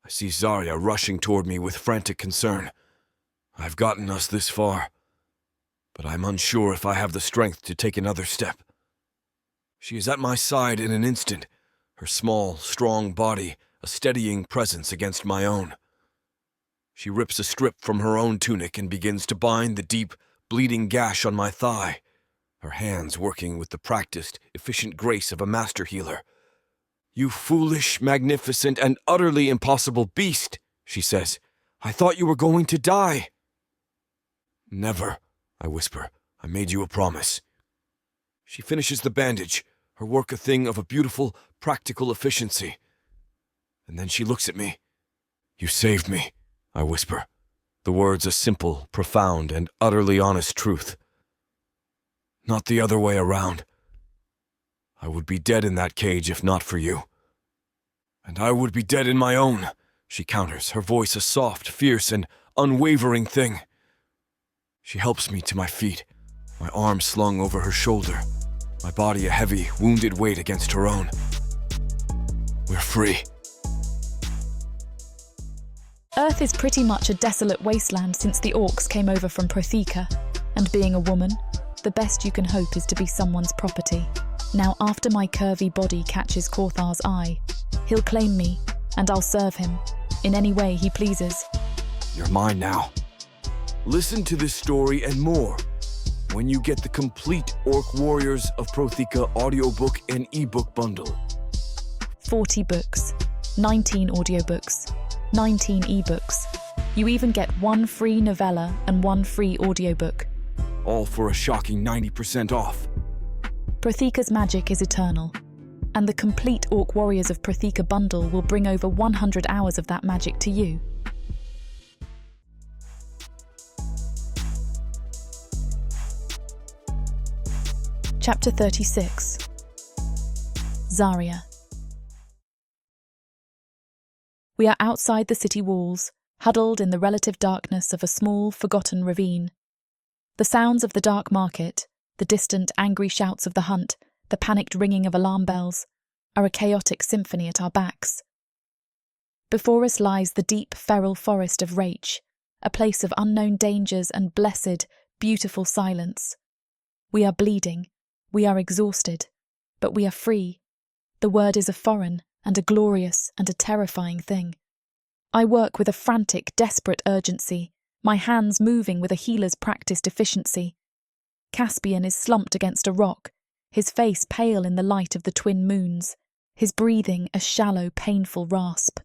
[SPEAKER 2] I see Zaria rushing toward me with frantic concern. I've gotten us this far, but I'm unsure if I have the strength to take another step. She is at my side in an instant, her small, strong body a steadying presence against my own. She rips a strip from her own tunic and begins to bind the deep, bleeding gash on my thigh, her hands working with the practiced, efficient grace of a master healer. "You foolish, magnificent, and utterly impossible beast," she says. "I thought you were going to die." "Never," I whisper. "I made you a promise." She finishes the bandage, her work a thing of a beautiful, practical efficiency. And then she looks at me. "You saved me," I whisper, the words a simple, profound, and utterly honest truth. "Not the other way around. I would be dead in that cage if not for you." "And I would be dead in my own," she counters, her voice a soft, fierce, and unwavering thing. She helps me to my feet, my arm slung over her shoulder, my body a heavy, wounded weight against her own. We're free.
[SPEAKER 1] Earth is pretty much a desolate wasteland since the orcs came over from Protheka, and being a woman, the best you can hope is to be someone's property. Now, after my curvy body catches Korthar's eye, he'll claim me, and I'll serve him, in any way he pleases.
[SPEAKER 2] You're mine now. Listen to this story and more when you get the complete Orc Warriors of Protheka audiobook and ebook bundle.
[SPEAKER 1] 40 books, 19 audiobooks, 19 ebooks. You even get 1 free novella and 1 free audiobook.
[SPEAKER 2] all for a shocking 90% off.
[SPEAKER 1] Protheka's magic is eternal, and the complete Orc Warriors of Protheka bundle will bring over 100 hours of that magic to you. Chapter 36. Zaria. We are outside the city walls, huddled in the relative darkness of a small, forgotten ravine. The sounds of the dark market, the distant, angry shouts of the hunt, the panicked ringing of alarm bells, are a chaotic symphony at our backs. Before us lies the deep, feral forest of Raich, a place of unknown dangers and blessed, beautiful silence. We are bleeding, we are exhausted, but we are free. The word is a foreign, and a glorious and a terrifying thing. I work with a frantic, desperate urgency, my hands moving with a healer's practiced efficiency. Caspian is slumped against a rock, his face pale in the light of the twin moons, his breathing a shallow, painful rasp.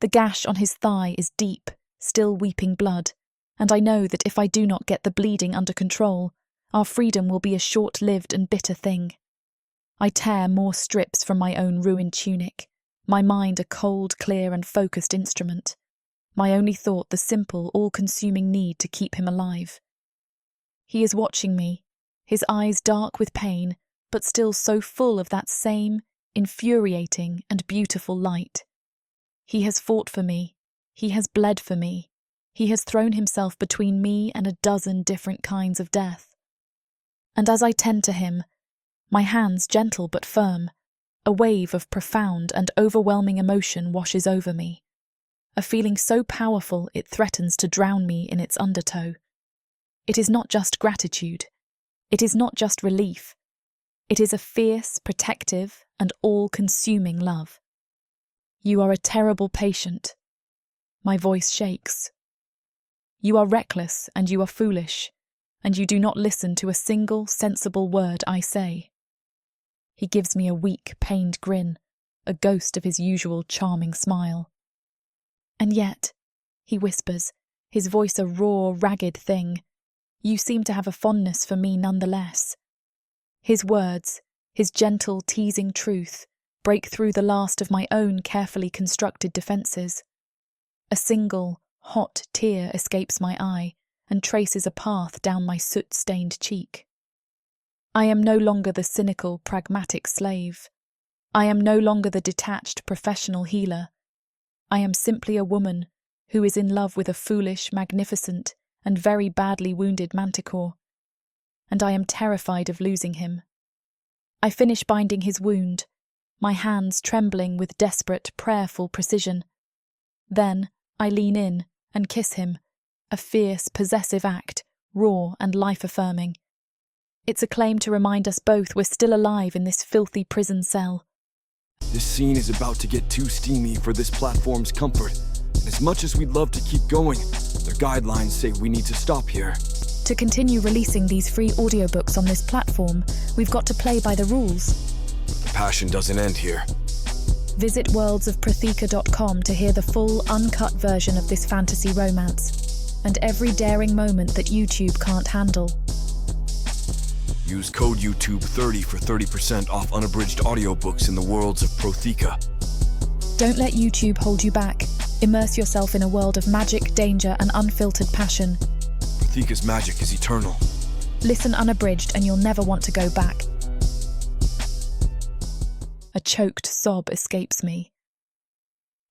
[SPEAKER 1] The gash on his thigh is deep, still weeping blood, and I know that if I do not get the bleeding under control, our freedom will be a short-lived and bitter thing. I tear more strips from my own ruined tunic, my mind a cold, clear and focused instrument. My only thought the simple, all-consuming need to keep him alive. He is watching me, his eyes dark with pain, but still so full of that same, infuriating and beautiful light. He has fought for me, he has bled for me, he has thrown himself between me and a dozen different kinds of death. And as I tend to him, my hands gentle but firm, a wave of profound and overwhelming emotion washes over me. A feeling so powerful it threatens to drown me in its undertow. It is not just gratitude. It is not just relief. It is a fierce, protective, and all-consuming love. You are a terrible patient. My voice shakes. You are reckless and you are foolish, and you do not listen to a single sensible word I say. He gives me a weak, pained grin, a ghost of his usual charming smile. And yet, he whispers, his voice a raw, ragged thing, you seem to have a fondness for me nonetheless. His words, his gentle, teasing truth, break through the last of my own carefully constructed defences. A single, hot tear escapes my eye and traces a path down my soot-stained cheek. I am no longer the cynical, pragmatic slave. I am no longer the detached, professional healer. I am simply a woman who is in love with a foolish, magnificent, and very badly wounded manticore. And I am terrified of losing him. I finish binding his wound, my hands trembling with desperate, prayerful precision. Then I lean in and kiss him, a fierce, possessive act, raw and life-affirming. It's a claim to remind us both we're still alive in this filthy prison cell.
[SPEAKER 2] This scene is about to get too steamy for this platform's comfort, and as much as we'd love to keep going, their guidelines say we need to stop here.
[SPEAKER 1] To continue releasing these free audiobooks on this platform, we've got to play by the rules.
[SPEAKER 2] The passion doesn't end here.
[SPEAKER 1] Visit worldsofprotheka.com to hear the full, uncut version of this fantasy romance, and every daring moment that YouTube can't handle.
[SPEAKER 2] Use code YouTube30 for 30% off unabridged audiobooks in the Worlds of Protheka.
[SPEAKER 1] Don't let YouTube hold you back. Immerse yourself in a world of magic, danger, and unfiltered passion.
[SPEAKER 2] Protheka's magic is eternal.
[SPEAKER 1] Listen unabridged and you'll never want to go back. A choked sob escapes me.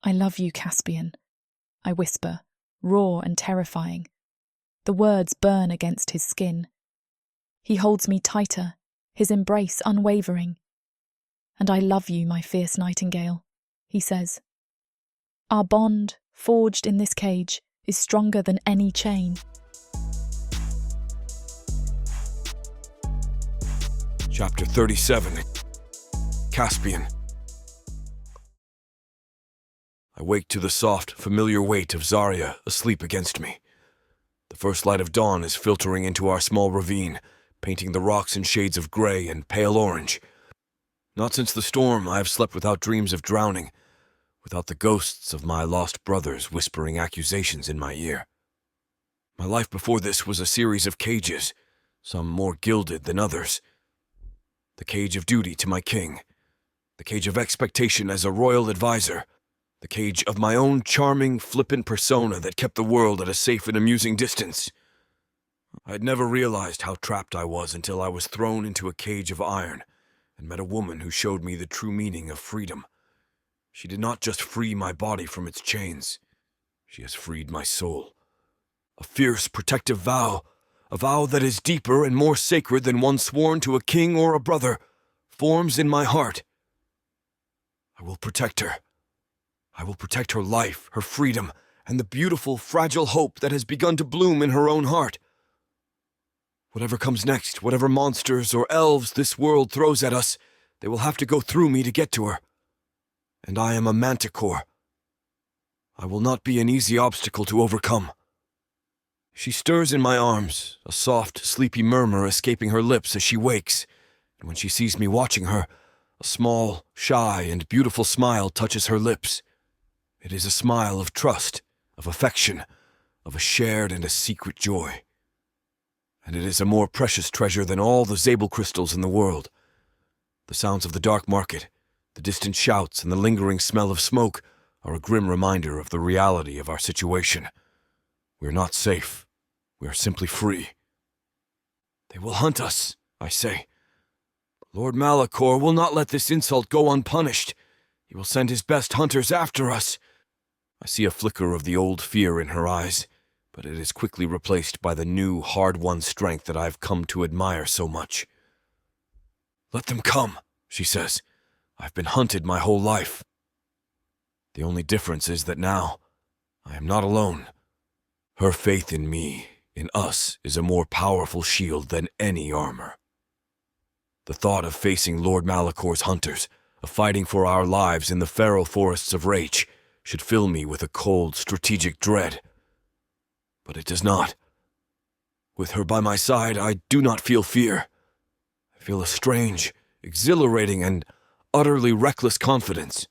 [SPEAKER 1] I love you, Caspian, I whisper, raw and terrifying. The words burn against his skin. He holds me tighter, his embrace unwavering. And I love you, my fierce nightingale, he says. Our bond, forged in this cage, is stronger than any chain.
[SPEAKER 2] Chapter 37. Caspian. I wake to the soft, familiar weight of Zaria asleep against me. The first light of dawn is filtering into our small ravine, painting the rocks in shades of grey and pale orange. Not since the storm I have slept without dreams of drowning, without the ghosts of my lost brothers whispering accusations in my ear. My life before this was a series of cages, some more gilded than others. The cage of duty to my king, the cage of expectation as a royal advisor, the cage of my own charming, flippant persona that kept the world at a safe and amusing distance. I had never realized how trapped I was until I was thrown into a cage of iron and met a woman who showed me the true meaning of freedom. She did not just free my body from its chains. She has freed my soul. A fierce, protective vow, a vow that is deeper and more sacred than one sworn to a king or a brother, forms in my heart. I will protect her. I will protect her life, her freedom, and the beautiful, fragile hope that has begun to bloom in her own heart. Whatever comes next, whatever monsters or elves this world throws at us, they will have to go through me to get to her. And I am a manticore. I will not be an easy obstacle to overcome. She stirs in my arms, a soft, sleepy murmur escaping her lips as she wakes, and when she sees me watching her, a small, shy, and beautiful smile touches her lips. It is a smile of trust, of affection, of a shared and a secret joy. And it is a more precious treasure than all the Zabel crystals in the world. The sounds of the dark market, the distant shouts, and the lingering smell of smoke are a grim reminder of the reality of our situation. We are not safe. We are simply free. They will hunt us, I say. Lord Malachor will not let this insult go unpunished. He will send his best hunters after us. I see a flicker of the old fear in her eyes, but it is quickly replaced by the new, hard-won strength that I have come to admire so much. Let them come, she says. I've been hunted my whole life. The only difference is that now, I am not alone. Her faith in me, in us, is a more powerful shield than any armor. The thought of facing Lord Malachor's hunters, of fighting for our lives in the feral forests of Raich, should fill me with a cold, strategic dread. But it does not. With her by my side, I do not feel fear. I feel a strange, exhilarating, and utterly reckless confidence.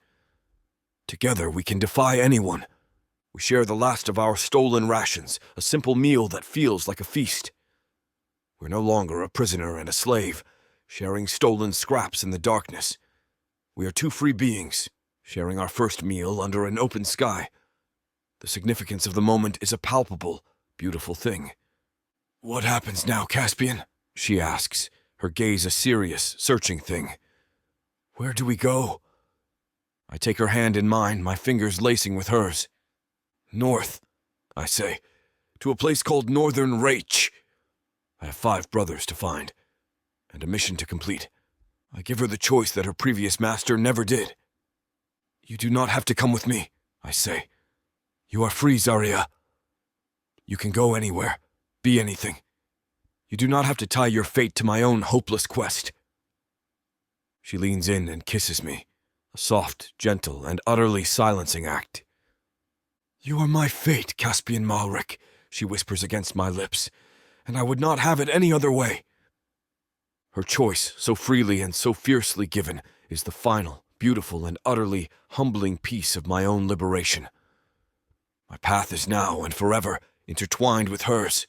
[SPEAKER 2] Together we can defy anyone. We share the last of our stolen rations, a simple meal that feels like a feast. We're no longer a prisoner and a slave, sharing stolen scraps in the darkness. We are two free beings, sharing our first meal under an open sky. The significance of the moment is a palpable, beautiful thing. What happens now, Caspian? She asks, her gaze a serious, searching thing. Where do we go? I take her hand in mine, my fingers lacing with hers. North, I say, to a place called Northern Raich. I have 5 brothers to find, and a mission to complete. I give her the choice that her previous master never did. You do not have to come with me, I say. You are free, Zaria. You can go anywhere, be anything. You do not have to tie your fate to my own hopeless quest. She leans in and kisses me, a soft, gentle, and utterly silencing act. You are my fate, Caspian Malric, she whispers against my lips, and I would not have it any other way. Her choice, so freely and so fiercely given, is the final, beautiful, and utterly humbling piece of my own liberation. My path is now and forever intertwined with hers.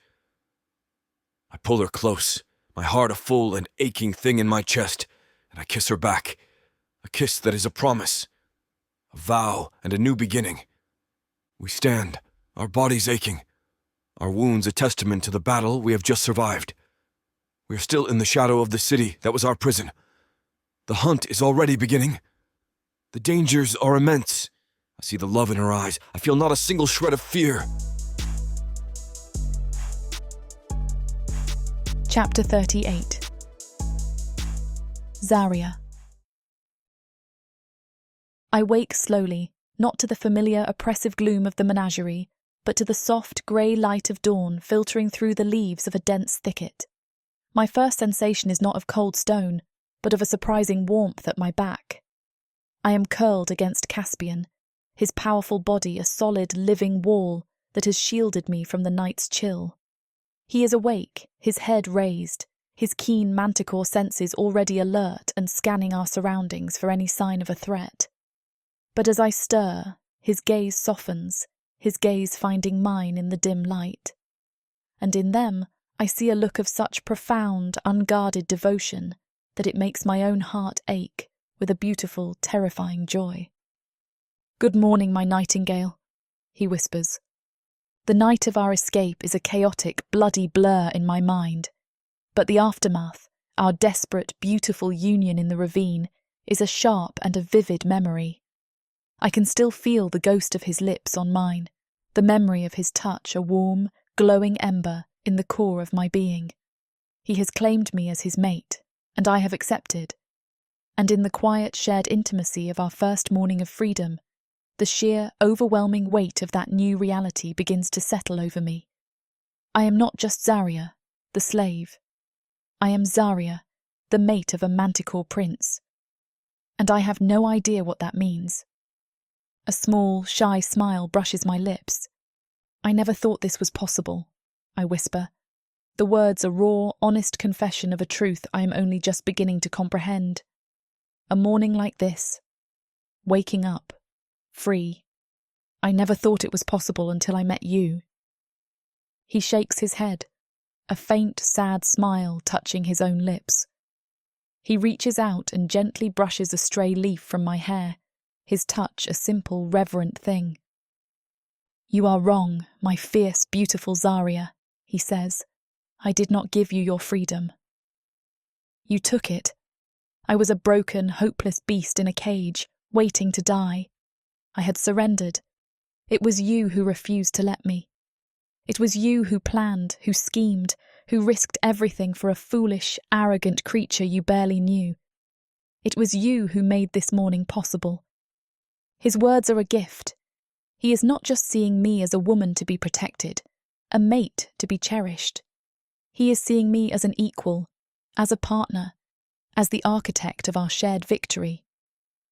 [SPEAKER 2] I pull her close, my heart a full and aching thing in my chest, and I kiss her back, a kiss that is a promise, a vow, and a new beginning. We stand, our bodies aching, our wounds a testament to the battle we have just survived. We are still in the shadow of the city that was our prison. The hunt is already beginning. The dangers are immense. I see the love in her eyes. I feel not a single shred of fear.
[SPEAKER 1] Chapter 38. Zaria. I wake slowly, not to the familiar oppressive gloom of the menagerie, but to the soft grey light of dawn filtering through the leaves of a dense thicket. My first sensation is not of cold stone, but of a surprising warmth at my back. I am curled against Caspian, his powerful body a solid living wall that has shielded me from the night's chill. He is awake, his head raised, his keen manticore senses already alert and scanning our surroundings for any sign of a threat. But as I stir, his gaze softens, his gaze finding mine in the dim light. And in them, I see a look of such profound, unguarded devotion that it makes my own heart ache with a beautiful, terrifying joy. "Good morning, my nightingale," he whispers. The night of our escape is a chaotic, bloody blur in my mind, but the aftermath, our desperate, beautiful union in the ravine, is a sharp and a vivid memory. I can still feel the ghost of his lips on mine, the memory of his touch, a warm, glowing ember in the core of my being. He has claimed me as his mate, and I have accepted. And in the quiet, shared intimacy of our first morning of freedom, the sheer, overwhelming weight of that new reality begins to settle over me. I am not just Zaria, the slave. I am Zaria, the mate of a manticore prince. And I have no idea what that means. A small, shy smile brushes my lips. "I never thought this was possible," I whisper. The words a raw, honest confession of a truth I am only just beginning to comprehend. A morning like this, waking up, free. I never thought it was possible until I met you. He shakes his head, a faint, sad smile touching his own lips. He reaches out and gently brushes a stray leaf from my hair, his touch a simple, reverent thing. "You are wrong, my fierce, beautiful Zaria," he says. "I did not give you your freedom. You took it. I was a broken, hopeless beast in a cage, waiting to die. I had surrendered. It was you who refused to let me. It was you who planned, who schemed, who risked everything for a foolish, arrogant creature you barely knew. It was you who made this morning possible." His words are a gift. He is not just seeing me as a woman to be protected, a mate to be cherished. He is seeing me as an equal, as a partner, as the architect of our shared victory.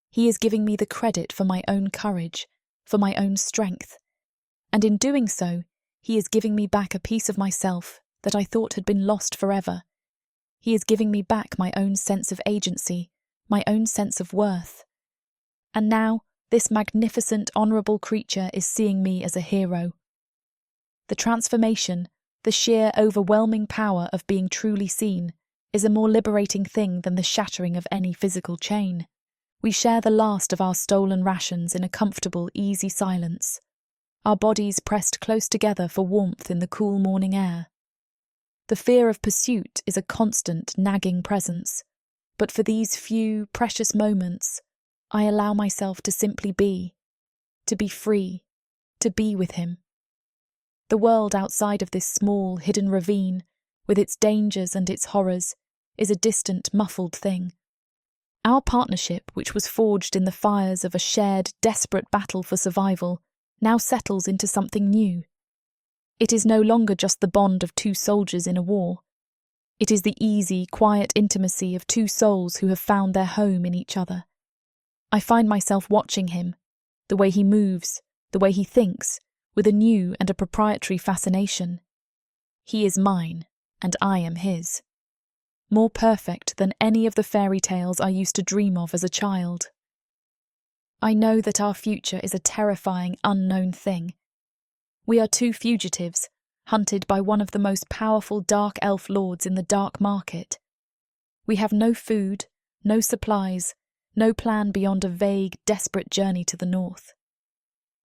[SPEAKER 1] He is giving me the credit for my own courage, for my own strength. And in doing so, he is giving me back a piece of myself that I thought had been lost forever. He is giving me back my own sense of agency, my own sense of worth. And now, this magnificent, honourable creature is seeing me as a hero. The transformation, the sheer, overwhelming power of being truly seen, is a more liberating thing than the shattering of any physical chain. We share the last of our stolen rations in a comfortable, easy silence, our bodies pressed close together for warmth in the cool morning air. The fear of pursuit is a constant, nagging presence, but for these few, precious moments, I allow myself to simply be, to be free, to be with him. The world outside of this small, hidden ravine, with its dangers and its horrors, is a distant, muffled thing. Our partnership, which was forged in the fires of a shared, desperate battle for survival, now settles into something new. It is no longer just the bond of two soldiers in a war. It is the easy, quiet intimacy of two souls who have found their home in each other. I find myself watching him, the way he moves, the way he thinks, with a new and a proprietary fascination. He is mine, and I am his. More perfect than any of the fairy tales I used to dream of as a child. I know that our future is a terrifying, unknown thing. We are two fugitives, hunted by one of the most powerful dark elf lords in the dark market. We have no food, no supplies, no plan beyond a vague, desperate journey to the north.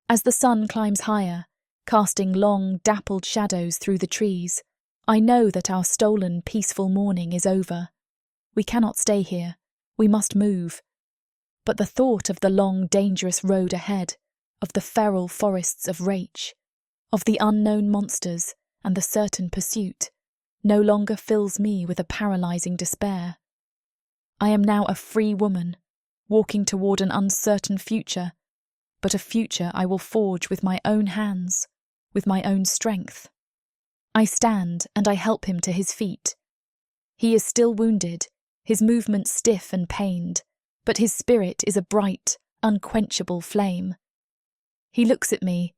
[SPEAKER 1] As the sun climbs higher, casting long, dappled shadows through the trees, I know that our stolen, peaceful morning is over. We cannot stay here. We must move. But the thought of the long, dangerous road ahead, of the feral forests of Rach, of the unknown monsters and the certain pursuit, no longer fills me with a paralysing despair. I am now a free woman, walking toward an uncertain future, but a future I will forge with my own hands, with my own strength. I stand and I help him to his feet. He is still wounded, his movements stiff and pained, but his spirit is a bright, unquenchable flame. He looks at me,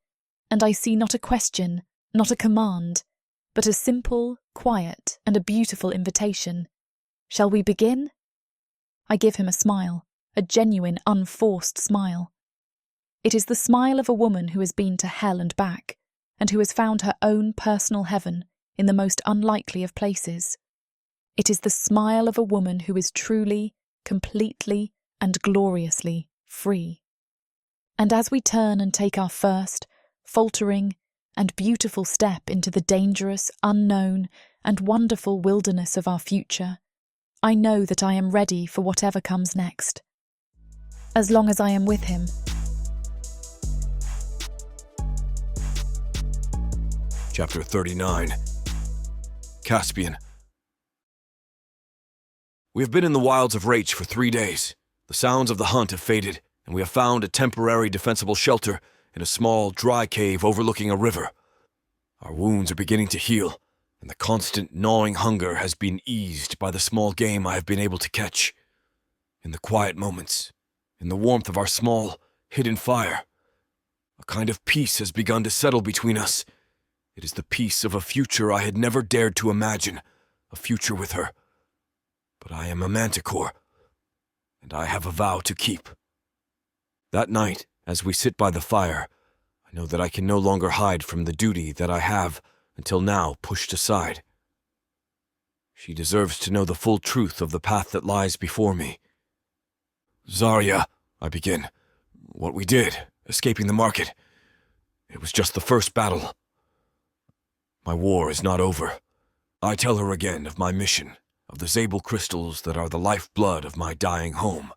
[SPEAKER 1] and I see not a question, not a command, but a simple, quiet, and a beautiful invitation. Shall we begin? I give him a smile, a genuine, unforced smile. It is the smile of a woman who has been to hell and back, and who has found her own personal heaven in the most unlikely of places. It is the smile of a woman who is truly, completely, and gloriously free. And as we turn and take our first, faltering, and beautiful step into the dangerous, unknown, and wonderful wilderness of our future, I know that I am ready for whatever comes next. As long as I am with him.
[SPEAKER 2] Chapter 39. Caspian. We have been in the wilds of Rach for 3 days. The sounds of the hunt have faded, and we have found a temporary defensible shelter in a small, dry cave overlooking a river. Our wounds are beginning to heal, and the constant gnawing hunger has been eased by the small game I have been able to catch. In the quiet moments, in the warmth of our small, hidden fire, a kind of peace has begun to settle between us. It is the peace of a future I had never dared to imagine, a future with her. But I am a manticore, and I have a vow to keep. That night, as we sit by the fire, I know that I can no longer hide from the duty that I have, until now, pushed aside. She deserves to know the full truth of the path that lies before me. Zaria, I begin. What we did, escaping the market, it was just the first battle. My war is not over. I tell her again of my mission, of the Zabel crystals that are the lifeblood of my dying home.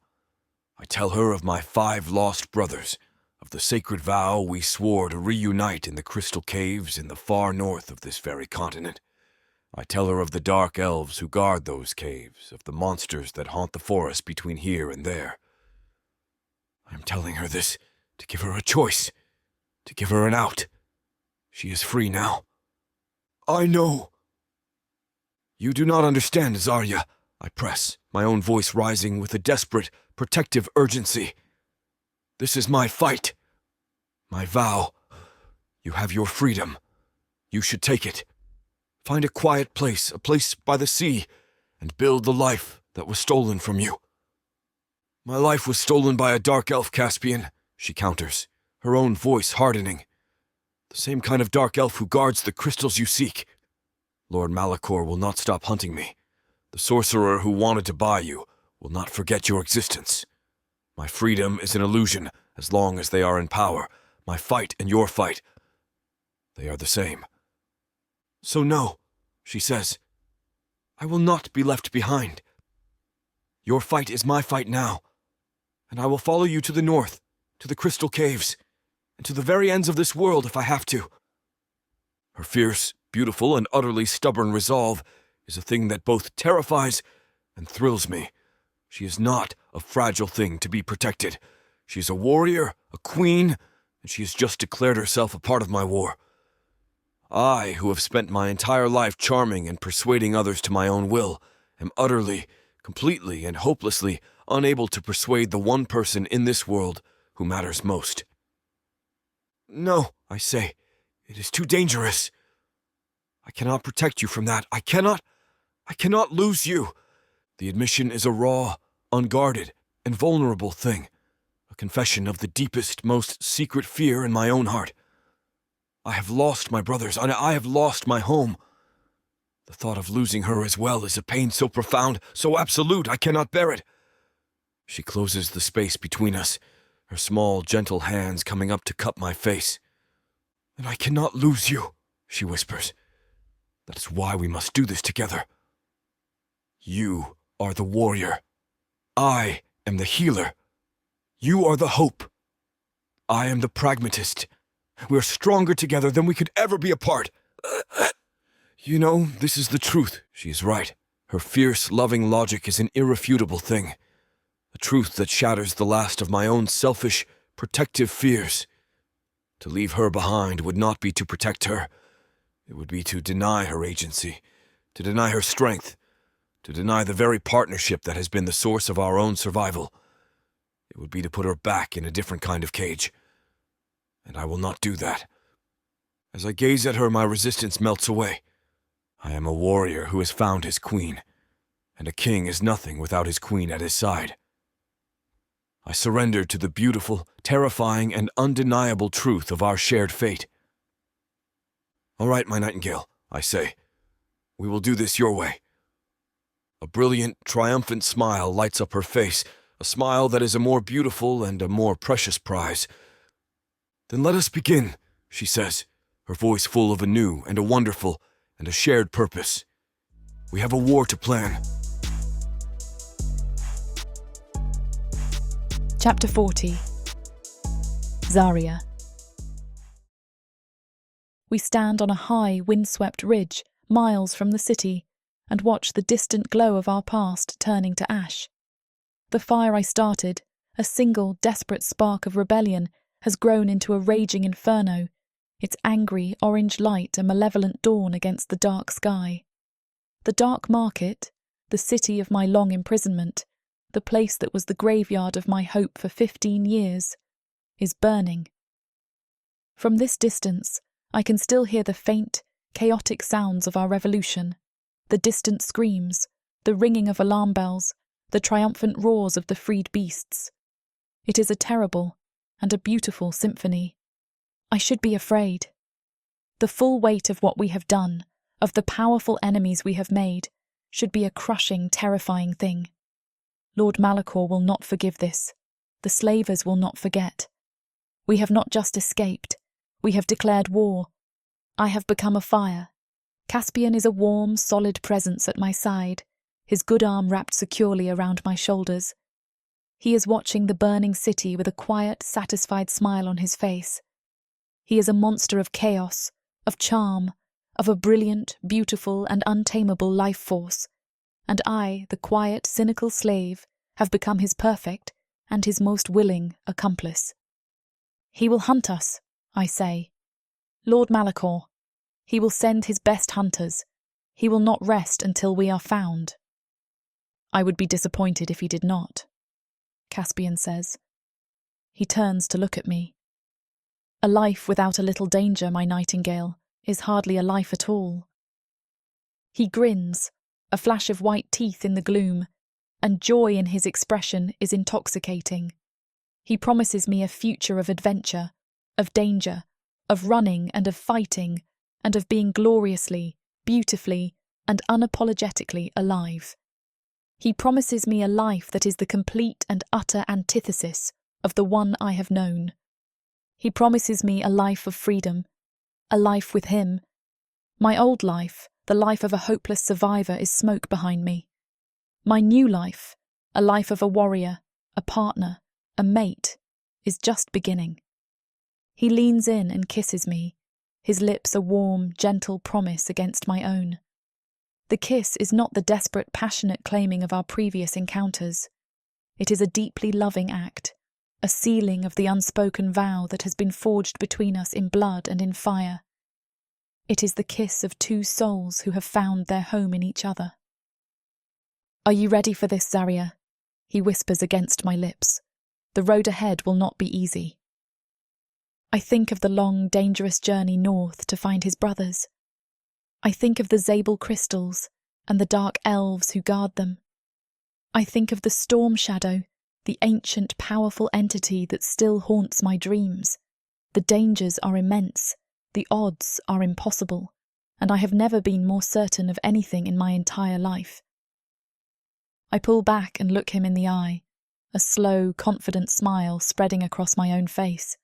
[SPEAKER 2] I tell her of my 5 lost brothers, of the sacred vow we swore to reunite in the crystal caves in the far north of this very continent. I tell her of the dark elves who guard those caves, of the monsters that haunt the forest between here and there. I am telling her this to give her a choice, to give her an out. She is free now. I know. You do not understand, Zaria, I press, my own voice rising with a desperate, protective urgency. This is my fight. My vow. You have your freedom. You should take it. Find a quiet place, a place by the sea, and build the life that was stolen from you. My life was stolen by a dark elf, Caspian, she counters, her own voice hardening. The same kind of dark elf who guards the crystals you seek. Lord Malachor will not stop hunting me. The sorcerer who wanted to buy you will not forget your existence. My freedom is an illusion as long as they are in power. My fight and your fight, they are the same. So no, she says. I will not be left behind. Your fight is my fight now, and I will follow you to the north, to the crystal caves, and to the very ends of this world if I have to. Her fierce, beautiful, and utterly stubborn resolve is a thing that both terrifies and thrills me. She is not a fragile thing to be protected. She is a warrior, a queen, and she has just declared herself a part of my war. I, who have spent my entire life charming and persuading others to my own will, am utterly, completely, and hopelessly unable to persuade the one person in this world who matters most. No, I say, it is too dangerous. I cannot protect you from that. I cannot lose you. The admission is a raw, unguarded, and vulnerable thing, a confession of the deepest, most secret fear in my own heart. I have lost my brothers, and I have lost my home. The thought of losing her as well is a pain so profound, so absolute, I cannot bear it. She closes the space between us, her small, gentle hands coming up to cup my face. And I cannot lose you, she whispers. That is why we must do this together. You are the warrior. I am the healer. You are the hope. I am the pragmatist. We are stronger together than we could ever be apart. You know, this is the truth. She is right. Her fierce, loving logic is an irrefutable thing. A truth that shatters the last of my own selfish, protective fears. To leave her behind would not be to protect her. It would be to deny her agency, to deny her strength, to deny the very partnership that has been the source of our own survival. It would be to put her back in a different kind of cage. And I will not do that. As I gaze at her, my resistance melts away. I am a warrior who has found his queen, and a king is nothing without his queen at his side. I surrender to the beautiful, terrifying, and undeniable truth of our shared fate. All right, my nightingale, I say, We will do this your way. A brilliant, triumphant smile lights up her face, a smile that is a more beautiful and a more precious prize. Then let us begin, she says, her voice full of a new and a wonderful and a shared purpose. We have a war to plan.
[SPEAKER 1] Chapter 40. Zaria. We stand on a high, windswept ridge, miles from the city, and watch the distant glow of our past turning to ash. The fire I started, a single, desperate spark of rebellion, has grown into a raging inferno, its angry, orange light a malevolent dawn against the dark sky. The dark market, the city of my long imprisonment, the place that was the graveyard of my hope for 15 years, is burning. From this distance, I can still hear the faint, chaotic sounds of our revolution, the distant screams, the ringing of alarm bells, the triumphant roars of the freed beasts. It is a terrible and a beautiful symphony. I should be afraid. The full weight of what we have done, of the powerful enemies we have made, should be a crushing, terrifying thing. Lord Malachor will not forgive this. The slavers will not forget. We have not just escaped. We have declared war. I have become a fire. Caspian is a warm, solid presence at my side, his good arm wrapped securely around my shoulders. He is watching the burning city with a quiet, satisfied smile on his face. He is a monster of chaos, of charm, of a brilliant, beautiful, and untamable life force, and I, the quiet, cynical slave, have become his perfect and his most willing accomplice. He will hunt us, I say. Lord Malachor. He will send his best hunters. He will not rest until we are found. I would be disappointed if he did not, Caspian says. He turns to look at me. A life without a little danger, my nightingale, is hardly a life at all. He grins, a flash of white teeth in the gloom, and joy in his expression is intoxicating. He promises me a future of adventure, of danger, of running and of fighting, and of being gloriously, beautifully, and unapologetically alive. He promises me a life that is the complete and utter antithesis of the one I have known. He promises me a life of freedom, a life with him. My old life, the life of a hopeless survivor, is smoke behind me. My new life, a life of a warrior, a partner, a mate, is just beginning. He leans in and kisses me, his lips a warm, gentle promise against my own. The kiss is not the desperate, passionate claiming of our previous encounters. It is a deeply loving act, a sealing of the unspoken vow that has been forged between us in blood and in fire. It is the kiss of two souls who have found their home in each other. Are you ready for this, Zaria? He whispers against my lips. The road ahead will not be easy. I think of the long, dangerous journey north to find his brothers. I think of the Zabel crystals and the dark elves who guard them. I think of the storm shadow, the ancient, powerful entity that still haunts my dreams. The dangers are immense, the odds are impossible, and I have never been more certain of anything in my entire life. I pull back and look him in the eye, a slow, confident smile spreading across my own face,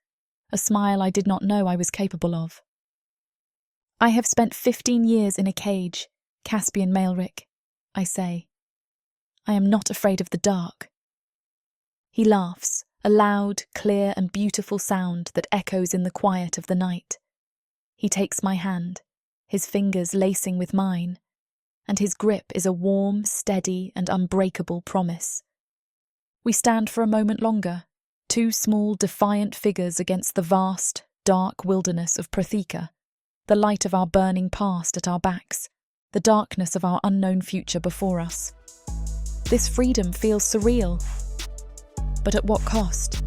[SPEAKER 1] a smile I did not know I was capable of. I have spent 15 years in a cage, Caspian Maelric, I say. I am not afraid of the dark. He laughs, a loud, clear and beautiful sound that echoes in the quiet of the night. He takes my hand, his fingers lacing with mine, and his grip is a warm, steady and unbreakable promise. We stand for a moment longer, two small, defiant figures against the vast, dark wilderness of Protheka, the light of our burning past at our backs, the darkness of our unknown future before us. This freedom feels surreal. But at what cost?